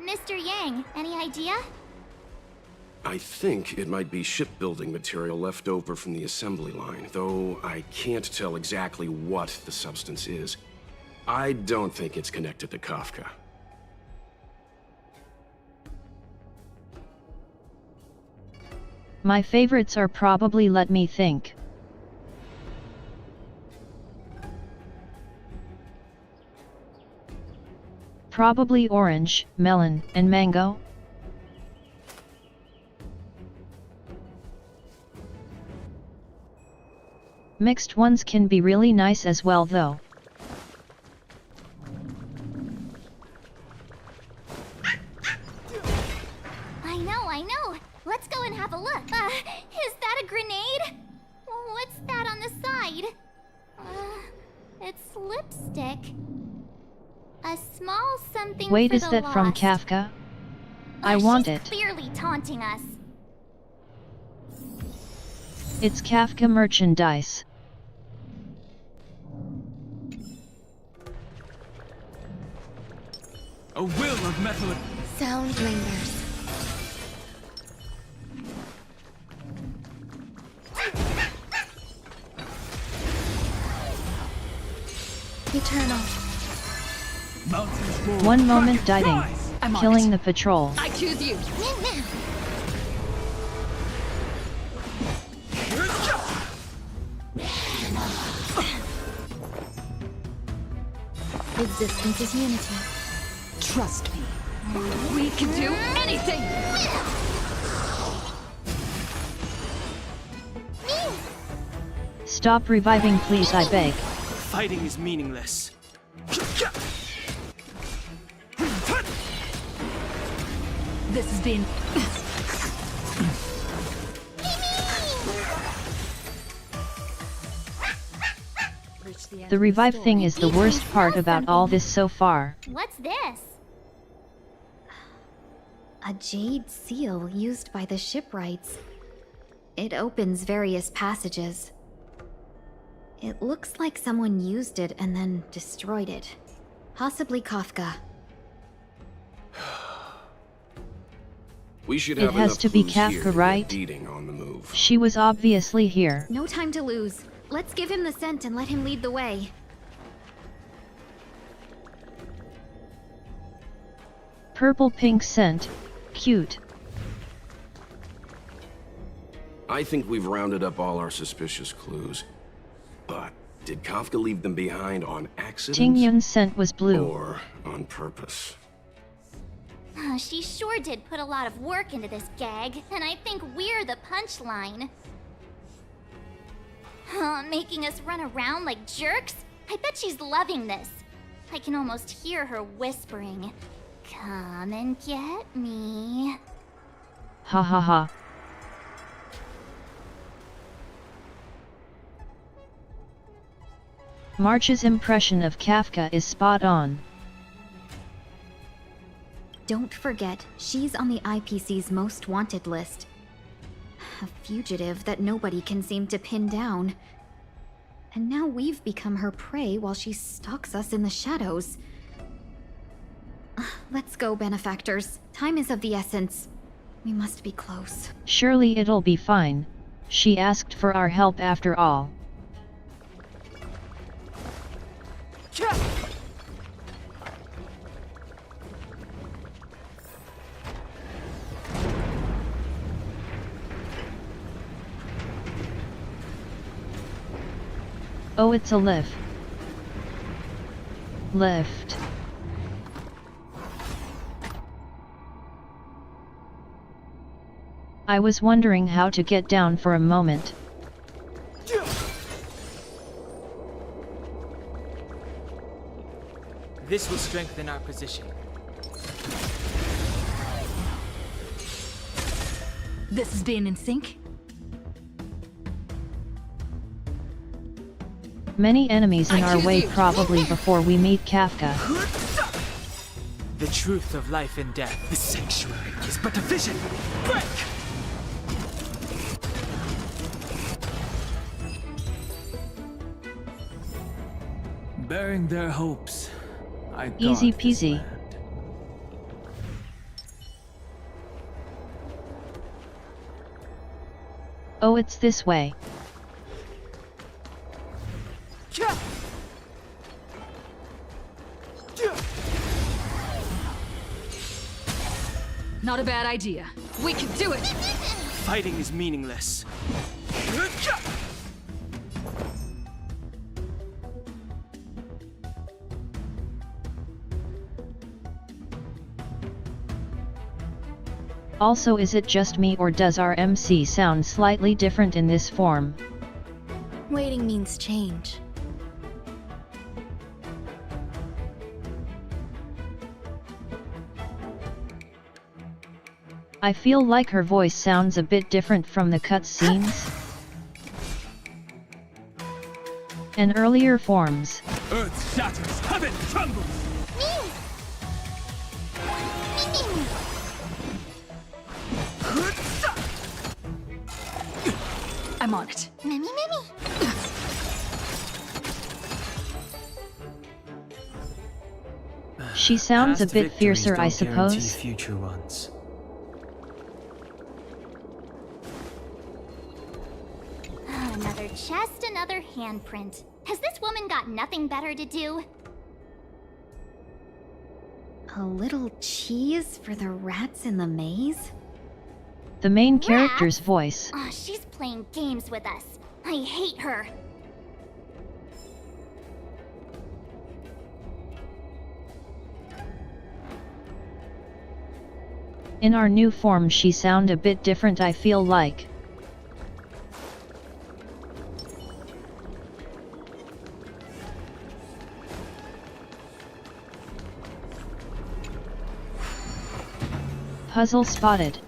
Mr. Yang, any idea? I think it might be shipbuilding material left over from the assembly line, though I can't tell exactly what the substance is. I don't think it's connected to Kafka. My favorites are probably, let me think. Probably orange, melon, and mango. Mixed ones can be really nice as well though. I know. Let's go and have a look. Is that a grenade? What's that on the side? It's lipstick. A small something Wait, for is the that from lost. Kafka? I want She's it. clearly taunting us. It's Kafka merchandise. A will of metal. Sound lingers. Eternal. One moment dieting, killing the patrol. I choose you. Existence is unity. Trust me. We can do anything! Stop reviving please, I beg. Fighting is meaningless. This has been... The revive thing is the worst part about all this so far. What's this? A jade seal used by the shipwrights. It opens various passages. It looks like someone used it and then destroyed it. Possibly Kafka. We should It have has enough to be clues here Kafka, to get right? beating on the move. She was obviously here. No time to lose. Let's give him the scent and let him lead the way. Purple pink scent. Cute. I think we've rounded up all our suspicious clues. But did Kafka leave them behind on accident? Ting Yun's scent was blue. Or on purpose? She sure did put a lot of work into this gag, and I think we're the punchline. Making us run around like jerks? I bet she's loving this. I can almost hear her whispering, "Come and get me." Ha ha ha. March's impression of Kafka is spot on. Don't forget, she's on the IPC's most wanted list. A fugitive that nobody can seem to pin down. And now we've become her prey while she stalks us in the shadows. Let's go, benefactors. Time is of the essence. We must be close. Surely it'll be fine. She asked for our help after all. Oh, it's a lift. Lift. I was wondering how to get down for a moment. This will strengthen our position. This has been in sync? Many enemies in our way probably before we meet Kafka. The truth of life and death. The sanctuary is but a vision. Break! Bearing their hopes, I Easy guard this peasy. land. Oh, it's this way. Not a bad idea. We can do it! Fighting is meaningless. Also, is it just me or does our MC sound slightly different in this form? Waiting means change. I feel like her voice sounds a bit different from the cutscenes and earlier forms. Earth shatters, heaven trembles! I'm on it. Mimi. She sounds a Past bit victories fiercer, I don't guarantee suppose. Future ones. Another chest, another handprint. Has this woman got nothing better to do? A little cheese for the rats in the maze? The main character's voice. Oh, she's playing games with us. I hate her. In our new form she sound a bit different, I feel like. Puzzle spotted.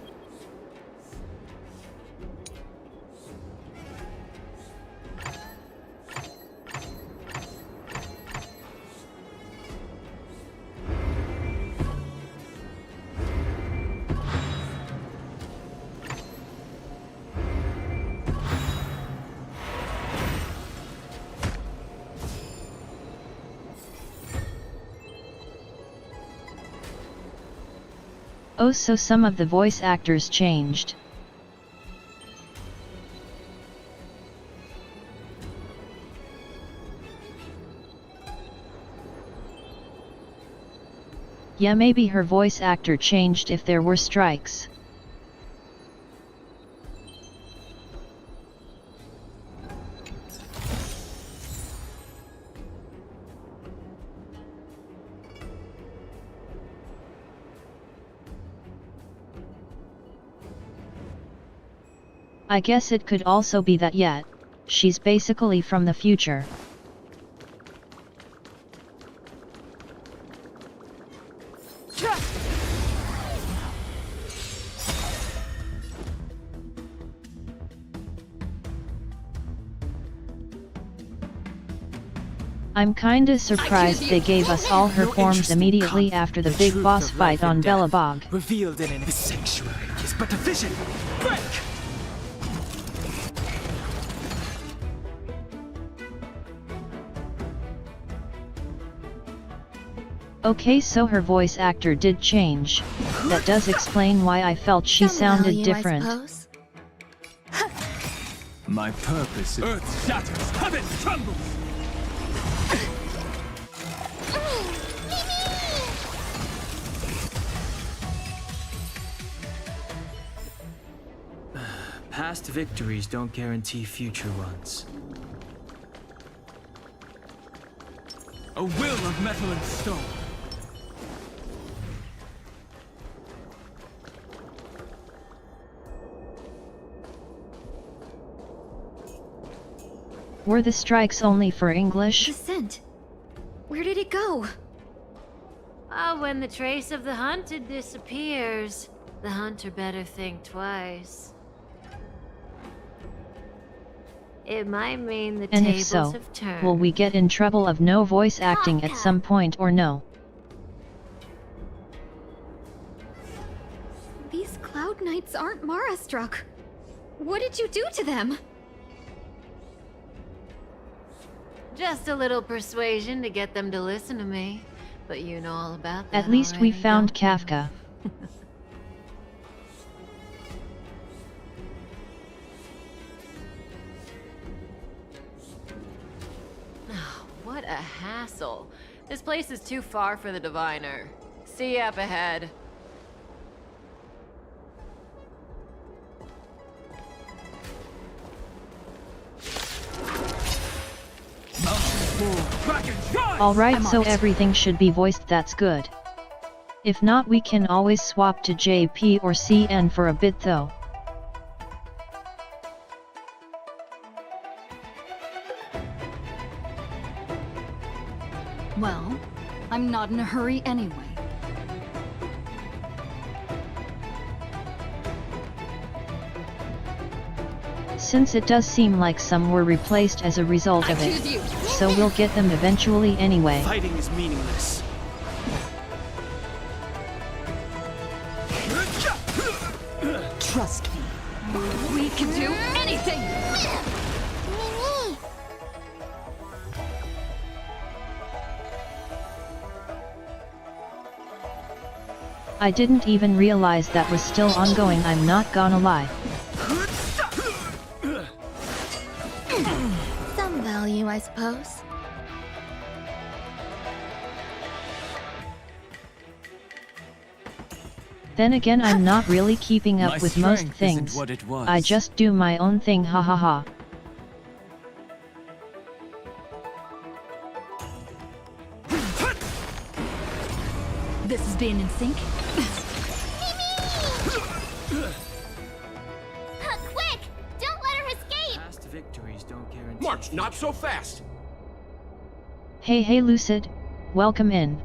Oh, so some of the voice actors changed. Yeah, maybe her voice actor changed if there were strikes. I guess it could also be that yet, she's basically from the future. I'm kinda surprised they gave us all her forms immediately after the big boss fight on Belobog. Revealed in the sanctuary is but a vision. Break! Okay, so her voice actor did change. That does explain why I felt she sounded different. My purpose is... Earth shatters, heaven trembles! Past victories don't guarantee future ones. A will of metal and stone. Were the strikes only for English? The scent. Where did it go? When the trace of the hunted disappears, the hunter better think twice. It might mean the And if tables so, have turned. will we get in trouble of no voice acting at some point or no? These Cloud Knights aren't Mara-struck. What did you do to them? Just a little persuasion to get them to listen to me. But you know all about that. At least we already, found don't you? Kafka. What a hassle. This place is too far for the diviner. See you up ahead. Alright, so everything should be voiced, that's good. If not, we can always swap to JP or CN for a bit though. Well, I'm not in a hurry anyway. Since it does seem like some were replaced as a result of it, so we'll get them eventually anyway. Fighting is meaningless. Trust me. We can do anything! I didn't even realize that was still ongoing, I'm not gonna lie. Some value, I suppose. Then again, I'm not really keeping up with most things. I just do my own thing, ha ha ha. This is being in sync. Quick! Don't let her escape! Past victories don't guarantee. March, not so fast! Hey Lucid, welcome in.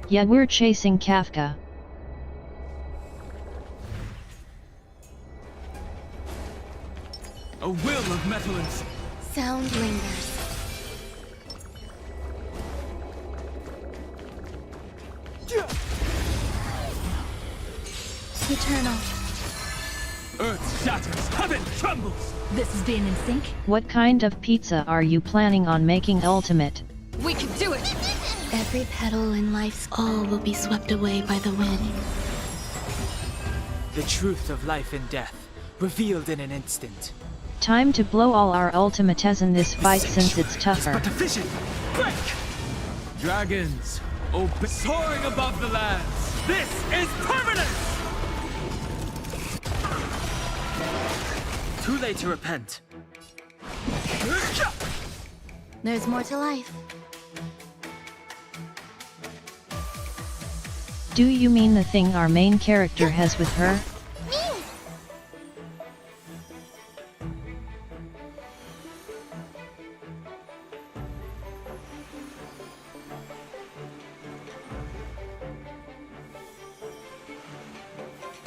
Yeah, we're chasing Kafka. A will of metal and Sound lingers. Eternal. earth shatters, heaven trembles. This is being in sync. What kind of pizza are you planning on making ultimate? We can do it! Every petal in life's all will be swept away by the wind. The truth of life and death, revealed in an instant. Time to blow all our ultimates in this fight since it's tougher. But a vision! Break! Dragons, open, soaring above the lands. This is permanence! Too late to repent. There's more to life. Do you mean the thing our main character has with her?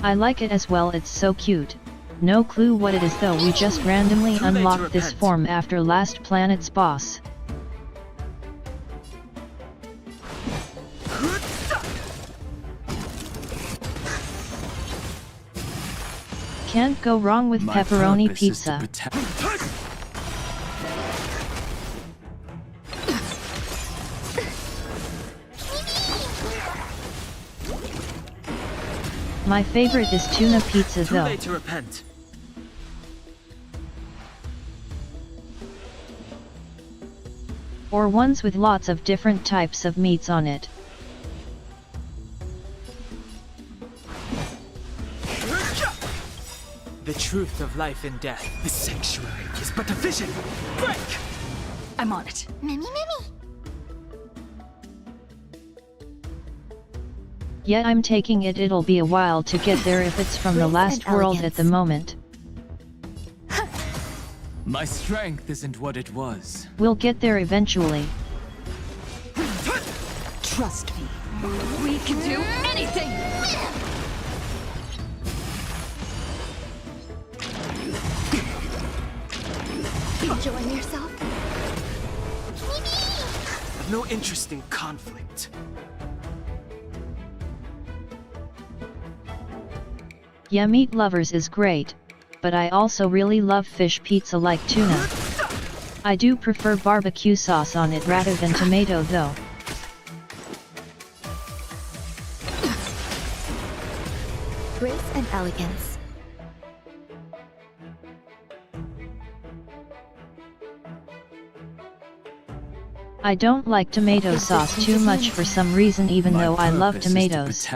I like it as well, it's so cute. No clue what it is though, we just randomly unlocked this form after last planet's boss. Can't go wrong with pepperoni pizza. My favorite is tuna pizza Too though. late to repent. Or ones with lots of different types of meats on it. The truth of life and death. The sanctuary is but a vision. Break! I'm on it. Mimi. Yeah, I'm taking it, it'll be a while to get there if it's from the last world at the moment. My strength isn't what it was. We'll get there eventually. Trust me. We can do anything! Enjoying yourself? I've no interest in conflict. Yeah, Meat Lovers is great, but I also really love fish pizza like tuna. I do prefer barbecue sauce on it rather than tomato though. Grace and elegance. I don't like tomato sauce too much for some reason, even though I love tomatoes.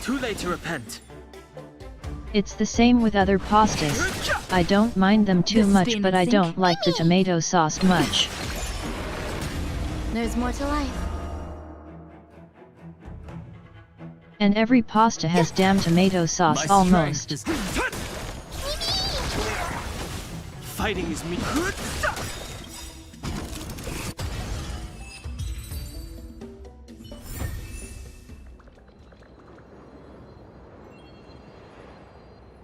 Too late to repent. It's the same with other pastas. I don't mind them too much, but I don't like the tomato sauce much. There's more to life. And every pasta has damn tomato sauce almost. Fighting is me.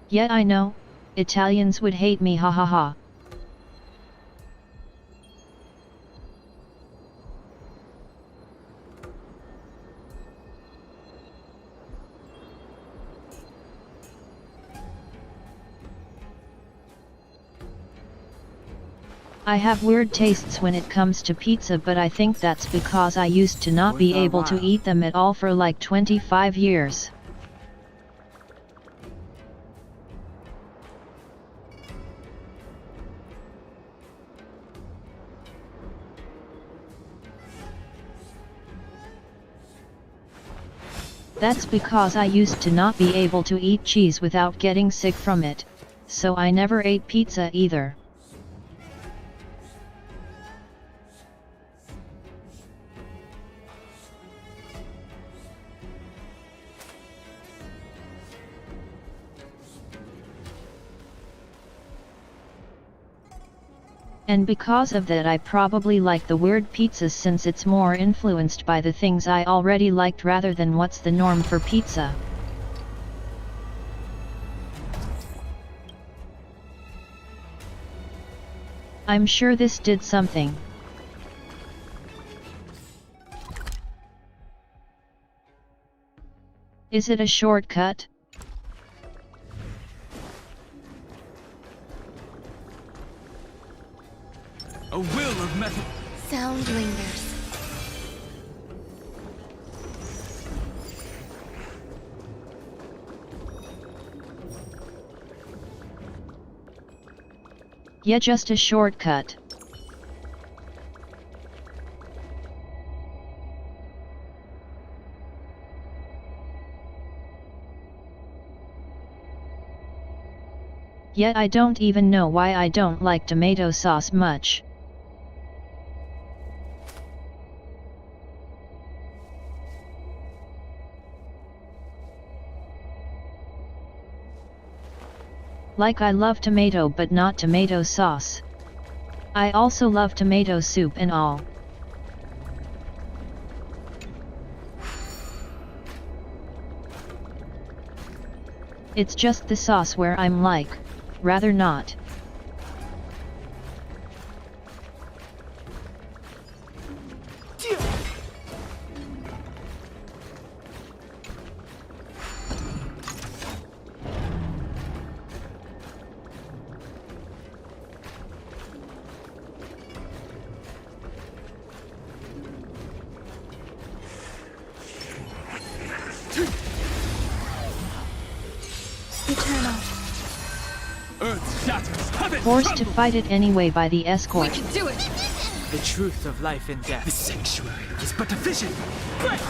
Yeah, I know. Italians would hate me, ha ha ha. I have weird tastes when it comes to pizza, but I think that's because I used to not be able to eat them at all for like 25 years. That's because I used to not be able to eat cheese without getting sick from it, so I never ate pizza either. And because of that, I probably like the weird pizzas, since it's more influenced by the things I already liked rather than what's the norm for pizza. I'm sure this did something. Is it a shortcut? A will of metal. Sound lingers. Yeah, just a shortcut. Yet I don't even know why I don't like tomato sauce much. Like, I love tomato but not tomato sauce. I also love tomato soup and all. It's just the sauce where I'm like, rather not. Forced to fight it anyway by the escort. We can do it! The truth of life and death. The sanctuary is but a vision. Break!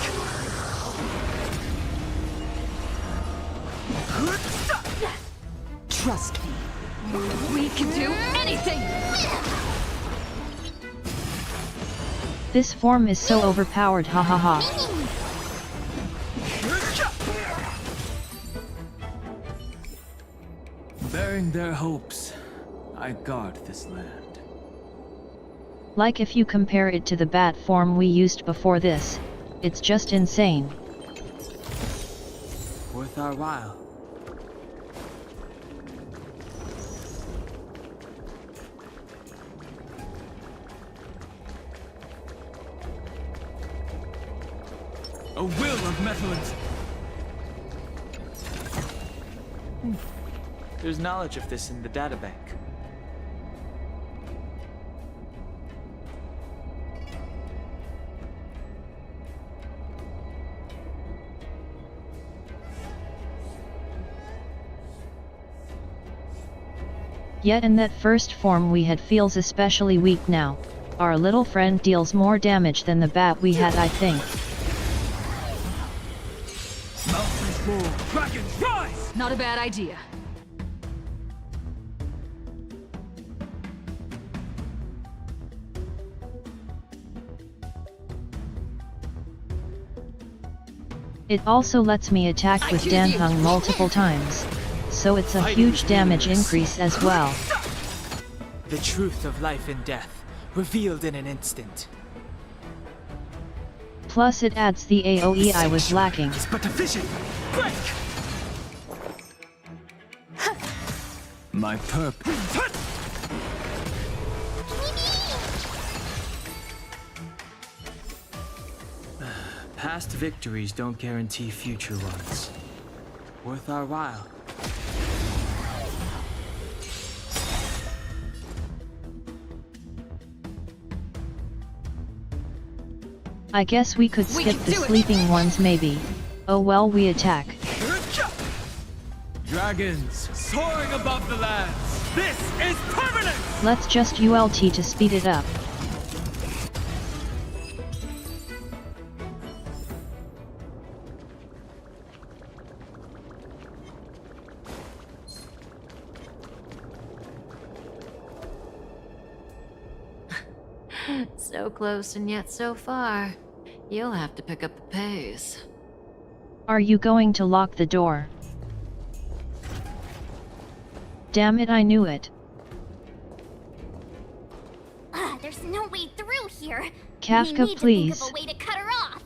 Trust me. We can do anything! This form is so overpowered, ha ha ha. Bearing their hopes, I guard this land. Like if you compare it to the bat form we used before this, it's just insane. Worth our while. A will of metallurgy. There's knowledge of this in the databank. Yet in that first form we had feels especially weak now. Our little friend deals more damage than the bat we had, I think. Mountains roar, dragons rise! Not a bad idea. It also lets me attack with Danhung multiple times, so it's a huge damage increase as well. The truth of life and death, revealed in an instant. Plus it adds the AoE I was lacking. But a vision! Break! My purpose. Past victories don't guarantee future ones. Worth our while. I guess we could skip the sleeping ones maybe. Oh well, we attack. Dragons soaring above the lands. This is permanent! Let's just ULT to speed it up. So close and yet so far. You'll have to pick up the pace. Are you going to lock the door? Damn it, I knew it. There's no way through here. Kafka, we need please. to think of a way to cut her off.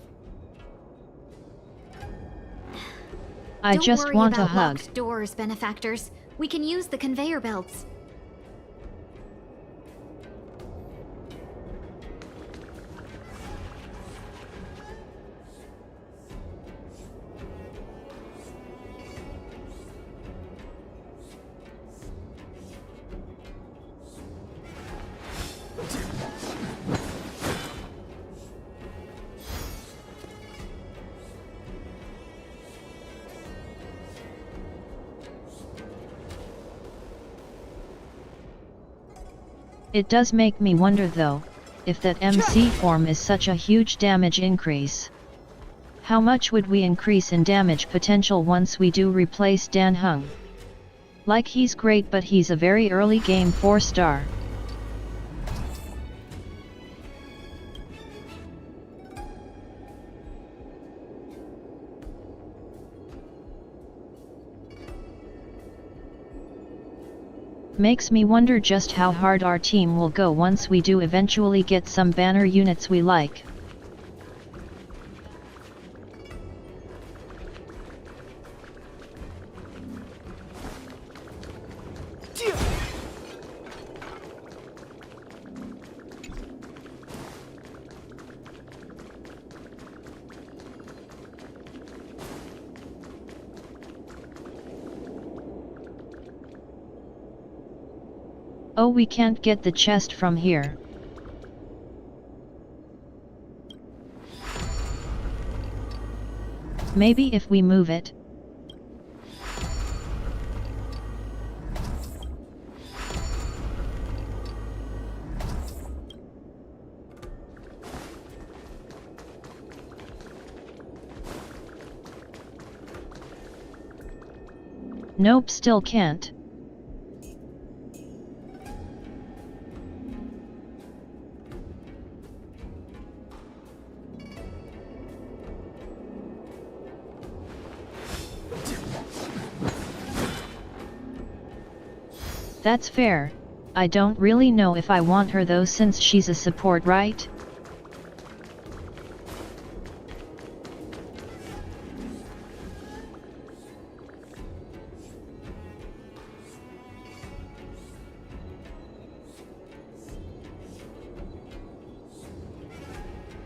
I Don't just worry want a about hug. locked doors, benefactors. We can use the conveyor belts. It does make me wonder though, if that MC form is such a huge damage increase. How much would we increase in damage potential once we do replace Danhung? Like he's great but he's a very early game 4-star. Makes me wonder just how hard our team will go once we do eventually get some banner units we like. Oh, we can't get the chest from here. Maybe if we move it. Nope, still can't. That's fair, I don't really know if I want her though since she's a support, right?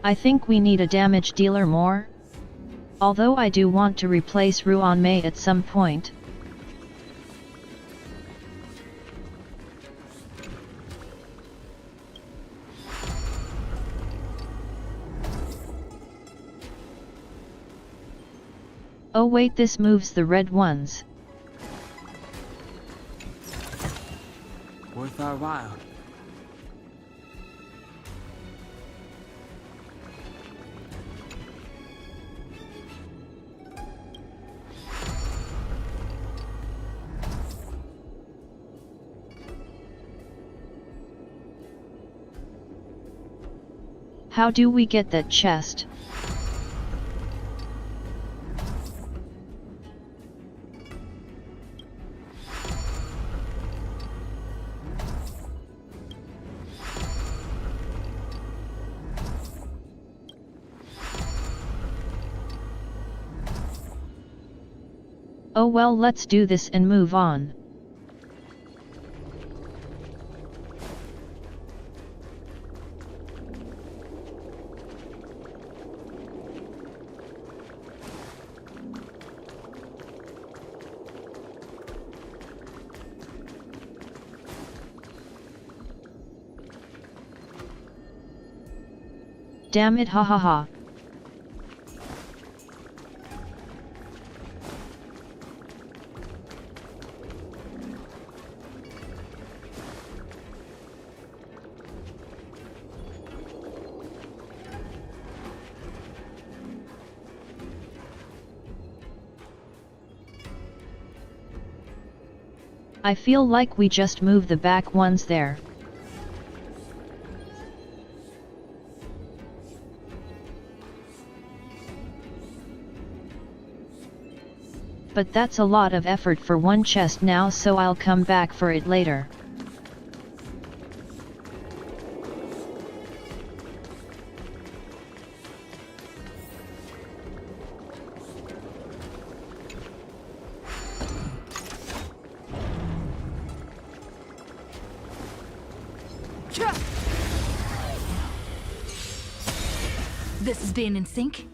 I think we need a damage dealer more. Although I do want to replace Ruan Mei at some point. Oh wait, this moves the red ones. Worth our while. How do we get that chest? Oh well, let's do this and move on. Damn it, ha ha ha. I feel like we just move the back ones there. But that's a lot of effort for one chest now, so I'll come back for it later. This is being in sync?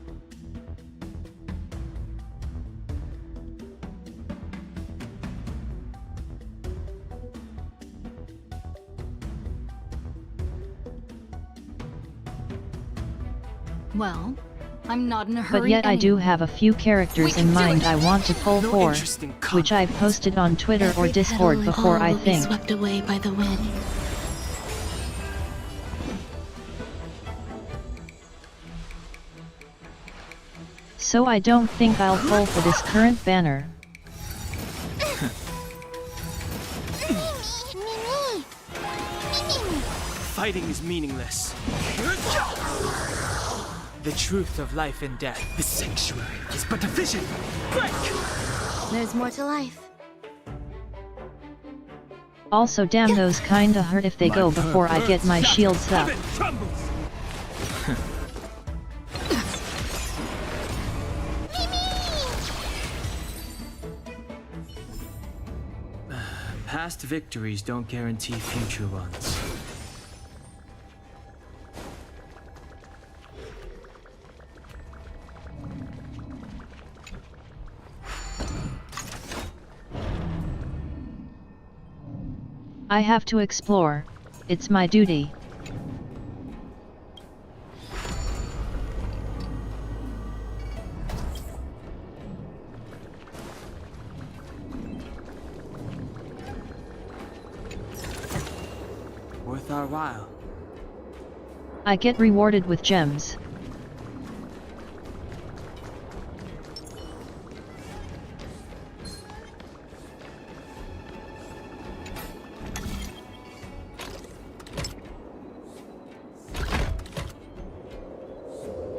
Well, I'm not in a hurry. But yet I do have a few characters in mind I want to pull for, which I've posted on Twitter or Discord before, I think. Swept away by the wind. So I don't think I'll pull for this current banner. Fighting is meaningless. The truth of life and death. The sanctuary is but a vision. Break! There's more to life. Also, damn, those kinda hurt if they go before I get my shields up. Past victories don't guarantee future ones. I have to explore. It's my duty. Worth our while. I get rewarded with gems.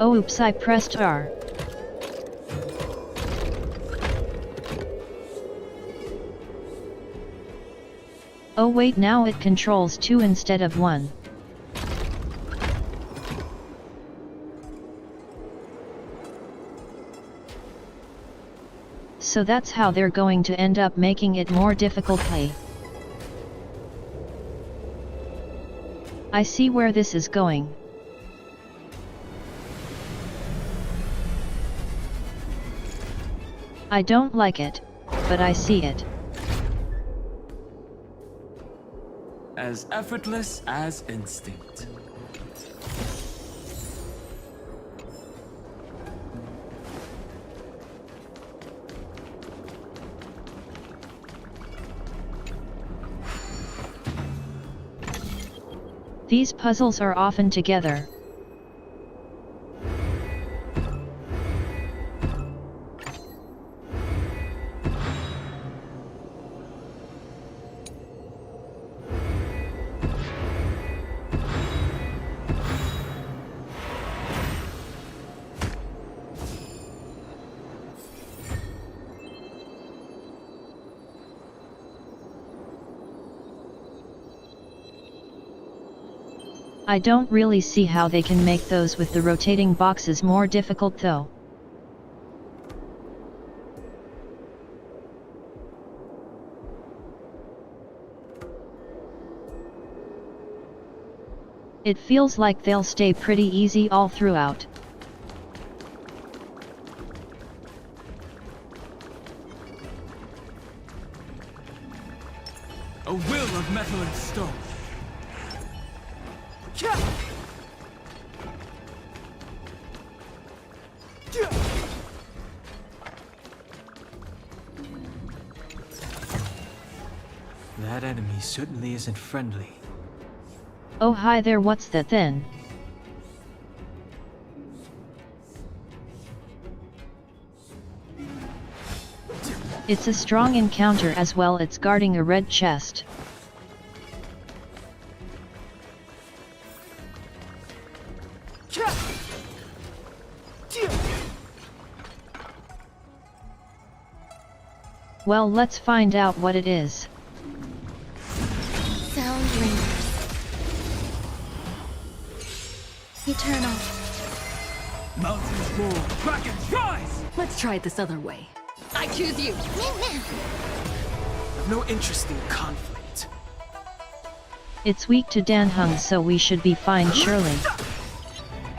Oh oops, I pressed R. Oh wait, now it controls 2 instead of 1. So that's how they're going to end up making it more difficultly. I see where this is going. I don't like it, but I see it. As effortless as instinct. These puzzles are often together. I don't really see how they can make those with the rotating boxes more difficult though. It feels like they'll stay pretty easy all throughout. A will of metal and stone. That enemy certainly isn't friendly. Oh hi there, what's that then? It's a strong encounter as well, it's guarding a red chest. Well, let's find out what it is. Sound ringers. Eternal. Mountains roar, dragons rise! Let's try it this other way. I choose you! I've no interest in conflict. It's weak to Danheng, so we should be fine surely.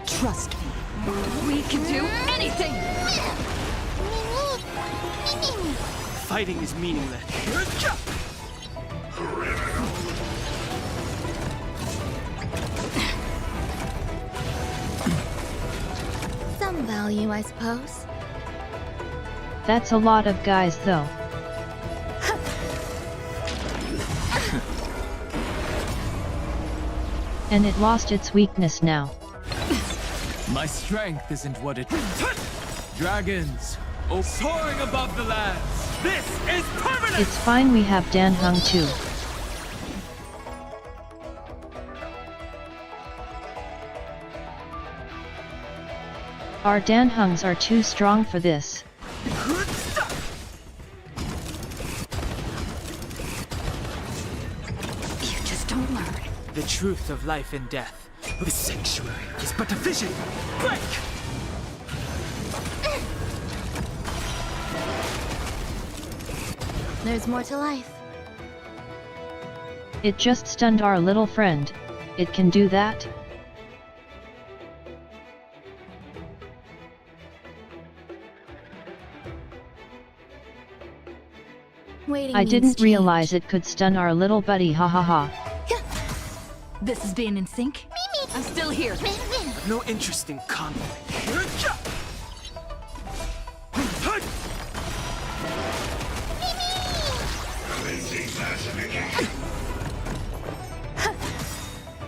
Trust me. We can do anything! Fighting is meaningless. Some value, I suppose. That's a lot of guys though. And it lost its weakness now. My strength isn't what it is. Dragons, soaring above the lands. This is permanent! It's fine, we have Danheng too. Our Danhengs are too strong for this. You just don't learn. The truth of life and death. The sanctuary is but a vision. Break! There's more to life. It just stunned our little friend. It can do that? Waiting I didn't means realize it could stun our little buddy, ha ha ha. This is being in sync? I'm still here. I've no interest in conflict.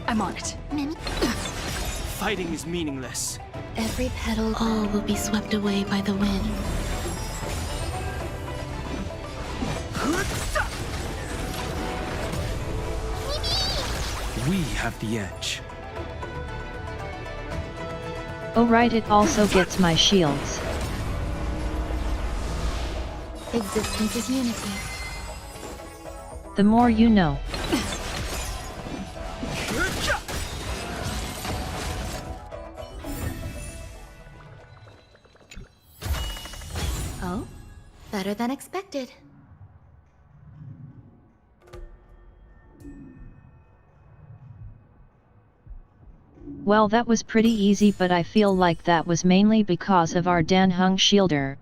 I'm on it. Fighting is meaningless. Every petal, all will be swept away by the wind. We have the edge. Oh right, it also gets my shields. Existence is unity. The more you know. better than expected. Well, that was pretty easy, but I feel like that was mainly because of our Dan Hung shielder.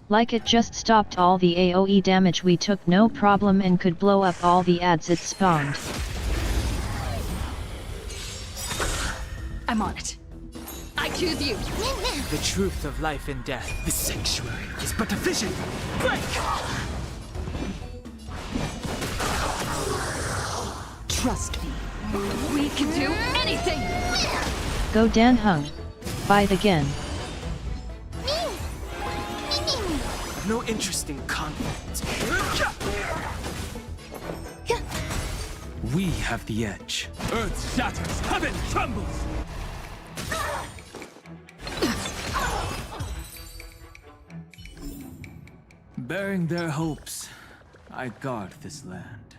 Like it just stopped all the AoE damage we took no problem and could blow up all the ads it spawned. I'm on it. I choose you. The truth of life and death. The sanctuary is but a vision. Break! Trust me. We can do anything! Go Dan Hung. Fight again. I've no interest in conflict. We have the edge. Earth shatters, heaven trembles! Bearing their hopes, I guard this land.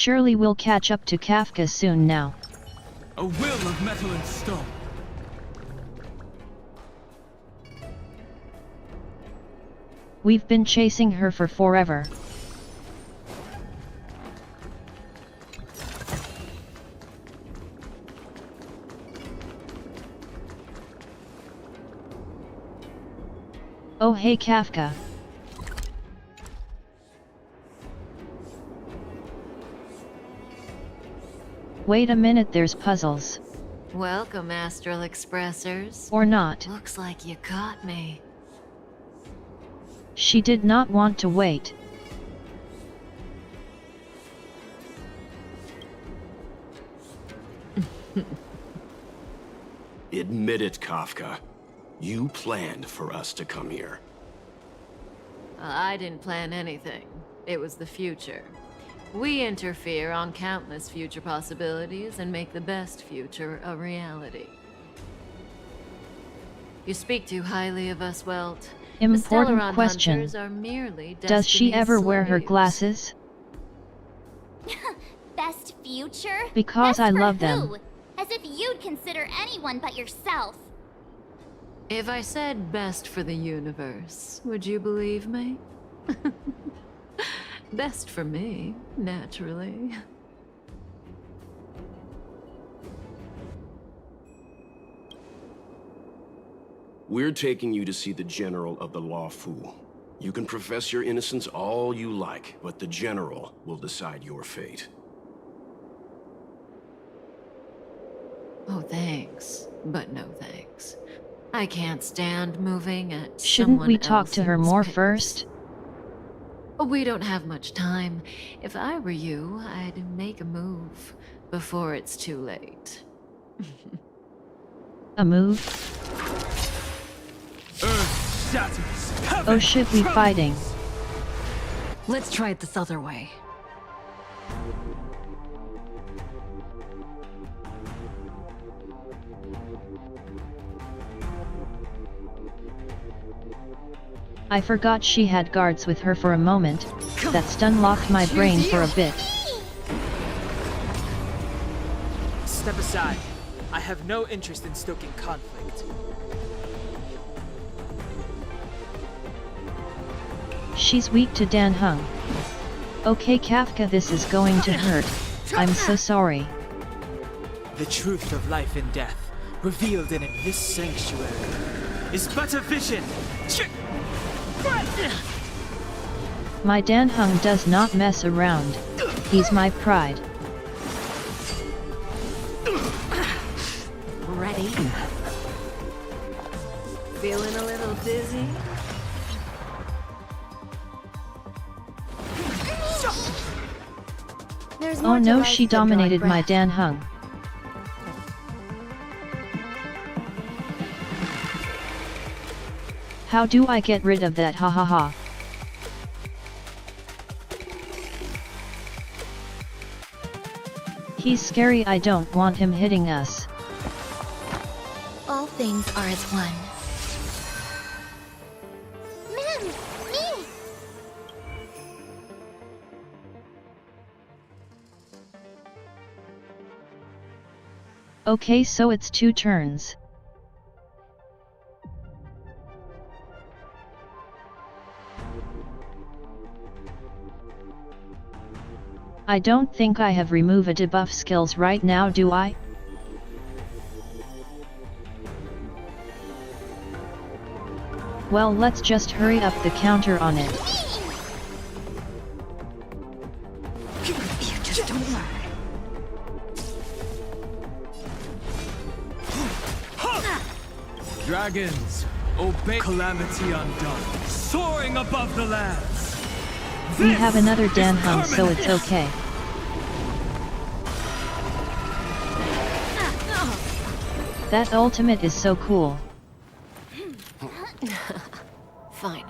Surely we'll catch up to Kafka soon now. A will of metal and stone. We've been chasing her for forever. Oh hey Kafka. Wait a minute, there's puzzles. Welcome, Astral Expressors. Or not. Looks like you caught me. She did not want to wait. Admit it, Kafka. You planned for us to come here. I didn't plan anything. It was the future. We interfere on countless future possibilities and make the best future a reality. You speak too highly of us, Welt. Important the question. Hunters are merely Does she ever wear her glasses? Best future? Because Best I for love who? them. As if you'd consider anyone but yourself. If I said best for the universe, would you believe me? Best for me, naturally. We're taking you to see the General of the Law Fu. You can profess your innocence all you like, but the General will decide your fate. Oh, thanks. But no thanks. I can't stand moving at Shouldn't we someone talk to her else's more pace. first? We don't have much time. If I were you, I'd make a move before it's too late. A move? Earth shatters. Heaven Oh shit, we trembles. fighting. Let's try it this other way. I forgot she had guards with her for a moment. That stun locked my brain for a bit. Step aside. I have no interest in stoking conflict. She's weak to Dan Hung. Okay Kafka, this is going to hurt. I'm so sorry. The truth of life and death, revealed in this sanctuary, is but a vision. My Dan Hung does not mess around. He's my pride. Ready? Feeling a little dizzy? Oh no, she dominated my Dan Hung. How do I get rid of that, ha ha ha? He's scary, I don't want him hitting us. All things are as one. Ma'am, me! Okay, so it's 2 turns. I don't think I have remove a debuff skills right now, do I? Well, let's just hurry up the counter on it. You just don't learn. Dragons, obey calamity undone, soaring above the lands. We have another Danhung, so it's okay. That ultimate is so cool. Finally.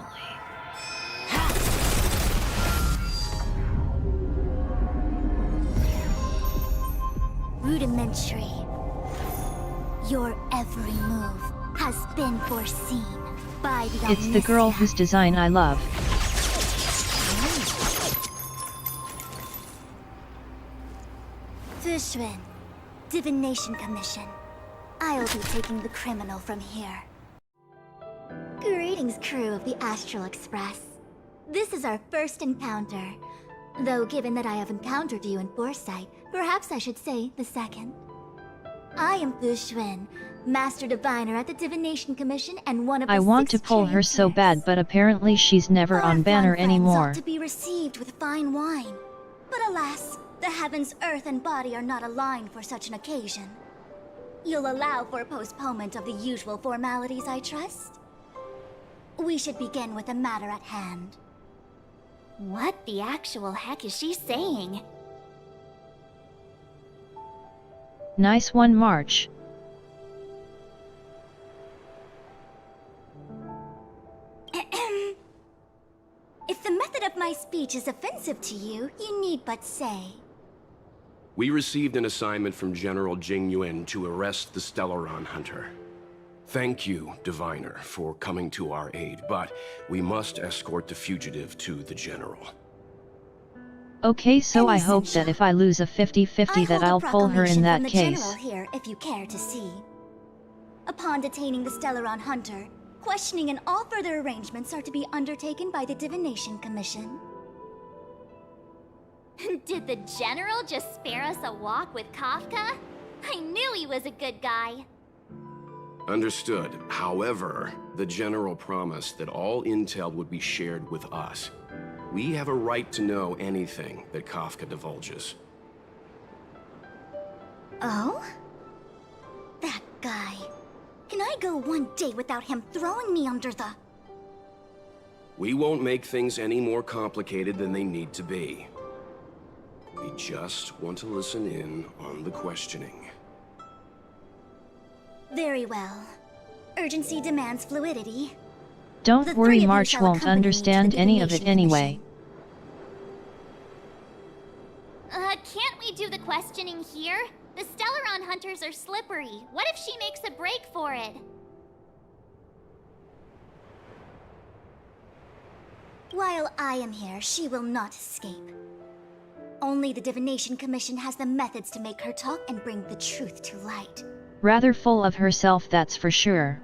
Rudimentary. Your every move has been foreseen by the It's the girl whose design I love. Fushun, Divination Commission. I'll be taking the criminal from here. Greetings, crew of the Astral Express. This is our first encounter. Though given that I have encountered you in Foresight, perhaps I should say the second. I am Fushun, Master Diviner at the Divination Commission and one of the I want to 6 pull her so traitors. bad, but apparently she's never on banner anymore. Ought to be received with fine wine. But alas, the heavens, earth, and body are not aligned for such an occasion. You'll allow for a postponement of the usual formalities, I trust? We should begin with the matter at hand. What the actual heck is she saying? Nice one, March. If the method of my speech is offensive to you, you need but say. We received an assignment from General Jing Yuan to arrest the Stellaron Hunter. Thank you, Diviner, for coming to our aid, but we must escort the fugitive to the General. Okay, so I hope that if I lose a 50-50 that I'll pull her in that case. General here, if you care to see. Upon detaining the Stellaron Hunter, questioning and all further arrangements are to be undertaken by the Divination Commission. Did the General just spare us a walk with Kafka? I knew he was a good guy. Understood. However, the General promised that all intel would be shared with us. We have a right to know anything that Kafka divulges. Oh? That guy. Can I go one day without him throwing me under the... We won't make things any more complicated than they need to be. We just want to listen in on the questioning. Very well. Urgency demands fluidity. Don't worry, March won't understand any of it anyway. Can't we do the questioning here? The Stellaron hunters are slippery. What if she makes a break for it? While I am here, she will not escape. Only the Divination Commission has the methods to make her talk and bring the truth to light. Rather full of herself, that's for sure.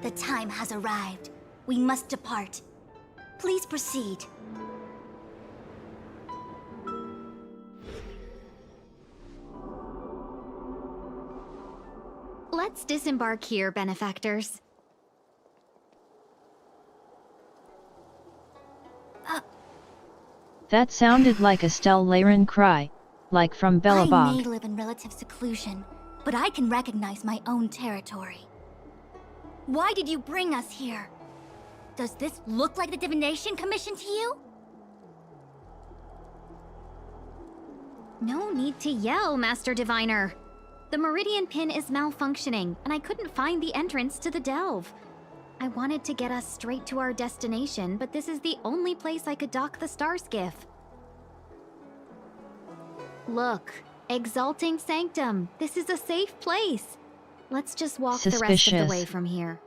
The time has arrived. We must depart. Please proceed. Let's disembark here, benefactors. That sounded like a Stellaron cry, like from I may Belobog. live in relative seclusion, but I can recognize my own territory. Why did you bring us here? Does this look like the Divination Commission to you? No need to yell, Master Diviner. The Meridian Pin is malfunctioning, and I couldn't find the entrance to the delve. I wanted to get us straight to our destination, but this is the only place I could dock the star skiff. Look, Exalting Sanctum. This is a safe place. Let's just walk the rest of the way from here.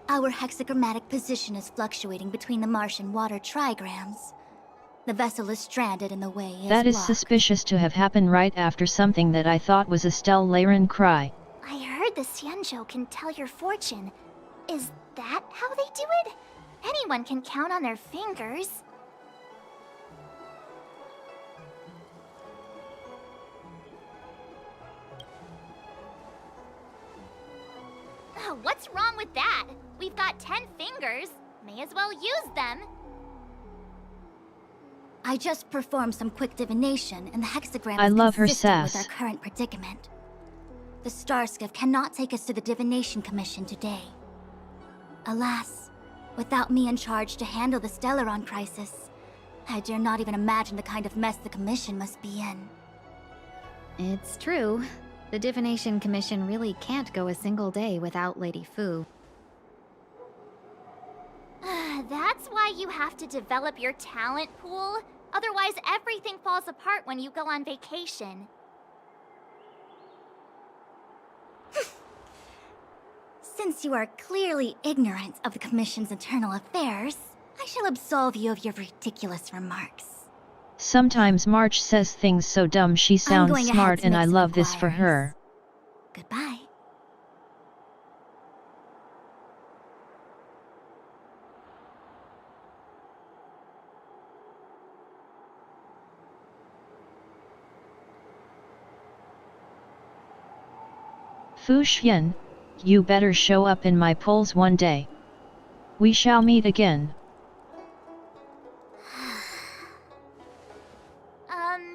Our hexagrammatic position is fluctuating between the marsh and water trigrams. The vessel is stranded and the way is That is blocked. suspicious to have happened right after something that I thought was a Stellaron cry. I heard the Xianzhou can tell your fortune. Is that how they do it? Anyone can count on their fingers. What's wrong with that? We've got 10 fingers. May as well use them. I just performed some quick divination, and the hexagram I is love her consistent with sass. our current predicament. The Starskiff cannot take us to the Divination Commission today. Alas, without me in charge to handle the Stellaron crisis, I dare not even imagine the kind of mess the Commission must be in. It's true. The Divination Commission really can't go a single day without Lady Fu. That's why you have to develop your talent pool. Otherwise, everything falls apart when you go on vacation. Since you are clearly ignorant of the Commission's internal affairs, I shall absolve you of your ridiculous remarks. Sometimes March says things so dumb she sounds going ahead smart to and make I some love this for her. Goodbye. Fu Xian, you better show up in my polls one day. We shall meet again.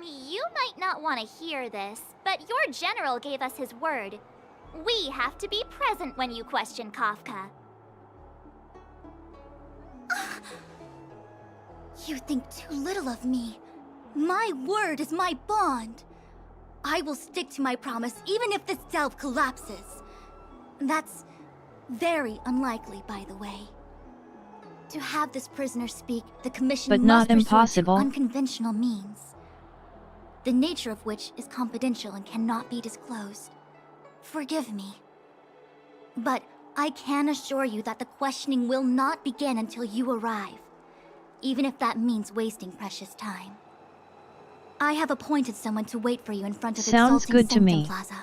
You might not want to hear this, but your general gave us his word. We have to be present when you question Kafka. You think too little of me. My word is my bond. I will stick to my promise even if this delve collapses. That's very unlikely, by the way. To have this prisoner speak, the Commission But must not resort impossible. to unconventional means, the nature of which is confidential and cannot be disclosed. Forgive me. But I can assure you that the questioning will not begin until you arrive, even if that means wasting precious time. I have appointed someone to wait for you in front of Sounds Exalting good to Sanctum me. Plaza.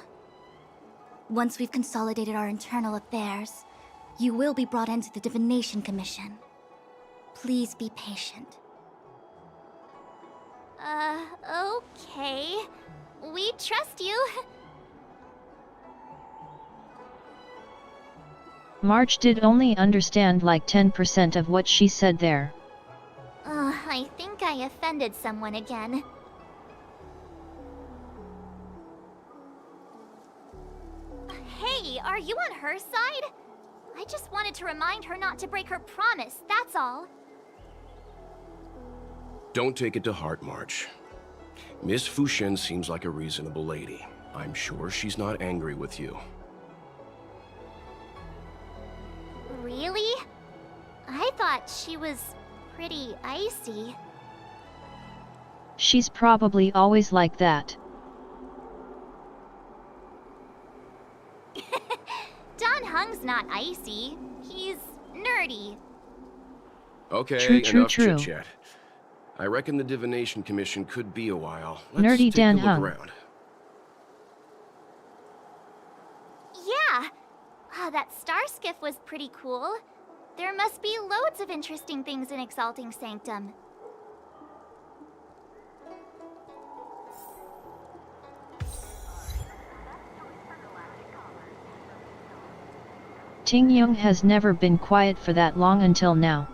Once we've consolidated our internal affairs, you will be brought into the Divination Commission. Please be patient. Okay. We trust you. March did only understand like 10% of what she said there. I think I offended someone again. Hey, are you on her side? I just wanted to remind her not to break her promise, that's all. Don't take it to heart, March. Miss Fu Xian seems like a reasonable lady. I'm sure she's not angry with you. Really? I thought she was pretty icy. She's probably always like that. Don Hung's not icy. He's nerdy. Okay, enough True. chit-chat. I reckon the Divination Commission could be a while. Let's Nerdy take Dan a look Hung. around. Yeah. That star skiff was pretty cool. There must be loads of interesting things in Exalting Sanctum. Ting Yung has never been quiet for that long until now.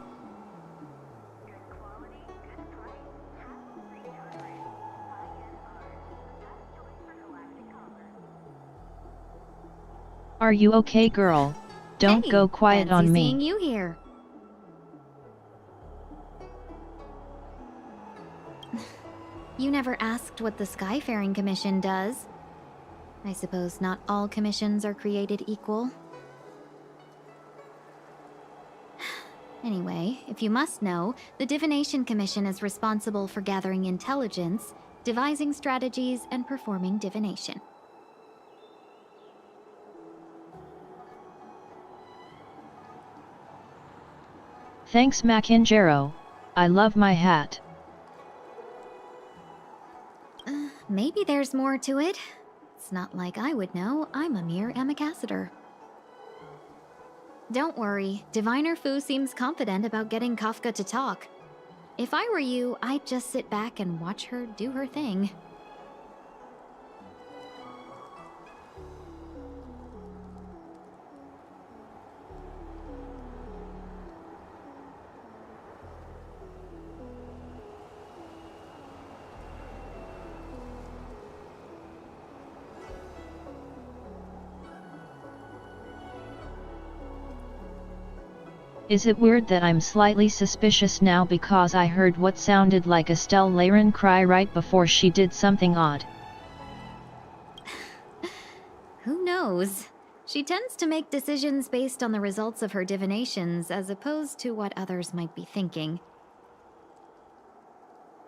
Are you okay, girl? Don't Hey, go quiet on fancy me. seeing you here. You never asked what the Skyfaring Commission does. I suppose not all commissions are created equal. Anyway, if you must know, the Divination Commission is responsible for gathering intelligence, devising strategies, and performing divination. Thanks Makinjaro. I love my hat. Maybe there's more to it. It's not like I would know. I'm a mere ambassador. Don't worry, Diviner Fu seems confident about getting Kafka to talk. If I were you, I'd just sit back and watch her do her thing. Is it weird that I'm slightly suspicious now because I heard what sounded like Estelle Laren cry right before she did something odd? Who knows? She tends to make decisions based on the results of her divinations as opposed to what others might be thinking.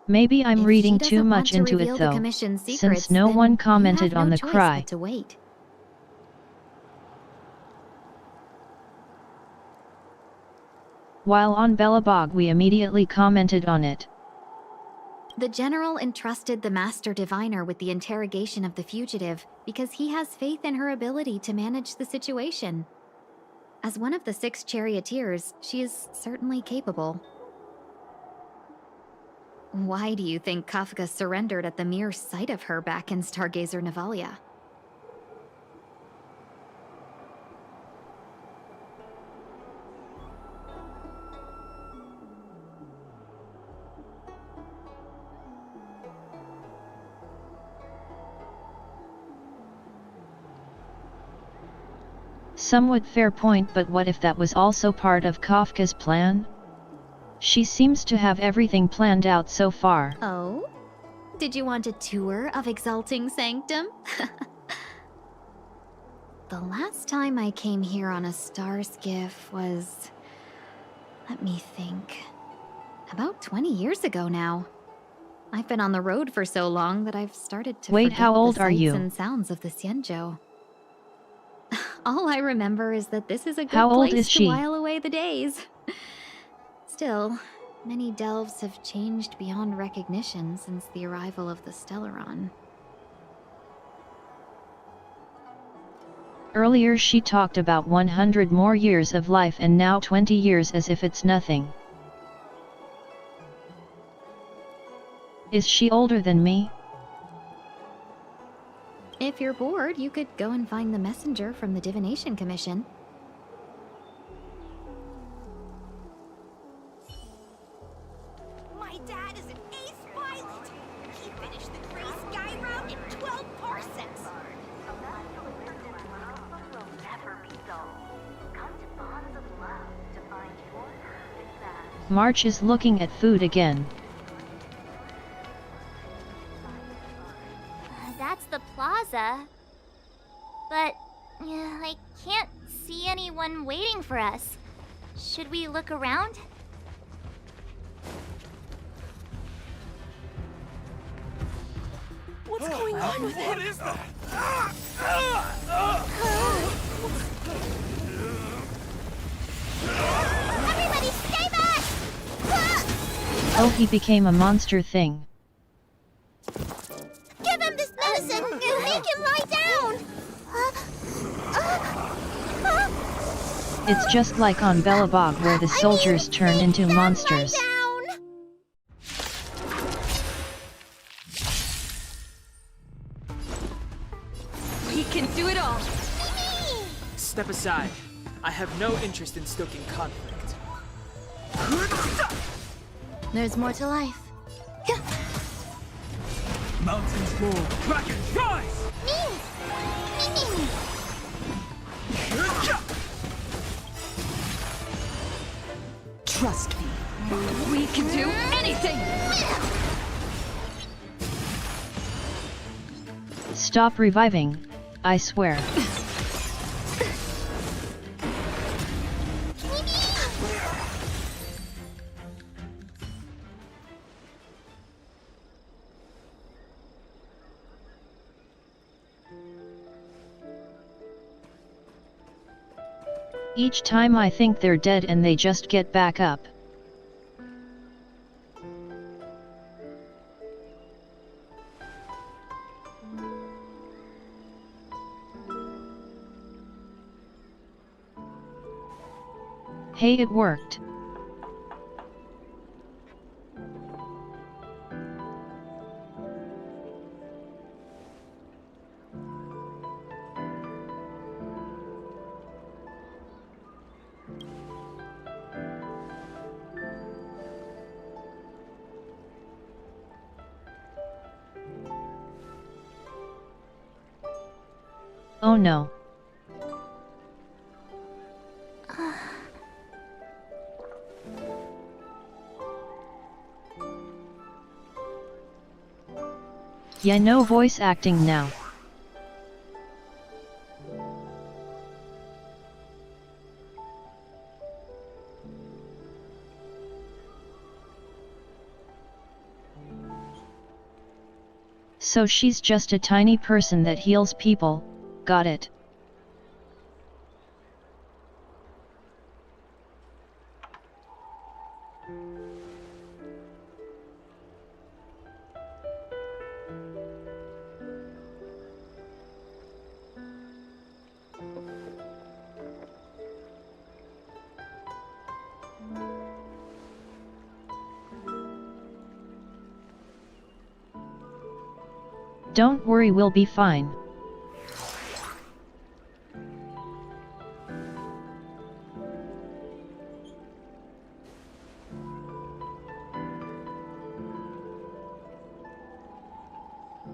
Maybe I'm If reading she too doesn't want much to into reveal it the though, Commission's secrets, since no then one you commented have on no the choice cry. but to wait. While on Belobog we immediately commented on it. The General entrusted the Master Diviner with the interrogation of the fugitive because he has faith in her ability to manage the situation. As one of the 6 charioteers, she is certainly capable. Why do you think Kafka surrendered at the mere sight of her back in Stargazer Navalia? Somewhat fair point, but what if that was also part of Kafka's plan? She seems to have everything planned out so far. Oh? Did you want a tour of Exalting Sanctum? The last time I came here on a star skiff was... let me think... about 20 years ago now. I've been on the road for so long that I've started to Wait, forget how old the are sights you? and sounds of the Xianzhou. All I remember is that this is a good How old place is to she? while away the days. Still, many delves have changed beyond recognition since the arrival of the Stellaron. Earlier she talked about 100 more years of life and now 20 years as if it's nothing. Is she older than me? If you're bored, you could go and find the messenger from the Divination Commission. My dad is an ace pilot. He finished the Grey Sky route in 12 parsecs. March is looking at food again. That's the plaza. But I can't see anyone waiting for us. Should we look around? What's going on with him? What is that? Everybody stay back! Oh, he became a monster thing. Give him this medicine and make him lie down! It's just like on Belobog where the soldiers turn into monsters. We can do it all! Step aside. I have no interest in stoking conflict. There's more to life. Mountains roar, dragons rise! Trust me. We can do anything! Stop reviving, I swear. Each time I think they're dead and they just get back up. Hey, it worked. Oh no. Yeah, no voice acting now. So she's just a tiny person that heals people, got it. Don't worry, we'll be fine.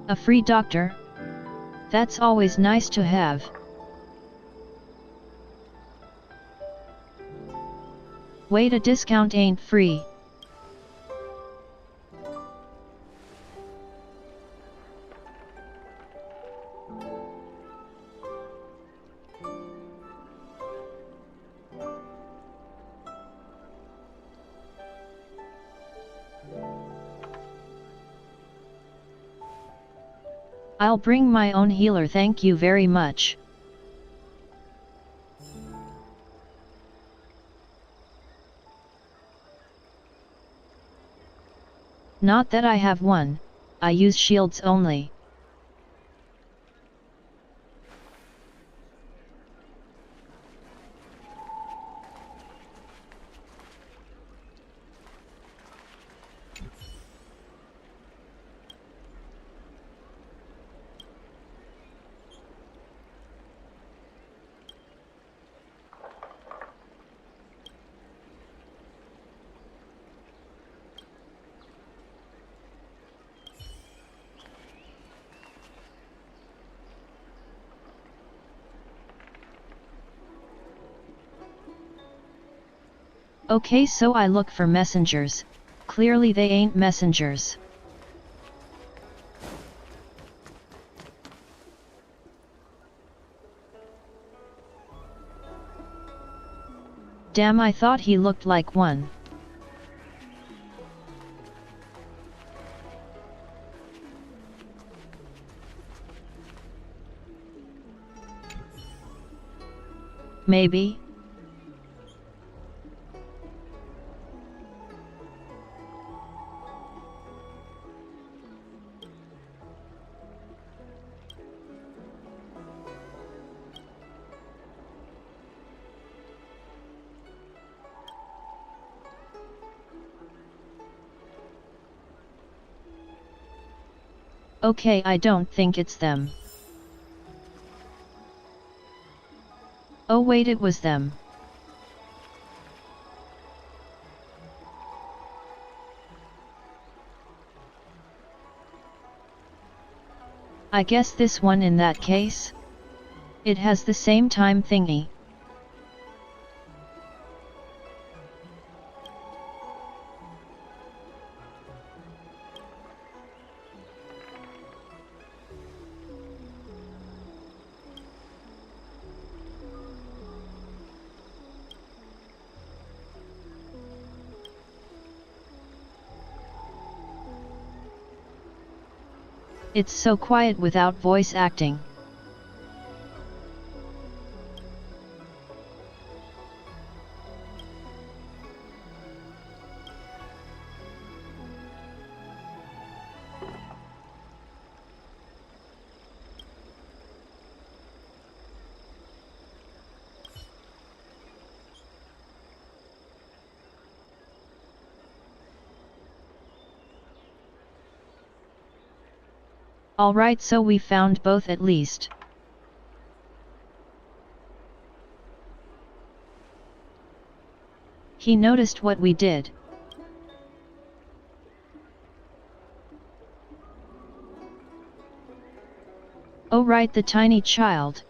A free doctor? That's always nice to have. Wait, a discount ain't free. I'll bring my own healer, thank you very much. Not that I have one, I use shields only. Okay, so I look for messengers. Clearly they ain't messengers. Damn, I thought he looked like one. Maybe? Okay, I don't think it's them. Oh wait, it was them. I guess this one in that case? It has the same time thingy. It's so quiet without voice acting. Alright, so we found both at least. He noticed what we did. Oh right, the tiny child.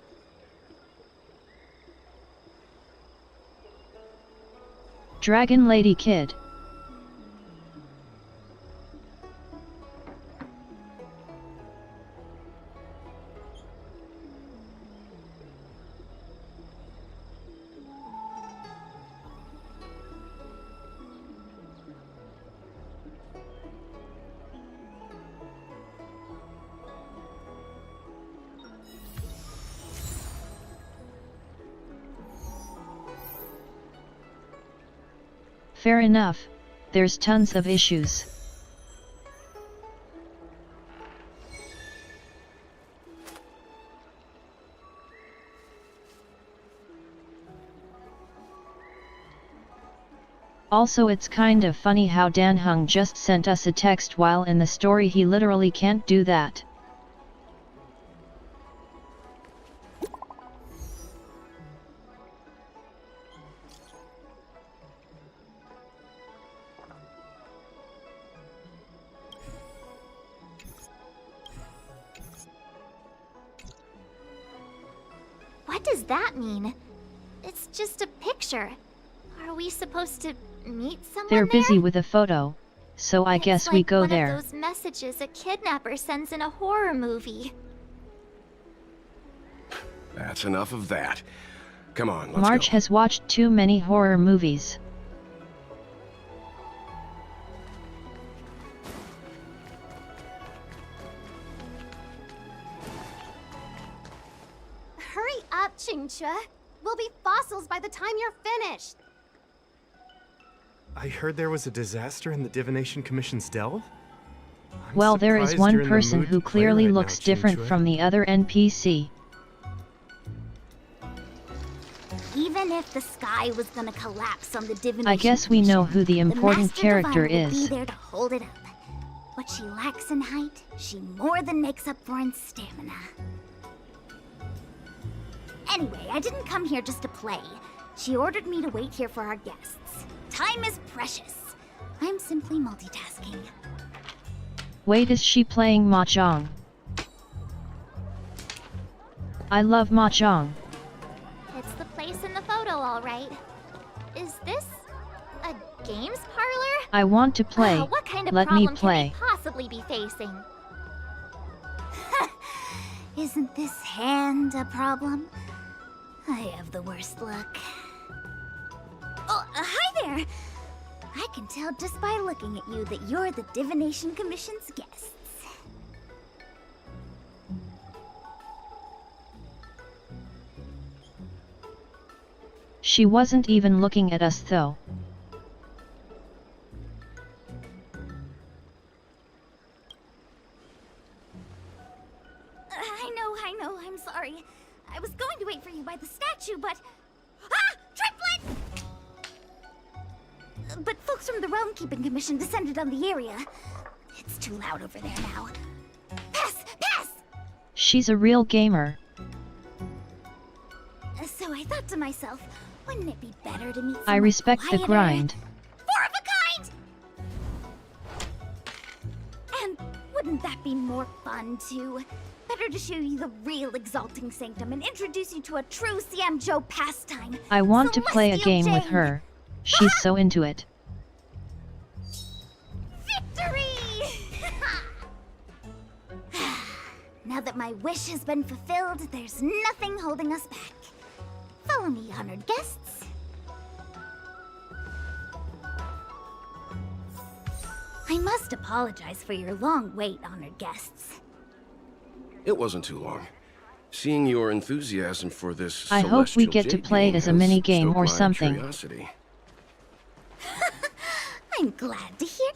Dragon Lady Kid. Fair enough, there's tons of issues. Also, it's kind of funny how Dan Hung just sent us a text while in the story he literally can't do that. What does that mean? It's just a picture. Are we supposed to meet someone They're there? busy with a photo, so I guess we go there. It's like one of those messages a kidnapper sends in a horror movie. That's enough of that. Come on, let's March go. has watched too many horror movies. Hurry up, Chingcha. We'll be fossils by the time you're finished. I heard there was a disaster in the Divination Commission's delve? Well, there is surprised one you're in the person mood who to play clearly right now, looks different Chinchua. from the other NPC. Even if the sky was gonna collapse on the divination, I guess we know who the important Master character Diviner would is. be there to hold it up. What she lacks in height, she more than makes up for in stamina. Anyway, I didn't come here just to play. She ordered me to wait here for our guests. Time is precious. I'm simply multitasking. Wait, is she playing Mahjong? I love Mahjong. It's the place in the photo, all right. Is this a games parlor? I want to play. What kind of Let me problem play. can we possibly be facing? Isn't this hand a problem? I have the worst luck. Oh, hi there! I can tell just by looking at you that you're the Divination Commission's guests. She wasn't even looking at us though. I know, I'm sorry. I was going to wait for you by the statue, but... Ah! Triplet! But folks from the Realm Keeping Commission descended on the area. It's too loud over there now. Pass! Pass! She's a real gamer. So I thought to myself, wouldn't it be better to meet someone I respect the quieter? grind. Four of a kind! And wouldn't that be more fun, too? Better to show you the real Exalting Sanctum and introduce you to a true Xianzhou pastime. I want to play a Celestial game with Jade. her. She's so into it. Victory! Now that my wish has been fulfilled, there's nothing holding us back. Follow me, honored guests. I must apologize for your long wait, honored guests. It wasn't too long. Seeing your enthusiasm for this I hope we celestial get to jade play game as a has mini game stoked or my something. curiosity. I'm glad to hear.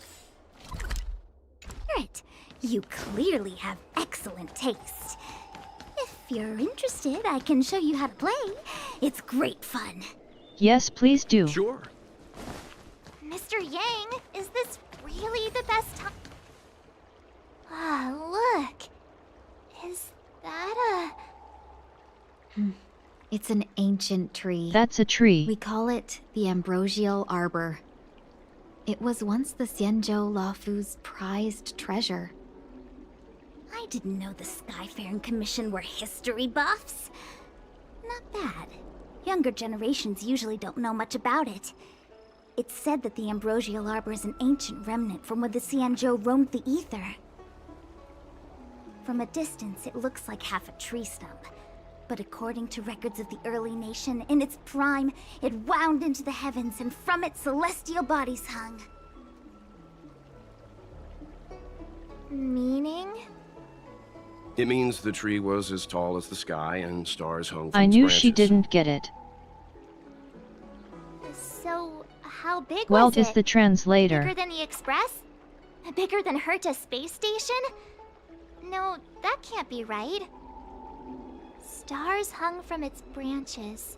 Right, you clearly have excellent taste. If you're interested, I can show you how to play. It's great fun. Yes, please do. Sure. Mr. Yang, is this really the best time? Ah, look. It's an ancient tree. That's a tree. We call it the Ambrosial Arbor. It was once the Xianzhou Lafu's prized treasure. I didn't know the Skyfaring Commission were history buffs. Not bad. Younger generations usually don't know much about it. It's said that the Ambrosial Arbor is an ancient remnant from when the Xianzhou roamed the ether. From a distance, it looks like half a tree stump. But according to records of the early nation, in its prime, it wound into the heavens and from it celestial bodies hung. Meaning? It means the tree was as tall as the sky and stars hung from I its knew branches. she didn't get it. So, how big Well, was it? is the translator. Bigger than the Express? Bigger than Herta Space Station? No, that can't be right. Stars hung from its branches.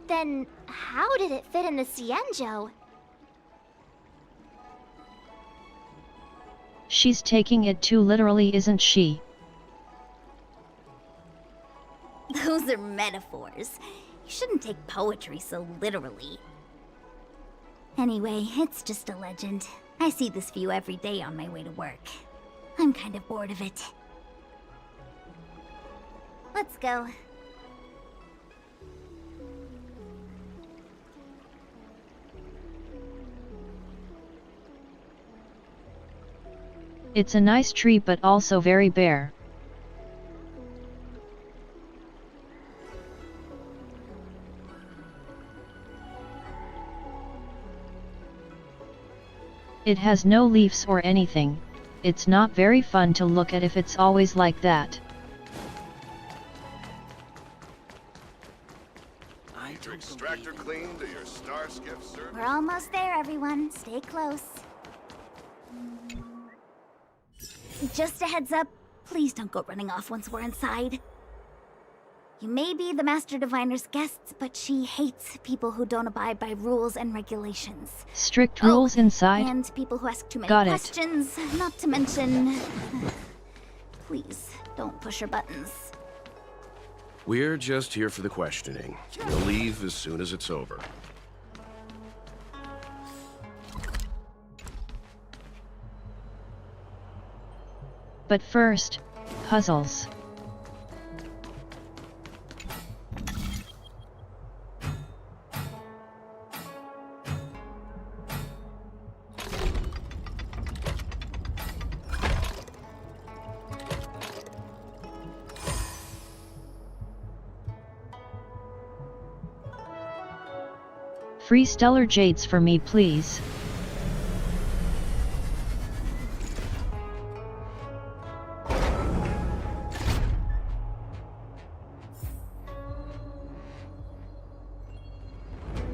Then, how did it fit in the Xianzhou? She's taking it too literally, isn't she? Those are metaphors. You shouldn't take poetry so literally. Anyway, it's just a legend. I see this view every day on my way to work. I'm kind of bored of it. Let's go. It's a nice tree but also very bare. It has no leaves or anything. It's not very fun to look at if it's always like that. Your extractor cleaned or your star skiff service? We're almost there, everyone. Stay close. Just a heads up, please don't go running off once we're inside. You may be the Master Diviner's guests, but she hates people who don't abide by rules and regulations. Strict rules inside? And people who ask too many Got it. questions, not to mention... Please, don't push her buttons. We're just here for the questioning. We'll leave as soon as it's over. But first, puzzles. Free stellar jades for me, please.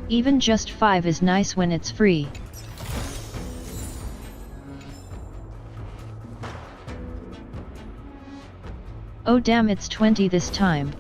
Even just 5 is nice when it's free. Oh damn, it's 20 this time.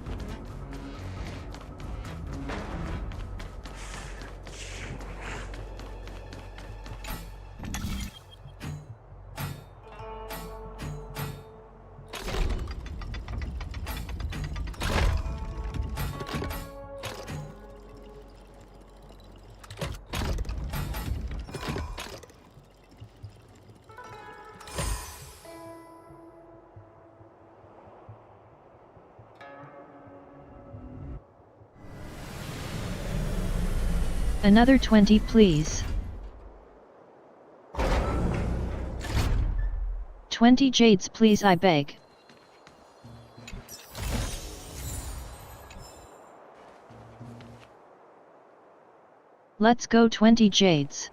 Another 20, please. 20 jades, please, I beg. Let's go 20 jades.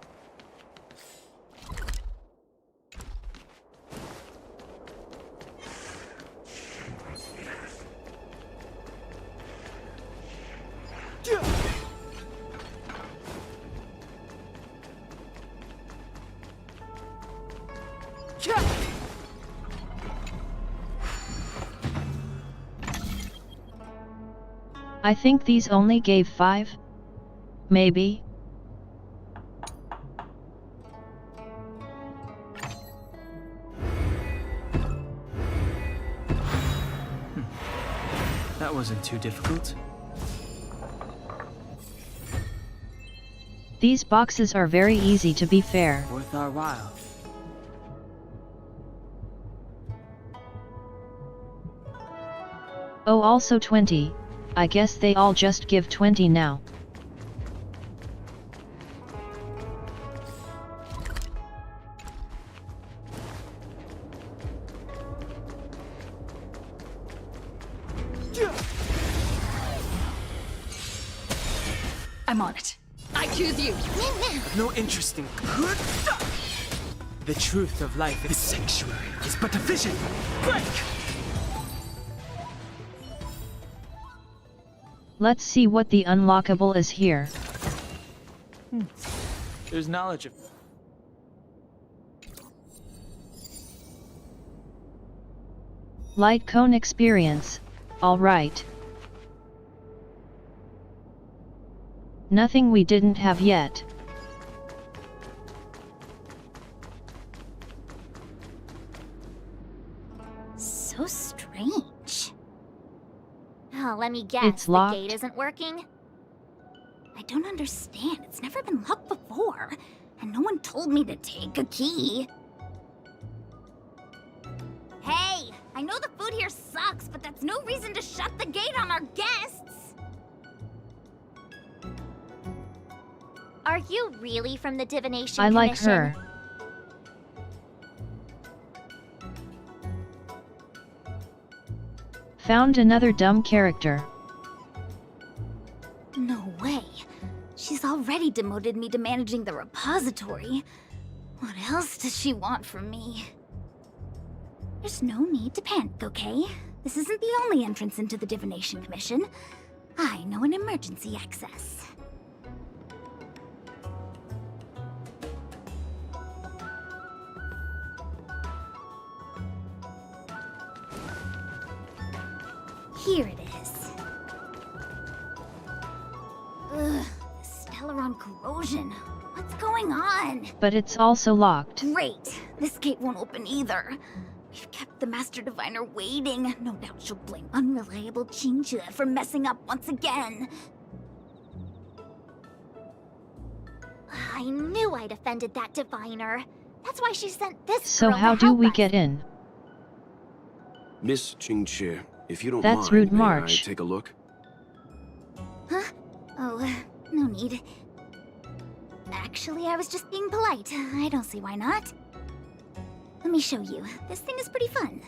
I think these only gave 5? Maybe? That wasn't too difficult. These boxes are very easy, to be fair. Worth our while. Oh, also 20. I guess they all just give 20 now. I'm on it. I choose you. I've no interest in good stuff. The truth of life is sanctuary is but a vision. Break! Let's see what the unlockable is here. There's knowledge of... Light cone experience. Alright. Nothing we didn't have yet. So strange. Oh, let me guess. It's locked. The gate isn't working? I don't understand. It's never been locked before. And no one told me to take a key. Hey! I know the food here sucks, but that's no reason to shut the gate on our guests! Are you really from the Divination I like Commission? her. Found another dumb character. No way. She's already demoted me to managing the repository. What else does she want from me? There's no need to panic, okay? This isn't the only entrance into the Divination Commission. I know an emergency access. Here it is. Ugh, Stellaron corrosion. What's going on? But it's also locked. Great. This gate won't open either. We've kept the Master Diviner waiting. No doubt she'll blame unreliable Chinchua for messing up once again. I knew I'd offended that Diviner. That's why she sent this So girl how to do help we us. get in? Miss Qingqi, if you don't That's mind, rude, may March. I take a look? Huh? Oh, no need. Actually, I was just being polite. I don't see why not. Let me show you. This thing is pretty fun.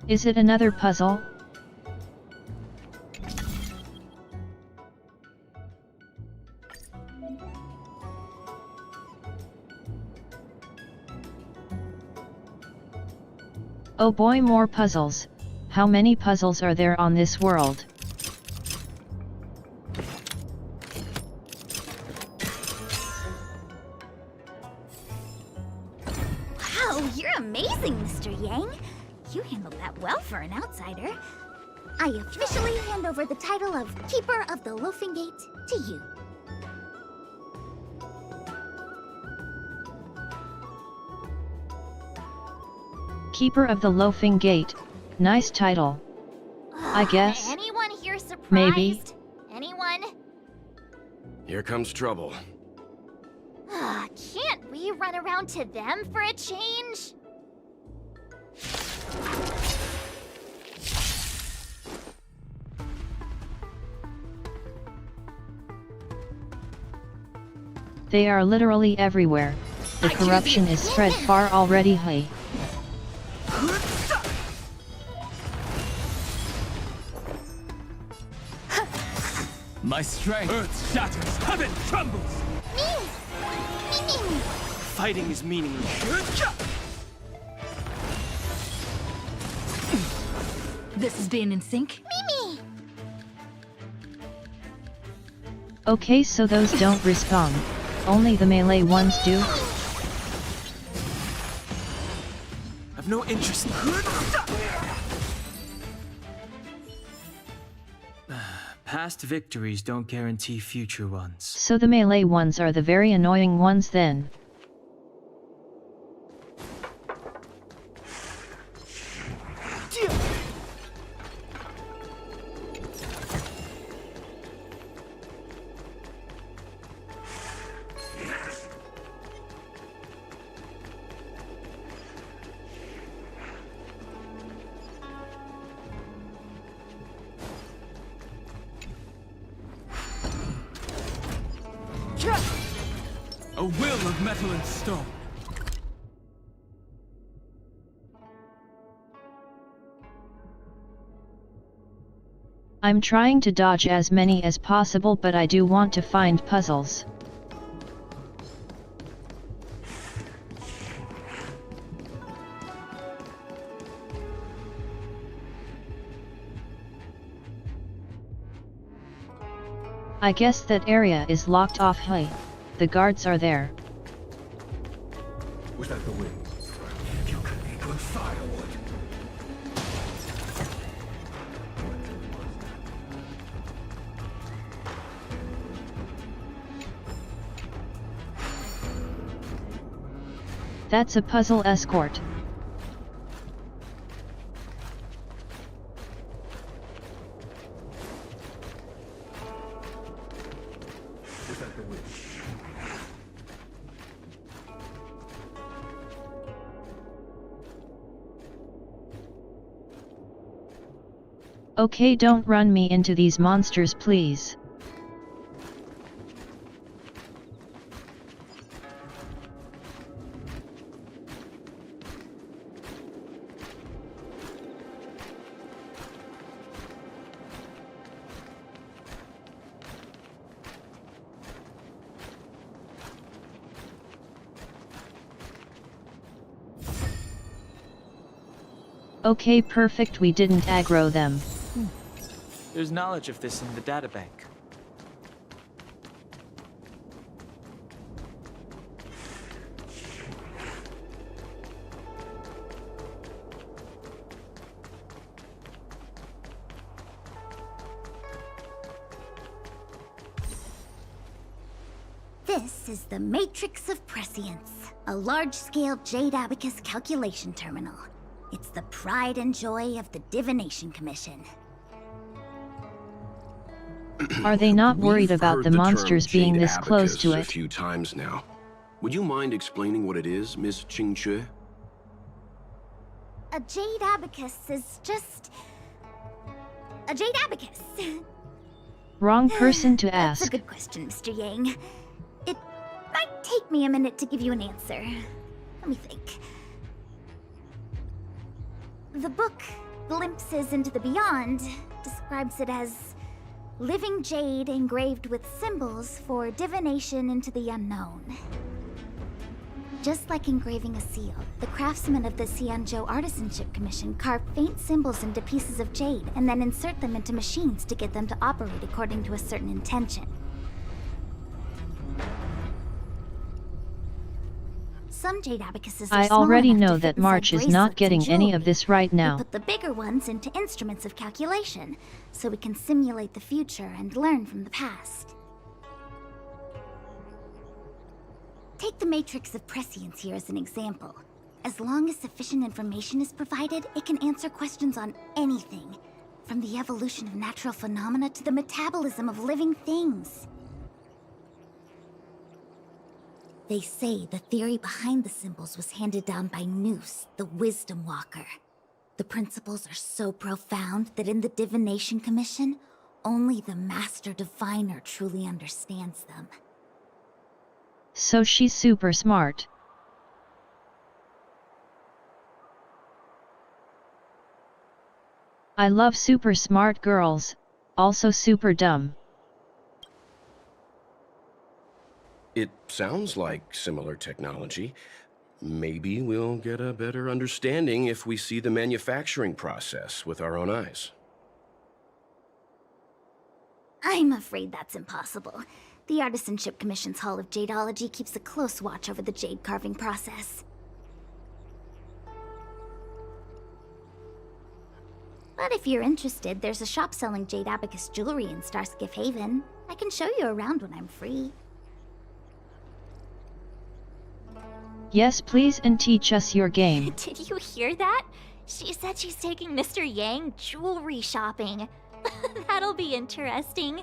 Is it another puzzle? Oh boy, more puzzles. How many puzzles are there on this world? Wow, you're amazing, Mr. Yang. You handled that well for an outsider. I officially hand over the title of Keeper of the Loafing Gate to you. Keeper of the Loafing Gate. Nice title. I guess. Anyone here surprised? Maybe. Anyone? Here comes trouble. Can't we run around to them for a change? They are literally everywhere. The corruption is spread far already. Hey. My strength. Earth shatters, heaven trembles. Fighting is meaningless. This is being in sync? Mimi! Okay, so those don't respawn. Only the melee ones do? I've no interest in Past victories don't guarantee future ones. So the melee ones are the very annoying ones then. of metal and stone. I'm trying to dodge as many as possible, but I do want to find puzzles. I guess that area is locked off. Hey, the guards are there. Was that the wind? You could be good firewood. That's a puzzle escort. Okay, don't run me into these monsters, please. Okay, perfect, we didn't aggro them. There's knowledge of this in the databank. This is the Matrix of Prescience, a large-scale Jade Abacus calculation terminal. It's the pride and joy of the Divination Commission. Are they not worried about the monsters being Jade this close Abacus to a it? few times now. Would you mind explaining what it is, Miss Qingque? A Jade Abacus is just... a Jade Abacus. Wrong person to That's a ask. good question, Mr. Yang. It might take me a minute to give you an answer. Let me think. The book, Glimpses into the Beyond, describes it as living jade engraved with symbols for divination into the unknown. Just like engraving a seal, the craftsmen of the Xianzhou Artisanship Commission carve faint symbols into pieces of jade and then insert them into machines to get them to operate according to a certain intention. Some jade abacuses are I small already enough to know fit that inside March is bracelets not and getting any of jewelry. this right We now. put the bigger ones into instruments of calculation, so we can simulate the future and learn from the past. Take the Matrix of Prescience here as an example. As long as sufficient information is provided, it can answer questions on anything, from the evolution of natural phenomena to the metabolism of living things. They say the theory behind the symbols was handed down by Noose, the Wisdom Walker. The principles are so profound that in the Divination Commission, only the Master Diviner truly understands them. So she's super smart. I love super smart girls, also super dumb. It sounds like similar technology. Maybe we'll get a better understanding if we see the manufacturing process with our own eyes. I'm afraid that's impossible. The Artisanship Commission's Hall of Jadeology keeps a close watch over the jade carving process. But if you're interested, there's a shop selling Jade Abacus jewelry in Starskiff Haven. I can show you around when I'm free. Yes, please, and teach us your game. Did you hear that? She said she's taking Mr. Yang jewelry shopping. That'll be interesting.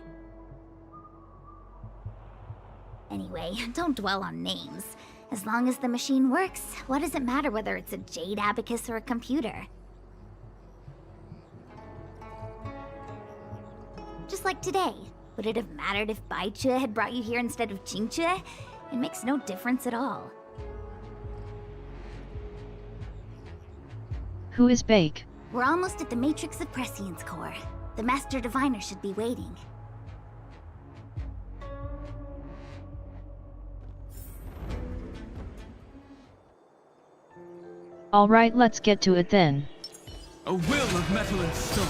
Anyway, don't dwell on names. As long as the machine works, what does it matter whether it's a Jade Abacus or a computer? Just like today. Would it have mattered if Baichue had brought you here instead of Qingque? It makes no difference at all. Who is Bake? We're almost at the Matrix of Prescience core. The Master Diviner should be waiting. Alright, let's get to it then. A will of metal and stone.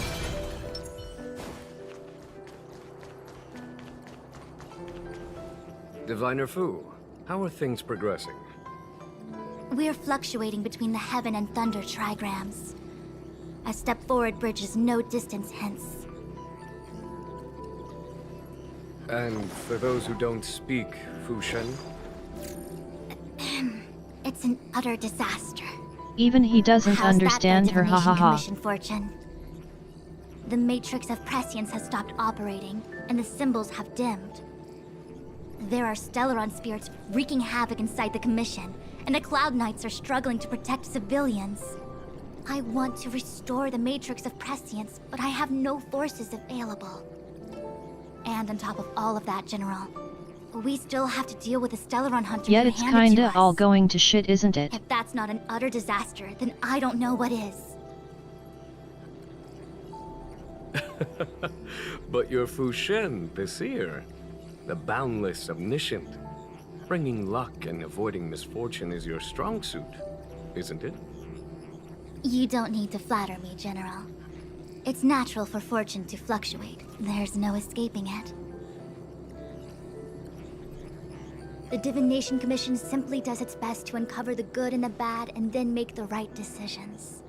Diviner Fu, how are things progressing? We're fluctuating between the Heaven and Thunder trigrams. A step forward bridges no distance hence. And for those who don't speak Fushen? It's an utter disaster. Even he doesn't How's understand that her, ha ha ha. Commission fortune? The Matrix of Prescience has stopped operating, and the symbols have dimmed. There are Stellaron spirits wreaking havoc inside the Commission, and the Cloud Knights are struggling to protect civilians. I want to restore the Matrix of Prescience, but I have no forces available. And on top of all of that, General, we still have to deal with the Stellaron hunters. Yet it's kinda all going to shit, isn't it? If that's not an utter disaster, then I don't know what is. But you're Fushen, the seer. The boundless, omniscient. Bringing luck and avoiding misfortune is your strong suit, isn't it? You don't need to flatter me, General. It's natural for fortune to fluctuate. There's no escaping it. The Divination Commission simply does its best to uncover the good and the bad and then make the right decisions.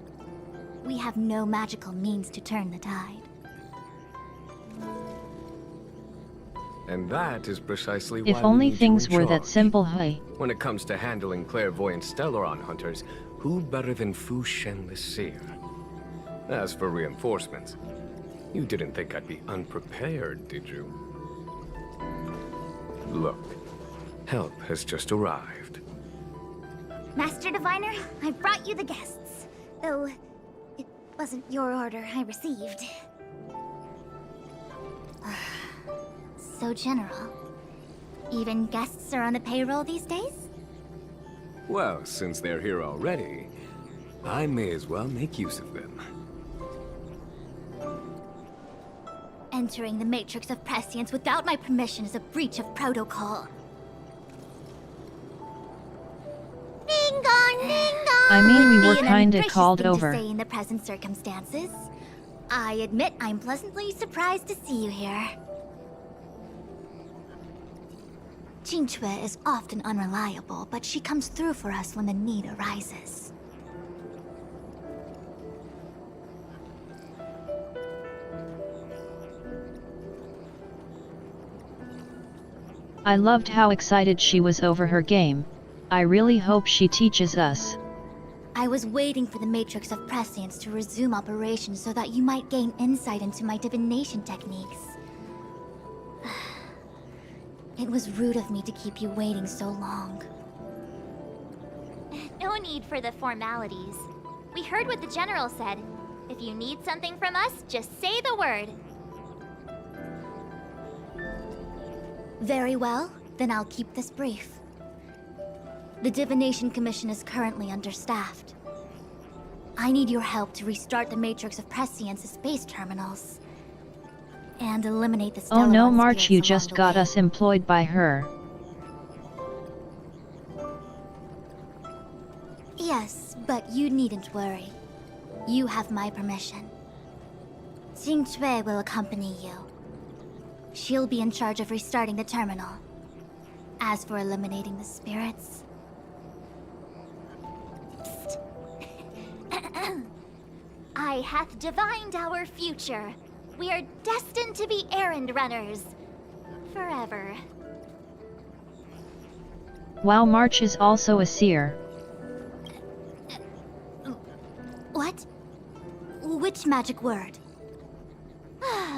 We have no magical means to turn the tide. And that is precisely why If only we need things you in were that charge. simple, hey. When it comes to handling clairvoyant Stellaron hunters, who better than Fushen the Seer? As for reinforcements, you didn't think I'd be unprepared, did you? Look, help has just arrived. Master Diviner, I brought you the guests. Though, it wasn't your order I received. So, General, even guests are on the payroll these days? Well, since they're here already, I may as well make use of them. Entering the Matrix of Prescience without my permission is a breach of protocol. Ding dong, ding dong! I mean, we Would were be an kinda ungracious called thing to over. say in the present circumstances. I admit I'm pleasantly surprised to see you here. Qingque is often unreliable, but she comes through for us when the need arises. I loved how excited she was over her game. I really hope she teaches us. I was waiting for the Matrix of Prescience to resume operations so that you might gain insight into my divination techniques. It was rude of me to keep you waiting so long. No need for the formalities. We heard what the General said. If you need something from us, just say the word. Very well, then I'll keep this brief. The Divination Commission is currently understaffed. I need your help to restart the Matrix of Prescience's space terminals. And eliminate the Stellaron Oh no, March, spirits you along just the got way. us employed by her. Yes, but you needn't worry. You have my permission. Qingque will accompany you. She'll be in charge of restarting the terminal. As for eliminating the spirits... Psst. I hath divined our future. We are destined to be errand runners. Forever. Wow, March is also a seer. What? Which magic word?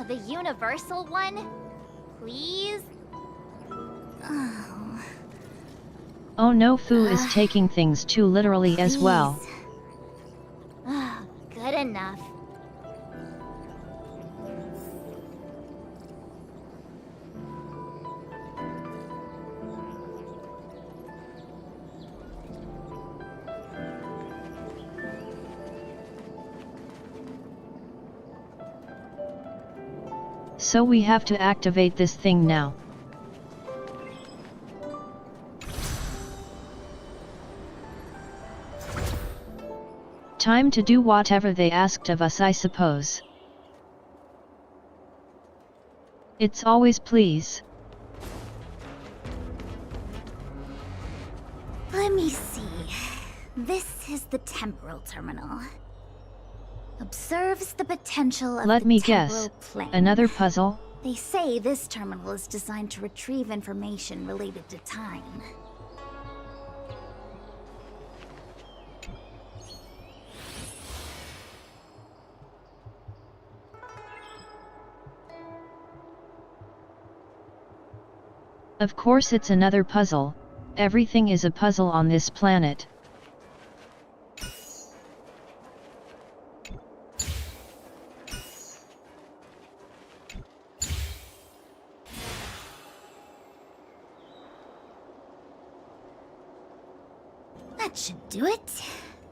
The universal one? Please? Oh. Oh no, Fu is taking things too literally as well. Good enough. So we have to activate this thing now. Time to do whatever they asked of us, I suppose. It's always please. Let me see. This is the temporal terminal. Observes the potential of Let the me temporal guess. plane. Another puzzle? They say this terminal is designed to retrieve information related to time. Of course it's another puzzle. Everything is a puzzle on this planet. That should do it.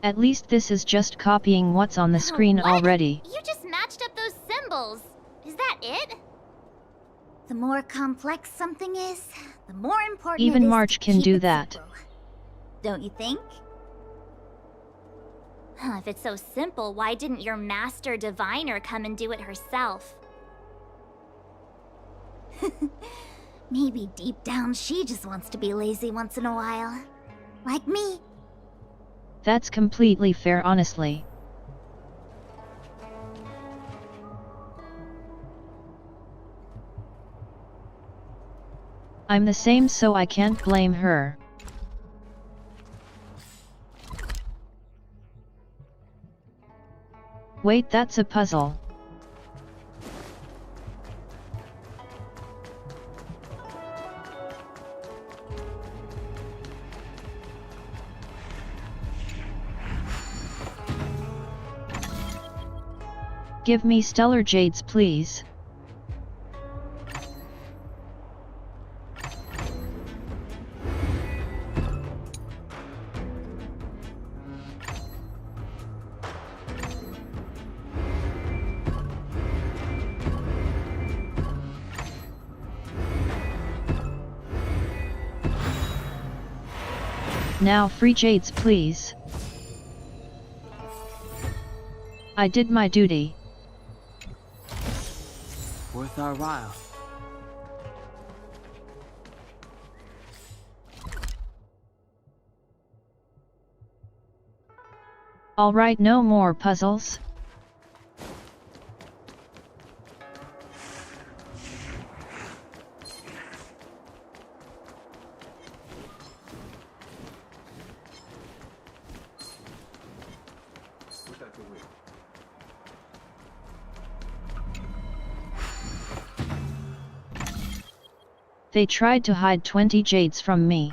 At least this is just copying what's on the screen already. You just matched up those symbols. Is that it? The more complex something is, the more important Even it is March to can keep do it that. simple. Don't you think? If it's so simple, why didn't your master diviner come and do it herself? Maybe deep down she just wants to be lazy once in a while. Like me. That's completely fair, honestly. I'm the same, so I can't blame her. Wait, that's a puzzle. Give me stellar jades, please. Now free jades, please. I did my duty. Worth our while. Alright, no more puzzles. They tried to hide 20 jades from me.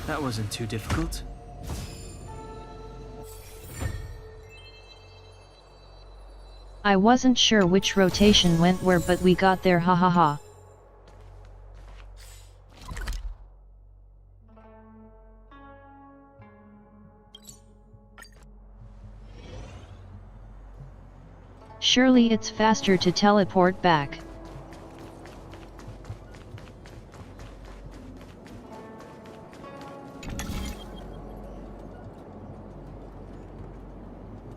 That wasn't too difficult. I wasn't sure which rotation went where, but we got there, ha ha ha. Surely it's faster to teleport back.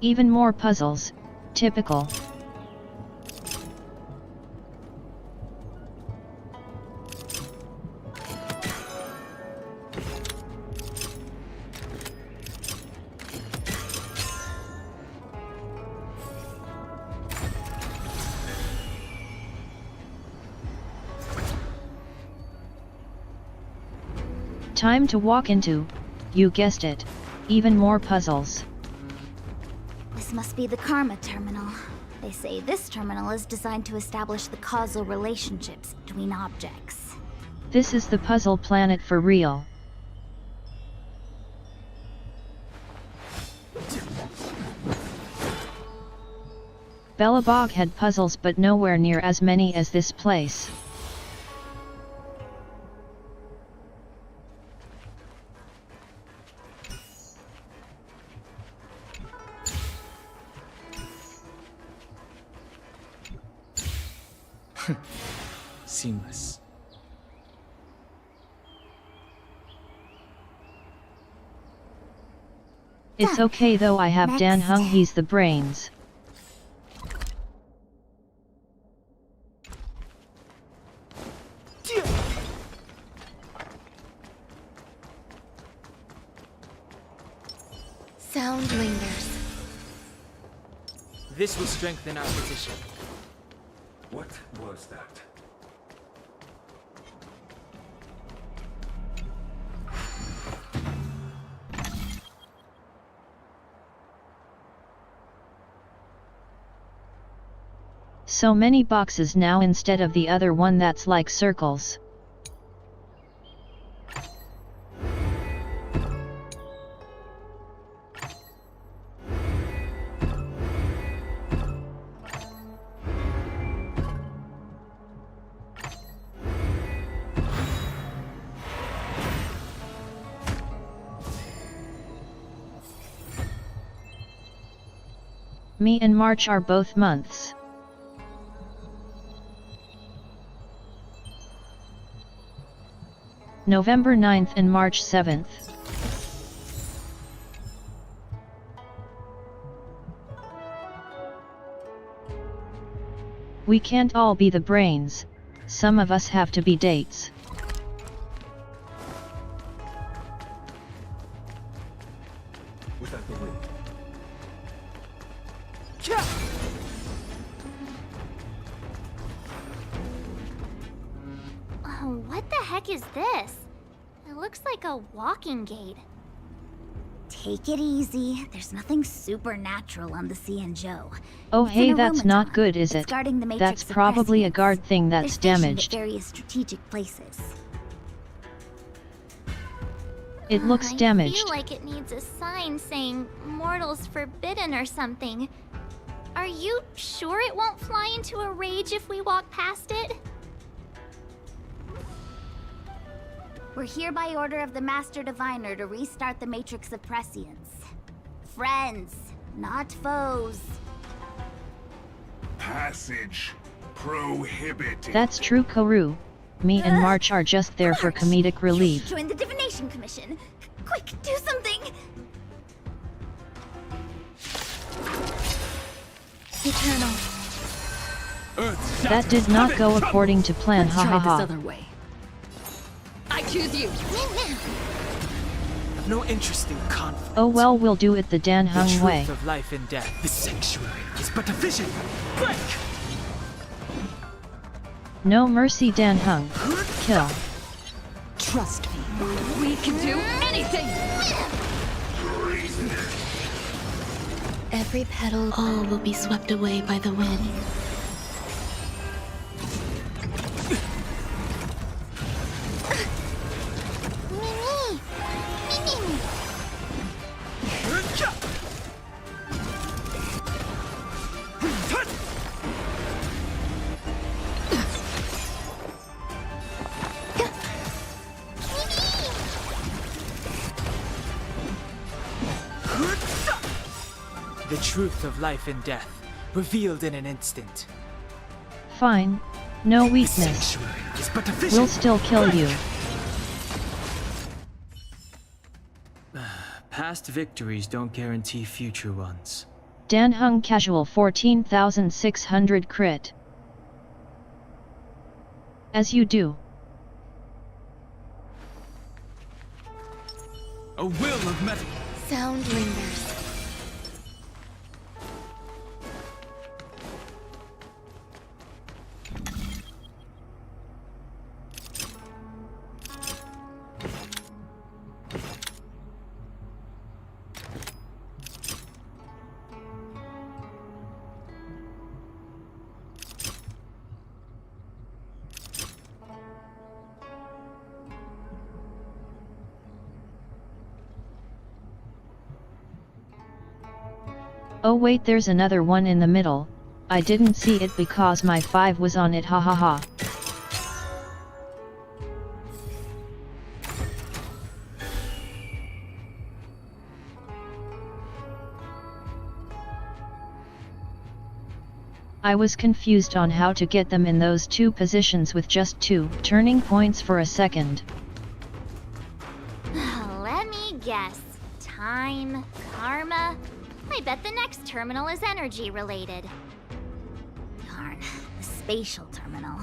Even more puzzles. Typical. Time to walk into, you guessed it, even more puzzles. The This must be the Karma Terminal. They say this terminal is designed to establish the causal relationships between objects. This is the puzzle planet for real. Belobog had puzzles but nowhere near as many as this place. Seamless. It's okay though, I have Dan Hung, he's the brains. Sound lingers. This will strengthen our position. What was that? So many boxes now instead of the other one that's like circles. Me and March are both months. November 9th and March 7th. We can't all be the brains. Some of us have to be dates. Was that the wind? What the heck is this? It looks like a walking gate. Take it easy. There's nothing supernatural on the Xianzhou. Oh It's hey, an that's not automaton. good, is It's it? guarding the matrix That's of probably a prescience. guard thing They're that's stationed damaged. at various strategic places. It looks I damaged. feel like it needs a sign saying mortals forbidden or something. Are you sure it won't fly into a rage if we walk past it? We're here by order of the Master Diviner to restart the Matrix of Prescience. Friends, not foes. Passage prohibited. That's true, Karu. Me and March are just there for comedic relief. Join the Divination Commission. Quick, do something! Eternal. That did not go according to plan, Let's ha try ha this ha. other way. I choose you. I've no interest in conflict. Oh well, we'll do it the Dan The Hung truth way. of life and death. The sanctuary is but a vision. Break! No mercy, Dan Hung. Kill. Trust me. We can do anything! Every petal, all will be swept away by the wind. The truth of life and death, revealed in an instant. Fine. No The weakness. sanctuary is but a vision. We'll still kill you. Past victories don't guarantee future ones. Dan Hung casual 14,600 crit. As you do. A will of metal. Sound lingers. Oh wait, there's another one in the middle. I didn't see it because my 5 was on it, hahaha. I was confused on how to get them in those 2 positions with just 2 turning points for a second. Let me guess. Time, karma. I bet the next terminal is energy related. Darn, the spatial terminal.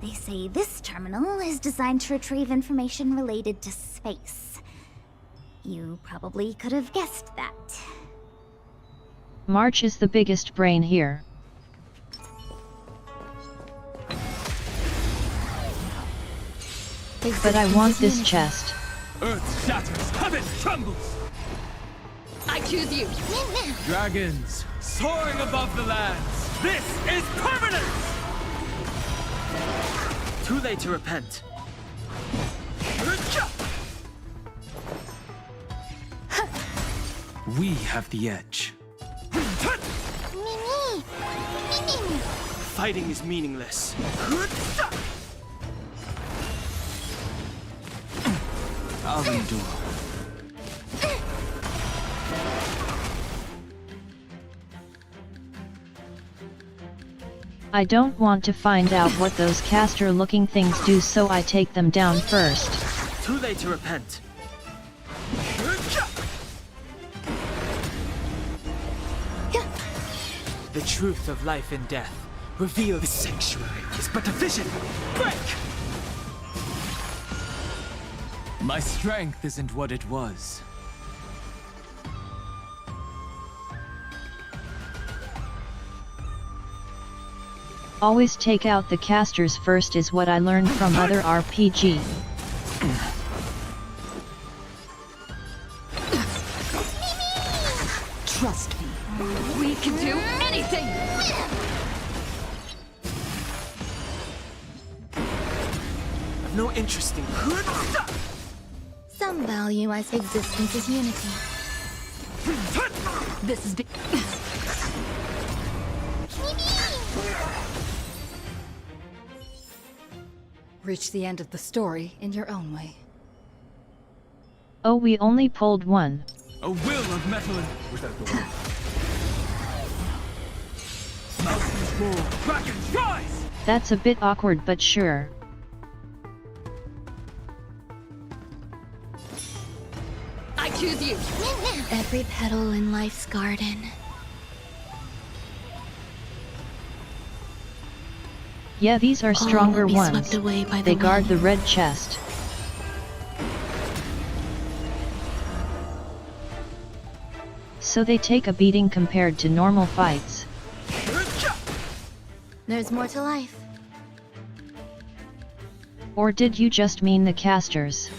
They say this terminal is designed to retrieve information related to space. You probably could have guessed that. March is the biggest brain here. But I want this chest. Earth shatters, heaven trembles! I choose you! Dragons, soaring above the lands! This is permanent! Too late to repent. We have the edge. Fighting is meaningless. I'll endure. I don't want to find out what those caster-looking things do, so I take them down first. Too late to repent. The truth of life and death. Reveal the sanctuary is but a vision. Break! My strength isn't what it was. Always take out the casters first is what I learned from other RPG. Trust me. We can do anything! I've no interest in good stuff. Some value as existence is unity. This is Reach the end of the story in your own way. Oh, we only pulled one. A will of metal and... Mountains roar, dragons rise! That's a bit awkward, but sure. I choose you! Every petal in life's garden. Yeah, these are stronger be ones. swept away by the They guard wind. the red chest. So they take a beating compared to normal fights. There's more to life. Or did you just mean the casters?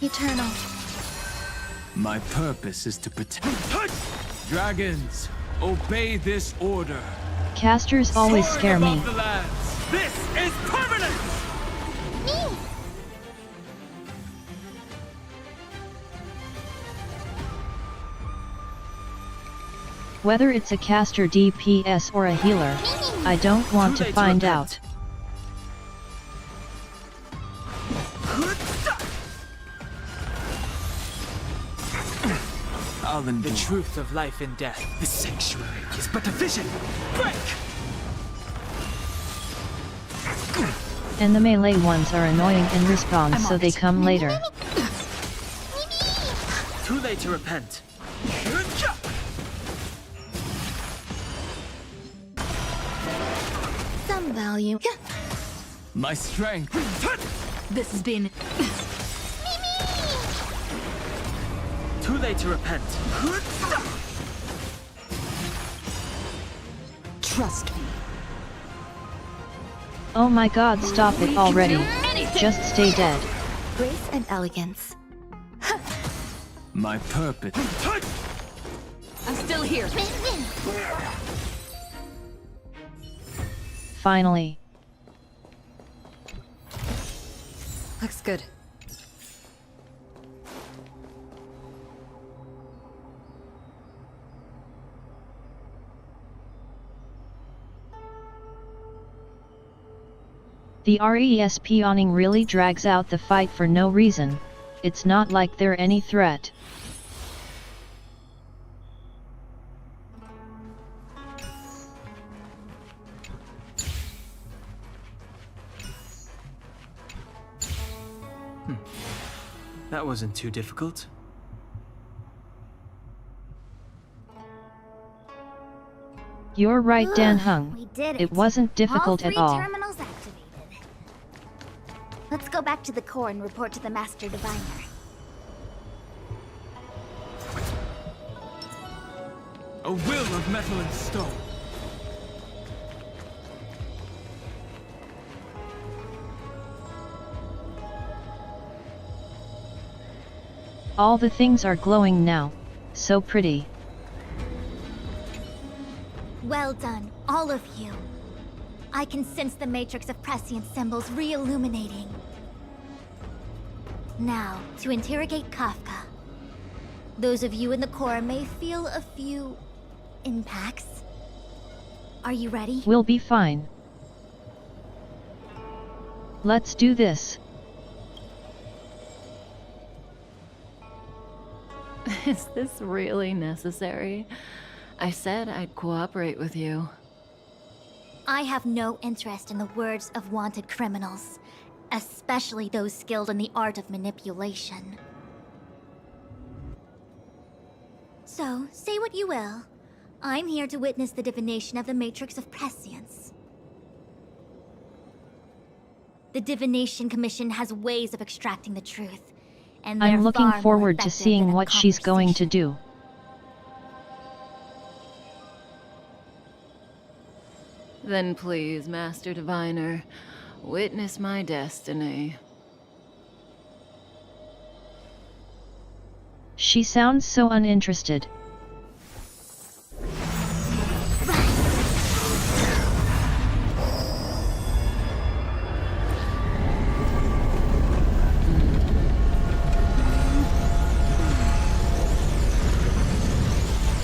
Eternal. My purpose is to protect... Dragons, obey this order. Casters always Soaring scare me. above the lands. This is permanent! Whether it's a caster DPS or a healer, I don't want to find out. I'll endure. The truth of life and death. The sanctuary is but a vision. Break! And the melee ones are annoying in respawn, so they come later. Too late to repent. Some value. My strength. This has been... Too late to repent. Trust me. Oh my god, stop it already. Just stay dead. Grace and elegance. My purpose. I'm still here. Finally. Looks good. The RESP awning really drags out the fight for no reason. It's not like they're any threat. That wasn't too difficult. You're right, Dan Hung. We did It wasn't difficult at all. Terminals activated. Let's go back to the core and report to the Master Diviner. A will of metal and stone. All the things are glowing now. So pretty. Well done, all of you. I can sense the matrix of prescient symbols re-illuminating. Now, to interrogate Kafka. Those of you in the core may feel a few impacts. Are you ready? We'll be fine. Let's do this. Is this really necessary? I said I'd cooperate with you. I have no interest in the words of wanted criminals, especially those skilled in the art of manipulation. So, say what you will. I'm here to witness the divination of the Matrix of Prescience. The Divination Commission has ways of extracting the truth, and they're I'm looking far more forward to effective seeing than a what she's going to do. Then please, Master Diviner, witness my destiny. She sounds so uninterested.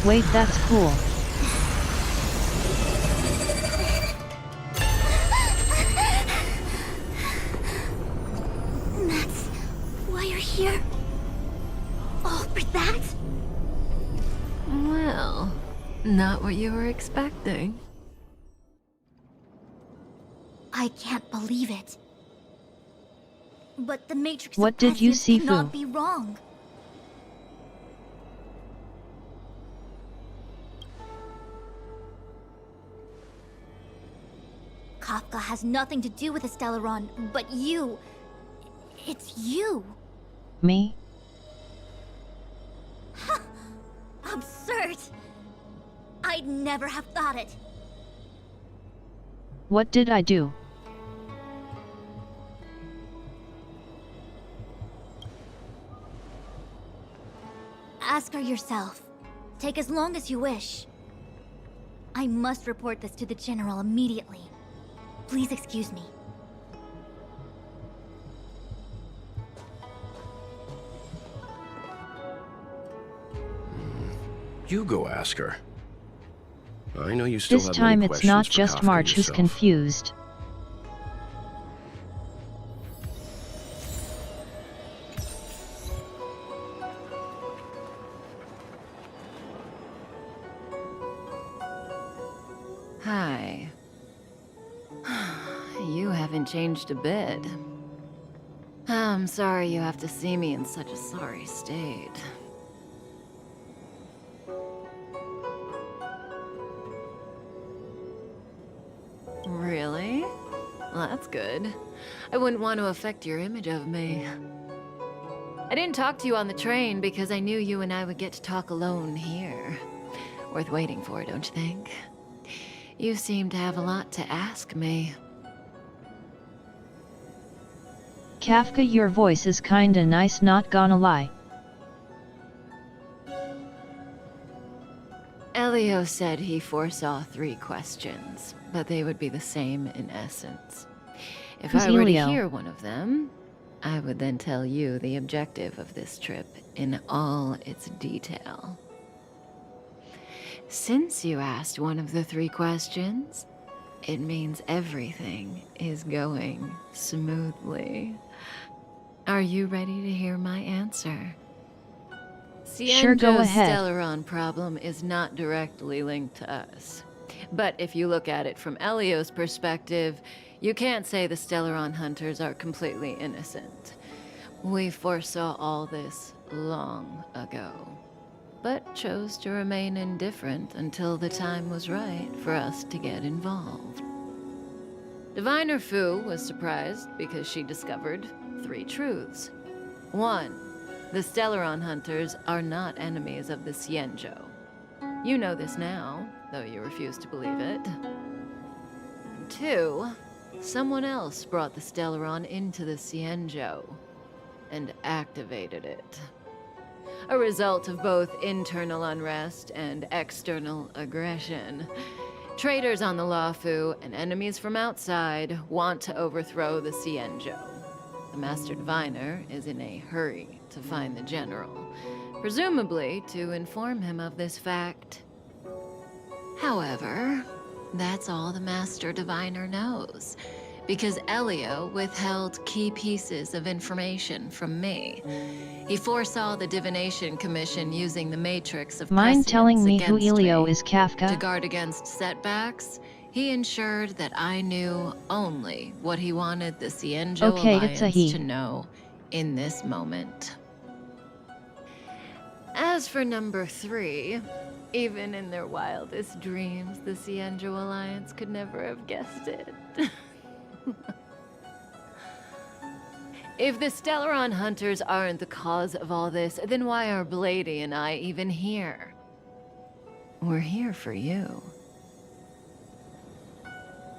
Wait, that's cool. That's why you're here? All for that? Well, not what you were expecting. I can't believe it. But the Matrix What of did you Prescience see, cannot Fu? be wrong. Kafka has nothing to do with the Stellaron, but you... It's you. Me? Absurd. I'd never have thought it. What did I do? Ask her yourself. Take as long as you wish. I must report this to the General immediately. Please excuse me. You go ask her. I know you still This have time many it's not questions for just Kafka March who's yourself. confused. Hi. You haven't changed a bit. I'm sorry you have to see me in such a sorry state. Really? Well, that's good. I wouldn't want to affect your image of me. I didn't talk to you on the train because I knew you and I would get to talk alone here. Worth waiting for, don't you think? You seem to have a lot to ask me. Kafka, your voice is kinda nice, not gonna lie. Elio said he foresaw 3 questions, but they would be the same in essence. If Who's I were Elio? to hear one of them, I would then tell you the objective of this trip in all its detail. Since you asked one of the 3 questions, it means everything is going smoothly. Are you ready to hear my answer? Sure, go Cienjo's ahead. Stellaron problem is not directly linked to us. But if you look at it from Elio's perspective, you can't say the Stellaron hunters are completely innocent. We foresaw all this long ago, but chose to remain indifferent until the time was right for us to get involved. Diviner Fu was surprised because she discovered 3 truths. 1. The Stellaron hunters are not enemies of the Cienjo. You know this now, though you refuse to believe it. 2. Someone else brought the Stellaron into the Cienjo and activated it. A result of both internal unrest and external aggression. Traitors on the Luofu and enemies from outside want to overthrow the Cienjo. The Master Diviner is in a hurry to find the General, presumably to inform him of this fact. However, that's all the Master Diviner knows, because Elio withheld key pieces of information from me. He foresaw the Divination Commission using the matrix of Mind telling me who against Elio me. is, Kafka? To guard against setbacks, he ensured that I knew only what he wanted the Cienjo Okay, it's a Alliance he. to know in this moment. As for number 3, even in their wildest dreams, the Cienjo Alliance could never have guessed it. If the Stellaron hunters aren't the cause of all this, then why are Blady and I even here? We're here for you.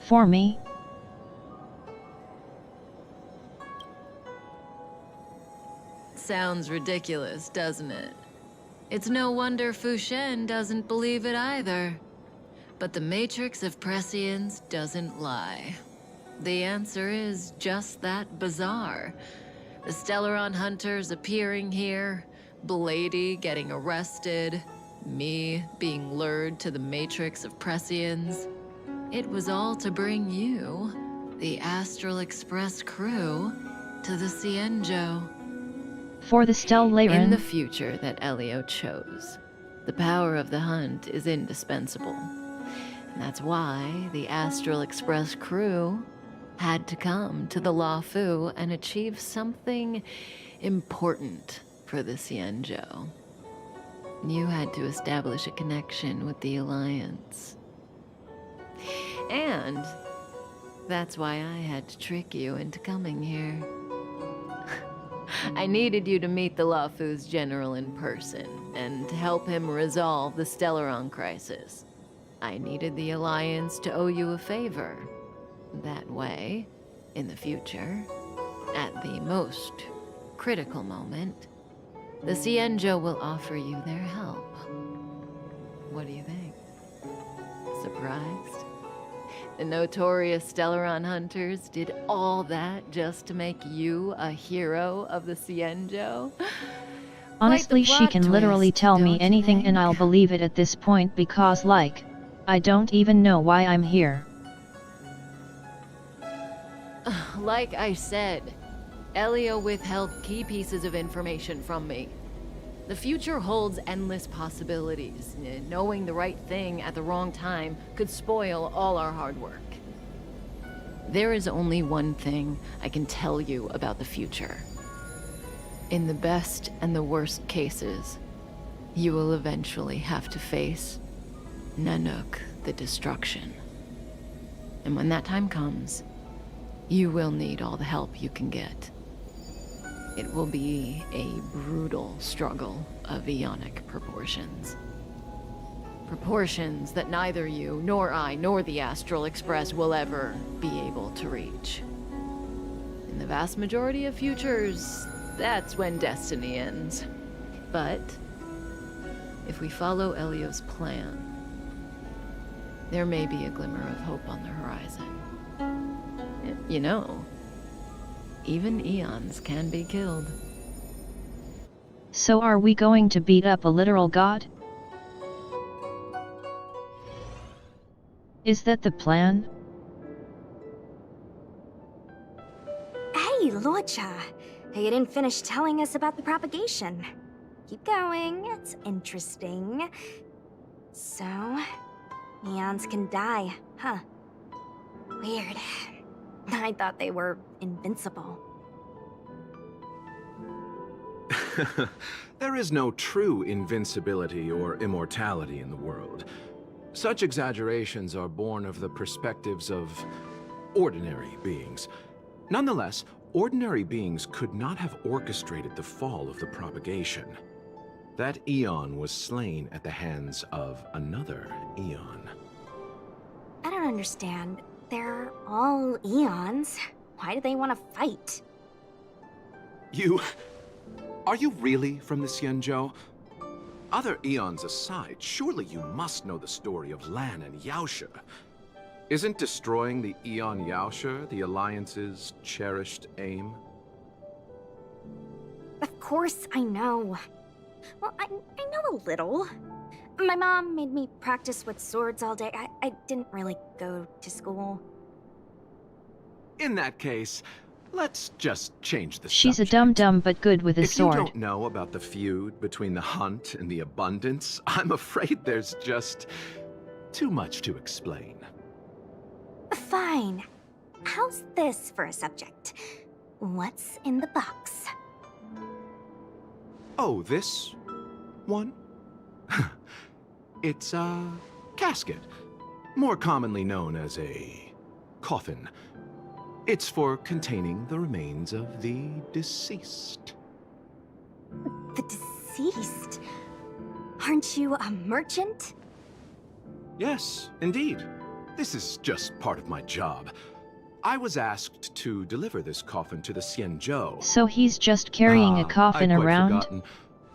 For me? Sounds ridiculous, doesn't it? It's no wonder Fu Shen doesn't believe it either. But the matrix of prescience doesn't lie. The answer is just that bizarre. The Stellaron hunters appearing here, Blady getting arrested, me being lured to the matrix of prescience. It was all to bring you, the Astral Express crew, to the Cienjo. For the Stellaron? In the future that Elio chose, the power of the hunt is indispensable. And that's why the Astral Express crew had to come to the Luofu and achieve something important for the Cienjo. You had to establish a connection with the Alliance. And that's why I had to trick you into coming here. I needed you to meet the Luofu's general in person and to help him resolve the Stellaron crisis. I needed the Alliance to owe you a favor. That way, in the future, at the most critical moment, the Cienjo will offer you their help. What do you think? Surprised? The notorious Stellaron hunters did all that just to make you a hero of the Cienjo? Honestly, Quite the she can plot literally twist, tell me don't you anything think? and I'll believe it at this point because, like, I don't even know why I'm here. Like I said, Elio withheld key pieces of information from me. The future holds endless possibilities. Knowing the right thing at the wrong time could spoil all our hard work. There is only one thing I can tell you about the future. In the best and the worst cases, you will eventually have to face Nanook the Destruction. And when that time comes, you will need all the help you can get. It will be a brutal struggle of Ionic proportions. Proportions that neither you, nor I, nor the Astral Express will ever be able to reach. In the vast majority of futures, that's when destiny ends. But if we follow Elio's plan, there may be a glimmer of hope on the horizon. You know, even eons can be killed. So are we going to beat up a literal god? Is that the plan? Mocha. You didn't finish telling us about the propagation. Keep going, it's interesting. So, eons can die, huh? Weird. I thought they were invincible. There is no true invincibility or immortality in the world. Such exaggerations are born of the perspectives of ordinary beings. Nonetheless, ordinary beings could not have orchestrated the fall of the propagation. That eon was slain at the hands of another eon. I don't understand. They're all eons. Why do they want to fight? Are you really from the Xianzhou? Other eons aside, surely you must know the story of Lan and Yaoshe. Isn't destroying the Eon Yaoshe the Alliance's cherished aim? Of course I know. Well, I know a little. My mom made me practice with swords all day. I didn't really go to school. In that case, let's just change the She's subject. a dum-dum but good with a If sword. you don't know about the feud between the Hunt and the Abundance, I'm afraid there's just too much to explain. Fine. How's this for a subject? What's in the box? Oh, this one? It's a casket, more commonly known as a coffin. It's for containing the remains of the deceased. The deceased? Aren't you a merchant? Yes, indeed. This is just part of my job. I was asked to deliver this coffin to the Xianzhou. So he's just carrying a coffin I'd quite around? forgotten.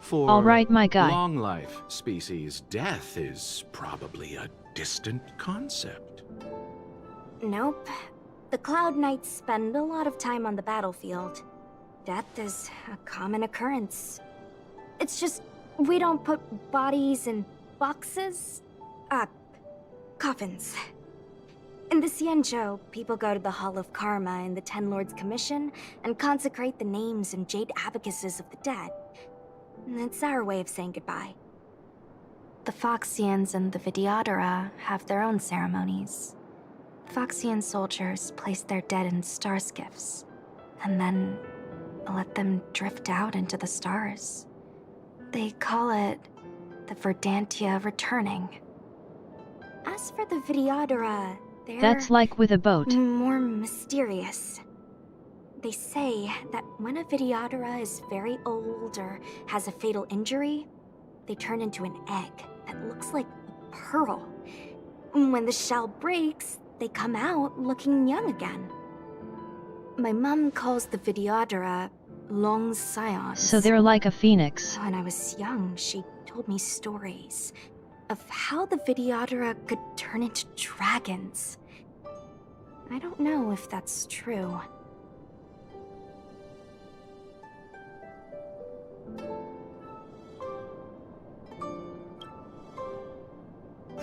For All right, my guy. long life species, death is probably a distant concept. Nope. The Cloud Knights spend a lot of time on the battlefield. Death is a common occurrence. It's just, we don't put bodies in boxes. Coffins. In the Xianzhou, people go to the Hall of Karma in the Ten Lords Commission and consecrate the names and jade abacuses of the dead. It's our way of saying goodbye. The Foxians and the Vidyadhara have their own ceremonies. Foxian soldiers place their dead in star skiffs, and then let them drift out into the stars. They call it the Verdantia returning. As for the Vidyadhara, they're That's like with a boat. more mysterious. They say that when a Vidyadhara is very old or has a fatal injury, they turn into an egg that looks like a pearl. When the shell breaks, they come out looking young again. My mom calls the Vidyadhara long scions. So they're like a phoenix. When I was young, she told me stories of how the Vidyadhara could turn into dragons. I don't know if that's true.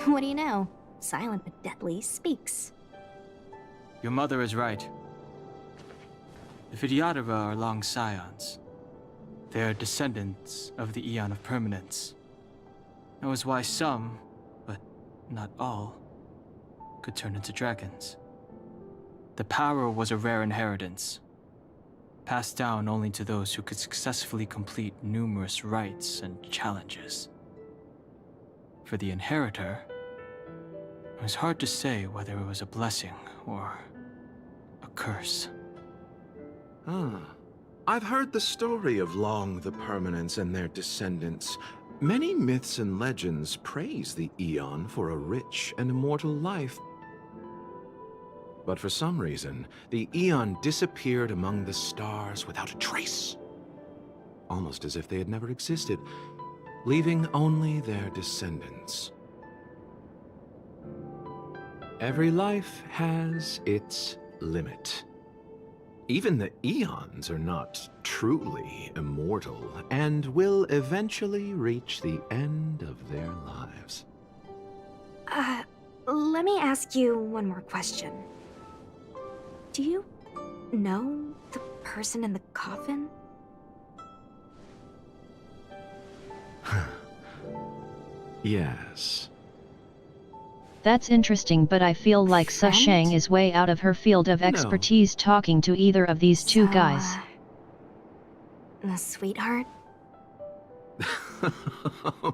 What do you know? Silent but deadly speaks. Your mother is right. The Vidyadhara are long scions. They are descendants of the Eon of Permanence. That was why some, but not all, could turn into dragons. The power was a rare inheritance, passed down only to those who could successfully complete numerous rites and challenges. For the inheritor, it was hard to say whether it was a blessing or a curse. I've heard the story of Long the Permanence and their descendants. Many myths and legends praise the Eon for a rich and immortal life. But for some reason, the Eon disappeared among the stars without a trace. Almost as if they had never existed, leaving only their descendants. Every life has its limit. Even the Eons are not truly immortal, and will eventually reach the end of their lives. Let me ask you one more question. Do you know the person in the coffin? Yes. That's interesting, but I feel like Sushang is way out of her field of expertise talking to either of these two guys. A sweetheart?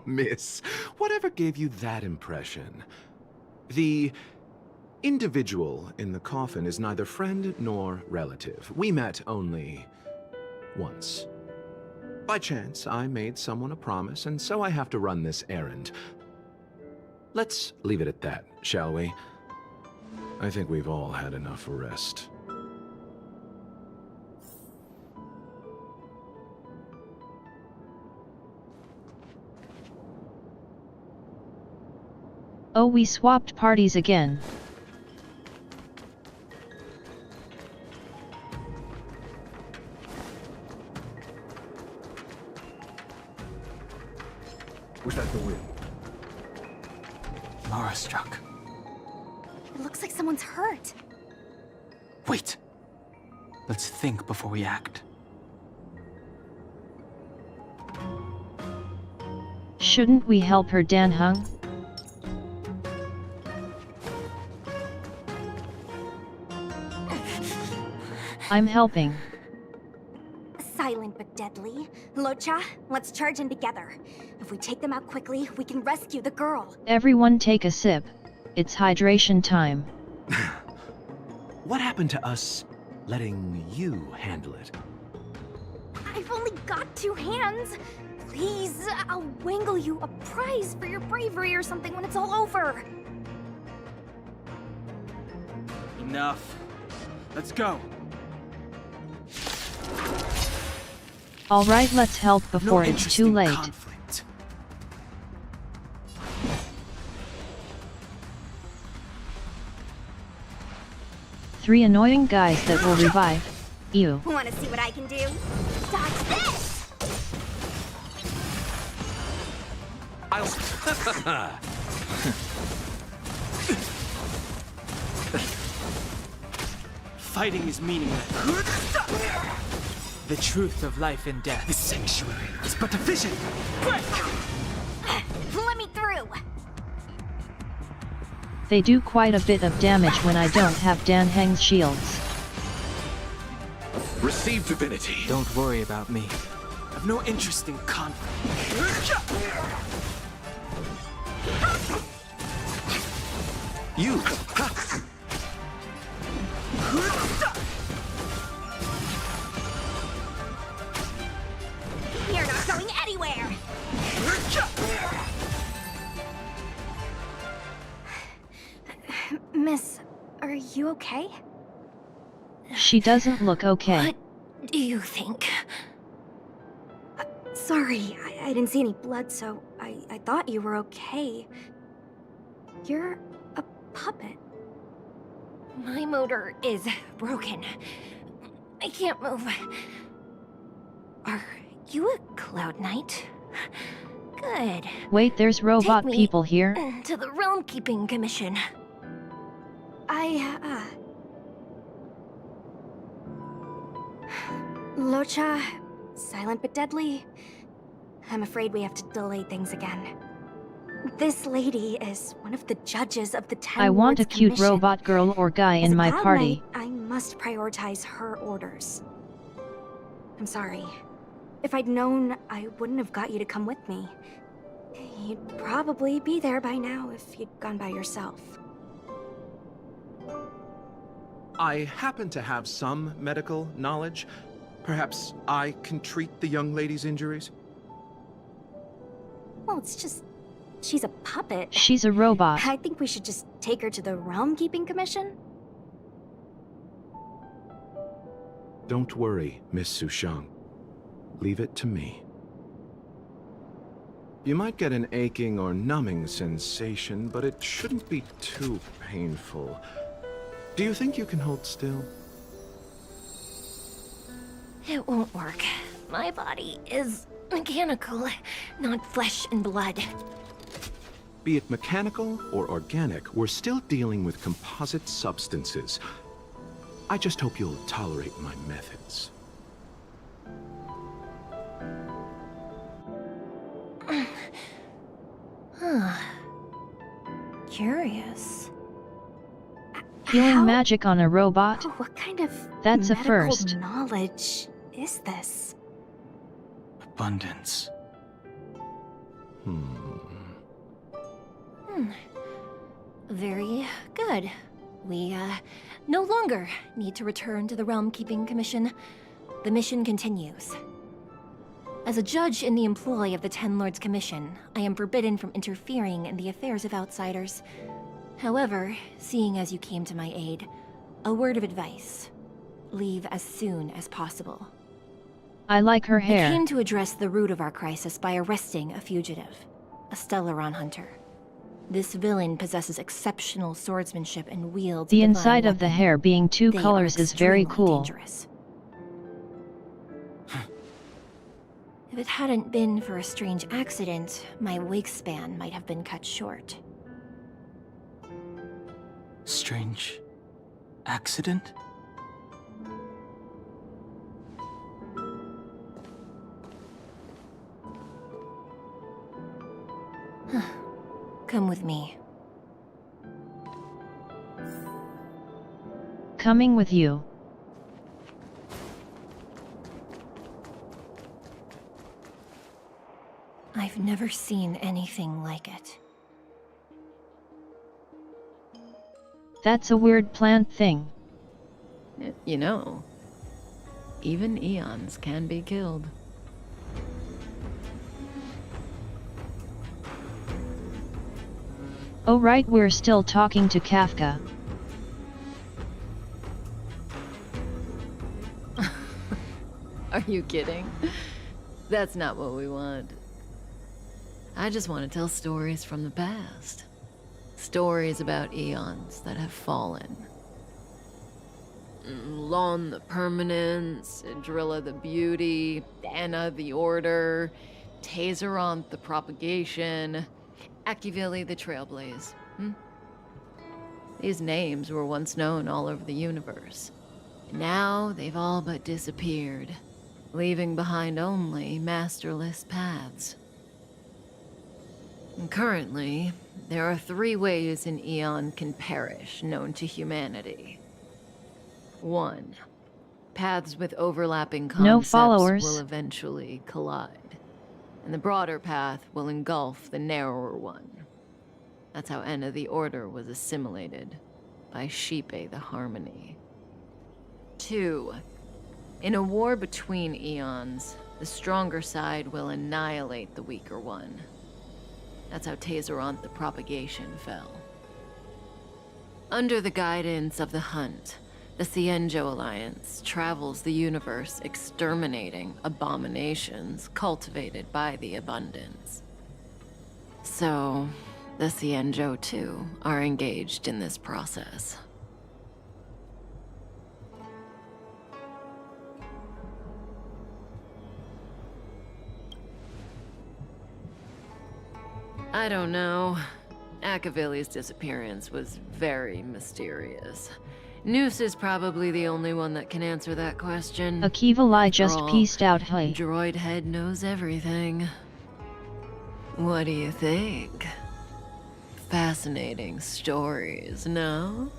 Miss, whatever gave you that impression? The individual in the coffin is neither friend nor relative. We met only once. By chance, I made someone a promise, and so I have to run this errand. Let's leave it at that, shall we? I think we've all had enough rest. Oh, we swapped parties again. Was that the wind? Mara struck. It looks like someone's hurt. Wait! Let's think before we act. Shouldn't we help her, Dan Hung? I'm helping. Silent but deadly. Locha, let's charge in together. If we take them out quickly, we can rescue the girl. Everyone take a sip. It's hydration time. What happened to us letting you handle it? I've only got 2 hands. Please, I'll wangle you a prize for your bravery or something when it's all over. Enough. Let's go. Alright, let's help before it's too late. Conflict. 3 annoying guys that will revive you. Wanna see what I can do? Dodge this! Fighting is meaningless. The truth of life and death. The sanctuary is but a vision. Break! Let me through! They do quite a bit of damage when I don't have Dan Heng's shields. Receive divinity. Don't worry about me. I've no interest in conflict. You! You're not going anywhere! Miss, are you okay? She doesn't look okay. What do you think? Sorry, I didn't see any blood, so I thought you were okay. You're a puppet. My motor is broken. I can't move. Are you a Cloud Knight? Good. Wait, there's robot Take me people here? to the Realm Keeping Commission. Locha, silent but deadly. I'm afraid we have to delay things again. This lady is one of the judges of the 10 I want a Lords cute Commission. robot girl or guy As in a my Cloud party. Knight, I must prioritize her orders. I'm sorry. If I'd known, I wouldn't have got you to come with me. You'd probably be there by now if you'd gone by yourself. I happen to have some medical knowledge. Perhaps I can treat the young lady's injuries? Well, it's just... she's a puppet. She's a robot. I think we should just take her to the Realm Keeping Commission. Don't worry, Miss Sushang. Leave it to me. You might get an aching or numbing sensation, but it shouldn't be too painful. Do you think you can hold still? It won't work. My body is mechanical, not flesh and blood. Be it mechanical or organic, we're still dealing with composite substances. I just hope you'll tolerate my methods. Curious. Healing magic on a robot? What kind of That's a medical first. knowledge is this? Abundance. Very good. We, no longer need to return to the Realm Keeping Commission. The mission continues. As a judge in the employ of the Ten Lords Commission, I am forbidden from interfering in the affairs of outsiders. However, seeing as you came to my aid, a word of advice. Leave as soon as possible. I like her I hair. came to address the root of our crisis by arresting a fugitive, a Stellaron hunter. This villain possesses exceptional swordsmanship and wields The a divine inside of the weapon. hair being two They are colors is very extremely cool. dangerous. If it hadn't been for a strange accident, my wake span might have been cut short. Strange accident? Come with me. Coming with you. I've never seen anything like it. That's a weird plant thing. You know, even eons can be killed. Oh right, we're still talking to Kafka. Are you kidding? That's not what we want. I just want to tell stories from the past. Stories about eons that have fallen. Lon the Permanence, Drilla the Beauty, Anna the Order, Tazeronth the Propagation, Akivili the Trailblaze. These names were once known all over the universe. Now they've all but disappeared, leaving behind only masterless paths. And currently, there are 3 ways an eon can perish known to humanity. 1. Paths with overlapping concepts followers. will eventually collide, and the broader path will engulf the narrower one. That's how Enna the Order was assimilated by Shipe the Harmony. 2. In a war between eons, the stronger side will annihilate the weaker one. That's how Tazeronth the Propagation fell. Under the guidance of the Hunt, the Xianzhou Alliance travels the universe exterminating abominations cultivated by the Abundance. So, the Xianzhou too are engaged in this process. I don't know. Akavili's disappearance was very mysterious. Noose is probably the only one that can answer that question. Akivili After just all, pieced out hey. Droid Head knows everything. What do you think? Fascinating stories, no?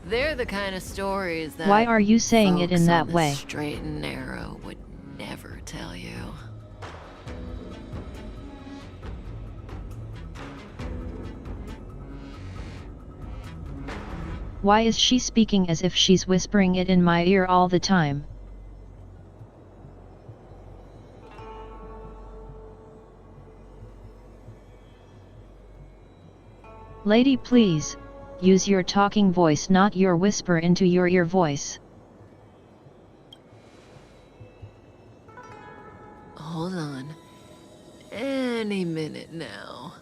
They're the kind of stories that Why are you saying it folks in that on the way? Straight and narrow would never tell you. Why is she speaking as if she's whispering it in my ear all the time? Lady, please, use your talking voice, not your whisper into your ear voice. Hold on. Any minute now.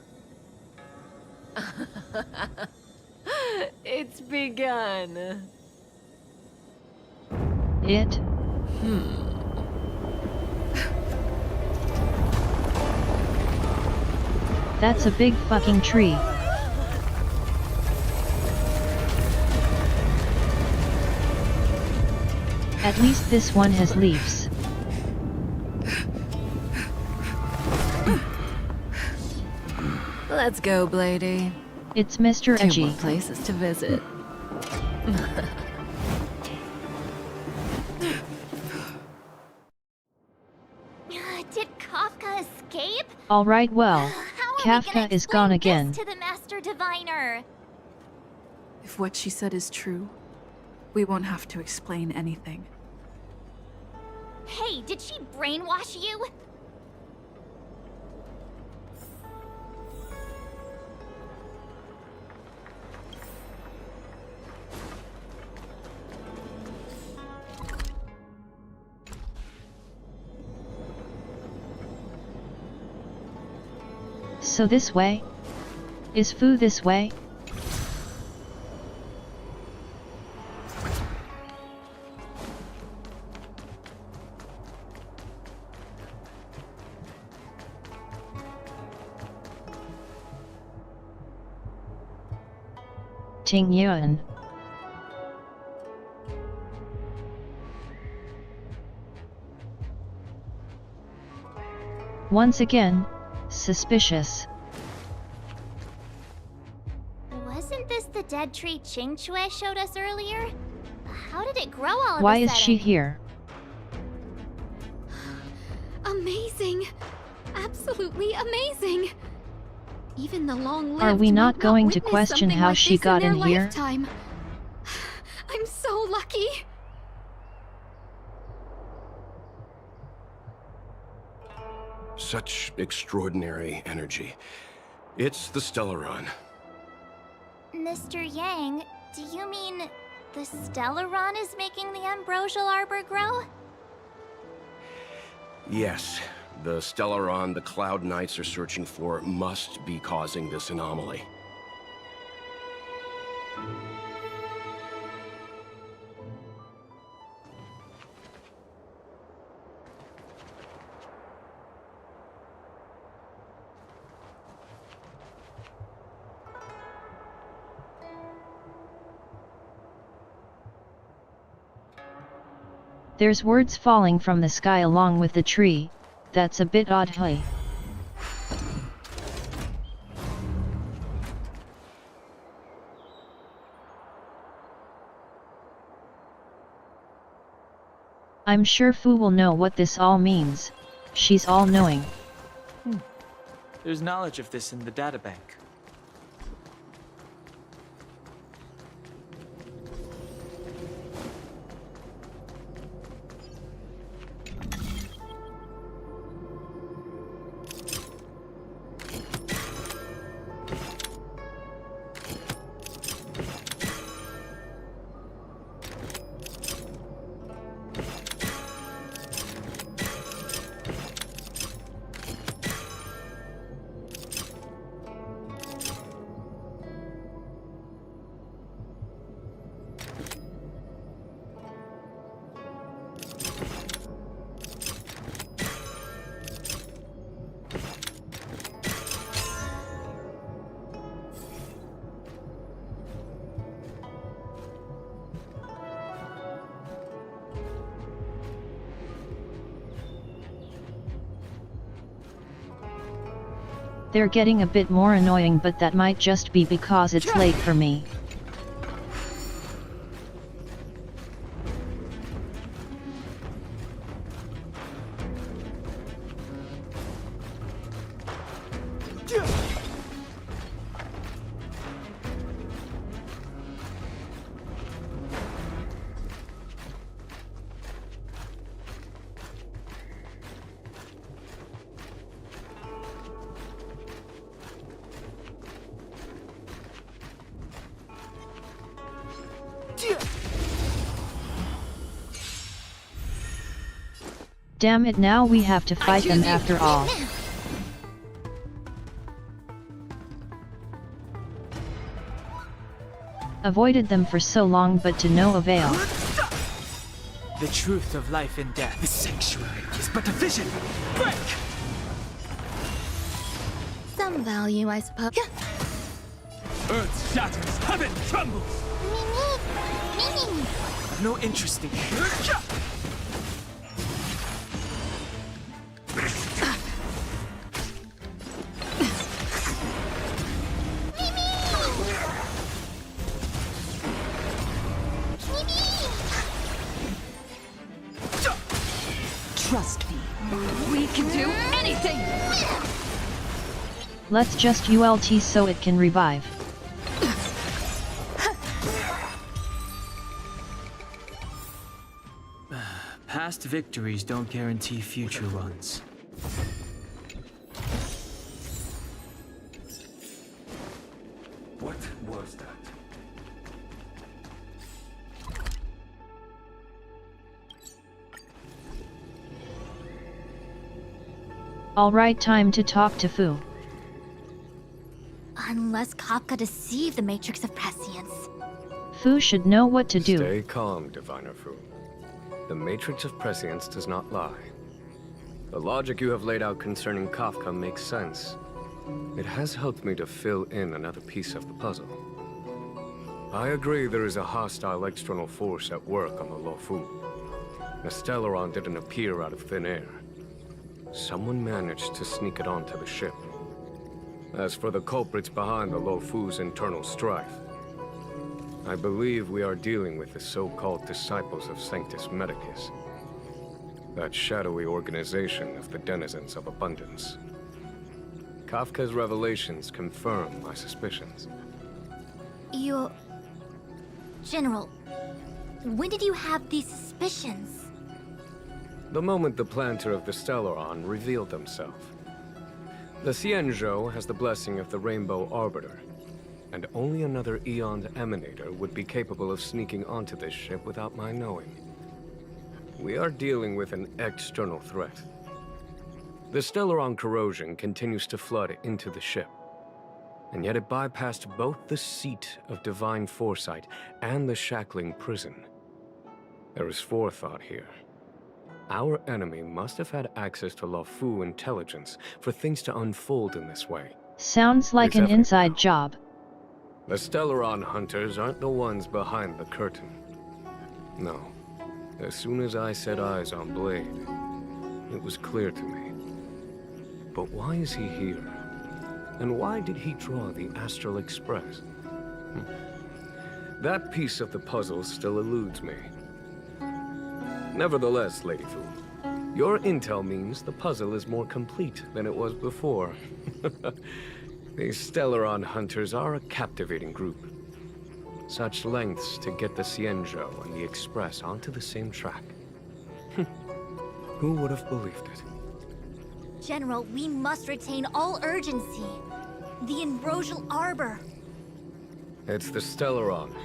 It's begun. It? That's a big fucking tree. At least this one has leaves. Let's go, Blady. It's Mr. Two Edgy. more places to visit. Did Kafka escape? Alright, well, How are we gonna Kafka is gone explain again. this to the Master Diviner? If what she said is true, we won't have to explain anything. Hey, did she brainwash you? So this way? Is Fu this way? Ting Yuan. Once again, suspicious. Wasn't this the dead tree Qingque showed us earlier? How did it grow all of Why a is sudden? she here? Amazing! Absolutely amazing! Even the long-lived Are we not might going to witness question something how like she this got in in their here? lifetime. I'm so lucky! Such extraordinary energy. It's the Stellaron. Mr. Yang, do you mean the Stellaron is making the ambrosial arbor grow? Yes, the Stellaron the Cloud Knights are searching for must be causing this anomaly. There's words falling from the sky along with the tree. That's a bit odd, hey. I'm sure Fu will know what this all means. She's all-knowing. There's knowledge of this in the databank. They're getting a bit more annoying, but that might just be because it's late for me. Damn it, now we have to fight them after all. Avoided them for so long, but to no avail. The truth of life and death. The sanctuary is but a vision. Break! Some value, I suppose. Earth shatters, heaven trembles. I've no interest in you. Trust me. We can do anything! Let's just ult so it can revive. Past victories don't guarantee future ones. What was that? Alright, time to talk to Fu. Unless Kafka deceived the Matrix of Prescience. Fu should know what to do. Stay calm, Diviner Fu. The Matrix of Prescience does not lie. The logic you have laid out concerning Kafka makes sense. It has helped me to fill in another piece of the puzzle. I agree there is a hostile external force at work on the Luofu. The Stellaron didn't appear out of thin air. Someone managed to sneak it onto the ship. As for the culprits behind the Luofu's internal strife, I believe we are dealing with the so-called disciples of Sanctus Medicus. That shadowy organization of the denizens of abundance. Kafka's revelations confirm my suspicions. General, when did you have these suspicions? The moment the planter of the Stellaron revealed himself. The Xianzhou has the blessing of the Rainbow Arbiter, and only another Eon Emanator would be capable of sneaking onto this ship without my knowing. We are dealing with an external threat. The Stellaron corrosion continues to flood into the ship, and yet it bypassed both the seat of divine foresight and the shackling prison. There is forethought here. Our enemy must have had access to Luofu intelligence for things to unfold in this way. Sounds like an inside job. The Stellaron hunters aren't the ones behind the curtain. No. As soon as I set eyes on Blade, it was clear to me. But why is he here? And why did he draw the Astral Express? That piece of the puzzle still eludes me. Nevertheless, Lady Fu, your intel means the puzzle is more complete than it was before. These Stellaron hunters are a captivating group. Such lengths to get the Xianzhou and the Express onto the same track. Who would have believed it? General, we must retain all urgency. The Ambrosial Arbor. It's the Stellaron.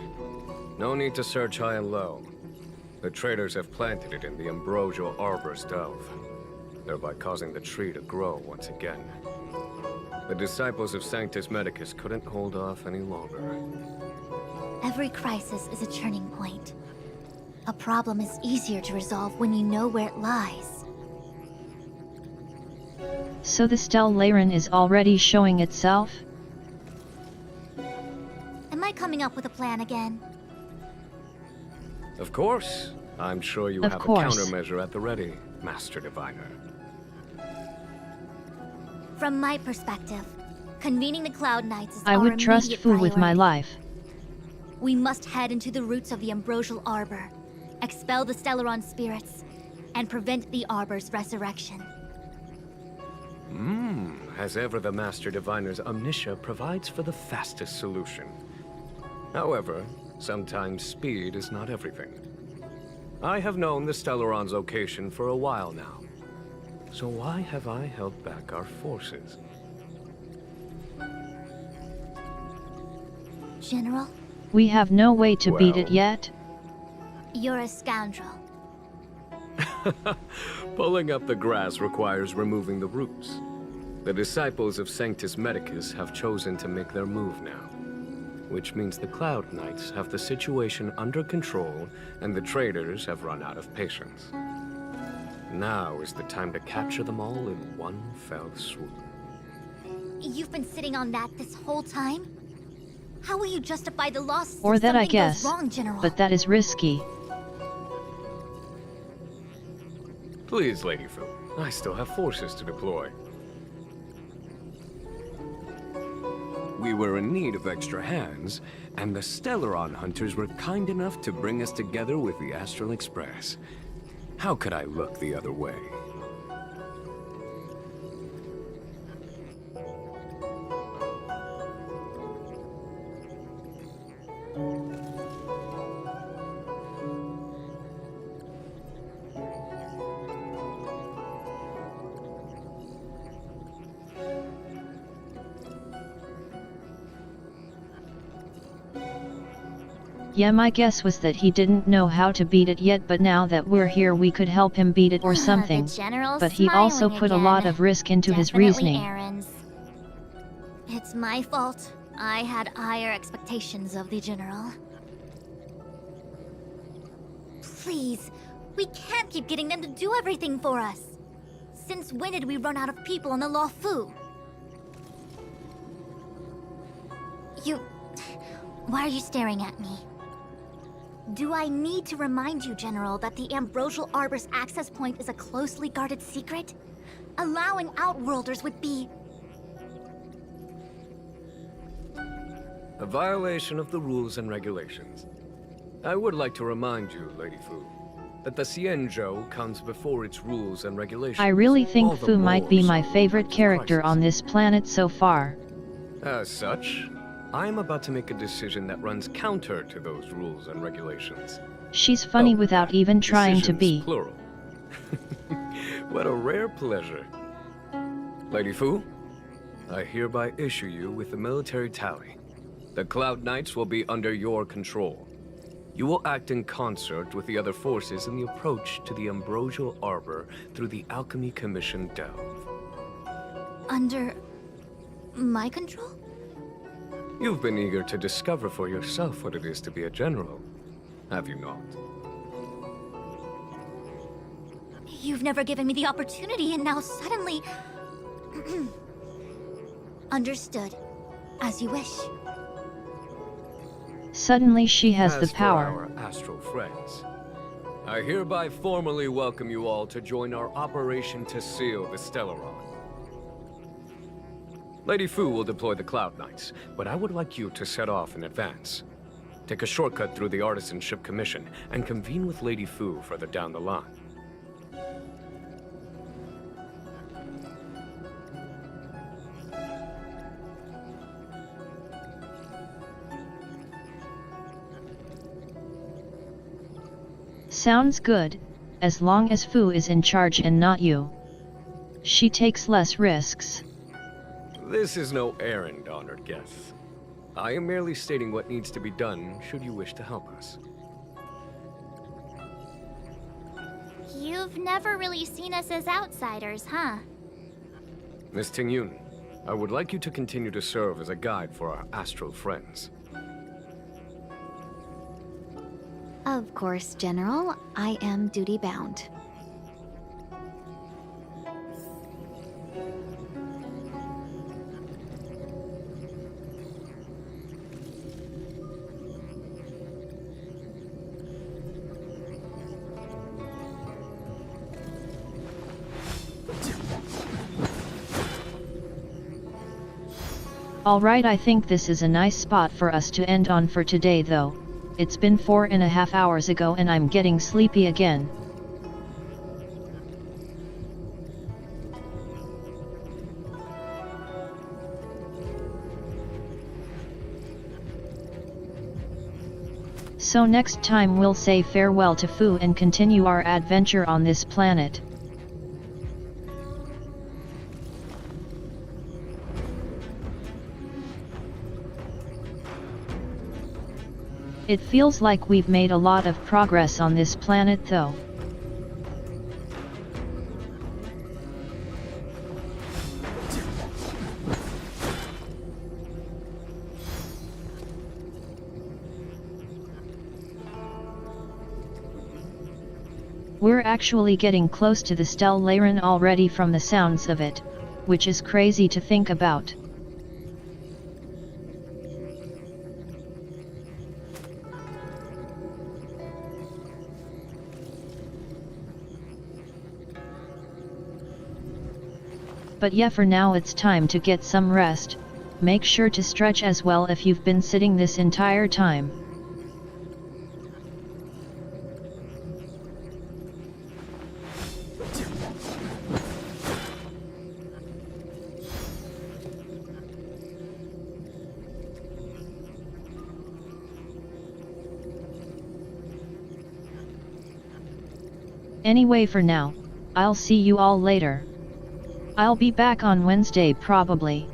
No need to search high and low. The traders have planted it in the Ambrosial Arbor's delve, thereby causing the tree to grow once again. The disciples of Sanctus Medicus couldn't hold off any longer. Every crisis is a turning point. A problem is easier to resolve when you know where it lies. So the Stellaron is already showing itself? Am I coming up with a plan again? Of course. I'm sure you have a countermeasure at the ready, Master Diviner. From my perspective, convening the Cloud Knights is I would trust Fu with my life. We must head into the roots of the Ambrosial Arbor, expel the Stellaron spirits, and prevent the Arbor's resurrection. As ever, the Master Diviner's omniscia provides for the fastest solution. However, sometimes speed is not everything. I have known the Stellaron's location for a while now. So why have I held back our forces? General? We have no way to beat it yet. You're a scoundrel. Pulling up the grass requires removing the roots. The disciples of Sanctus Medicus have chosen to make their move now. Which means the Cloud Knights have the situation under control, and the traders have run out of patience. Now is the time to capture them all in one fell swoop. You've been sitting on that this whole time? How will you justify the loss Or if that, I something guess, goes wrong, General? but that is risky. Please, Lady Fu, I still have forces to deploy. We were in need of extra hands, and the Stellaron hunters were kind enough to bring us together with the Astral Express. How could I look the other way? Yeah, my guess was that he didn't know how to beat it yet, but now that we're here we could help him beat it or something. But he also put a lot of risk into his reasoning. Errands. It's my fault. I had higher expectations of the General. Please, we can't keep getting them to do everything for us. Since when did we run out of people on the Law Fu? Why are you staring at me? Do I need to remind you, General, that the Ambrosial Arbor's access point is a closely guarded secret? Allowing Outworlders would be... a violation of the rules and regulations. I would like to remind you, Lady Fu, that the Xianzhou comes before its rules and regulations. I really think Fu might be my favorite character on this planet so far. As such, I am about to make a decision that runs counter to those rules and regulations. She's funny without even trying to be. Plural. What a rare pleasure. Lady Fu, I hereby issue you with the military tally. The Cloud Knights will be under your control. You will act in concert with the other forces in the approach to the Ambrosial Arbor through the Alchemy Commission Delve. Under... my control? You've been eager to discover for yourself what it is to be a general, have you not? You've never given me the opportunity, and now suddenly... Understood. As you wish. Suddenly she has the power. For our astral friends, I hereby formally welcome you all to join our operation to seal the Stellaron. Lady Fu will deploy the Cloud Knights, but I would like you to set off in advance. Take a shortcut through the Artisanship Commission and convene with Lady Fu further down the line. Sounds good, as long as Fu is in charge and not you. She takes less risks. This is no errand, honored guests. I am merely stating what needs to be done should you wish to help us. You've never really seen us as outsiders, huh? Miss Tingyun, I would like you to continue to serve as a guide for our astral friends. Of course, General. I am duty-bound. Alright, I think this is a nice spot for us to end on for today though. It's been 4.5 hours ago and I'm getting sleepy again. So next time we'll say farewell to Fu and continue our adventure on this planet. It feels like we've made a lot of progress on this planet though. We're actually getting close to the Stellaron already from the sounds of it, which is crazy to think about. But yeah, for now it's time to get some rest. Make sure to stretch as well if you've been sitting this entire time. Anyway, for now, I'll see you all later. I'll be back on Wednesday probably.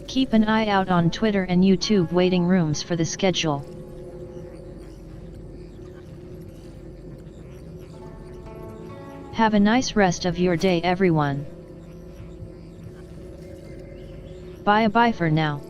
Keep an eye out on Twitter and YouTube waiting rooms for the schedule. Have a nice rest of your day, everyone. Bye for now.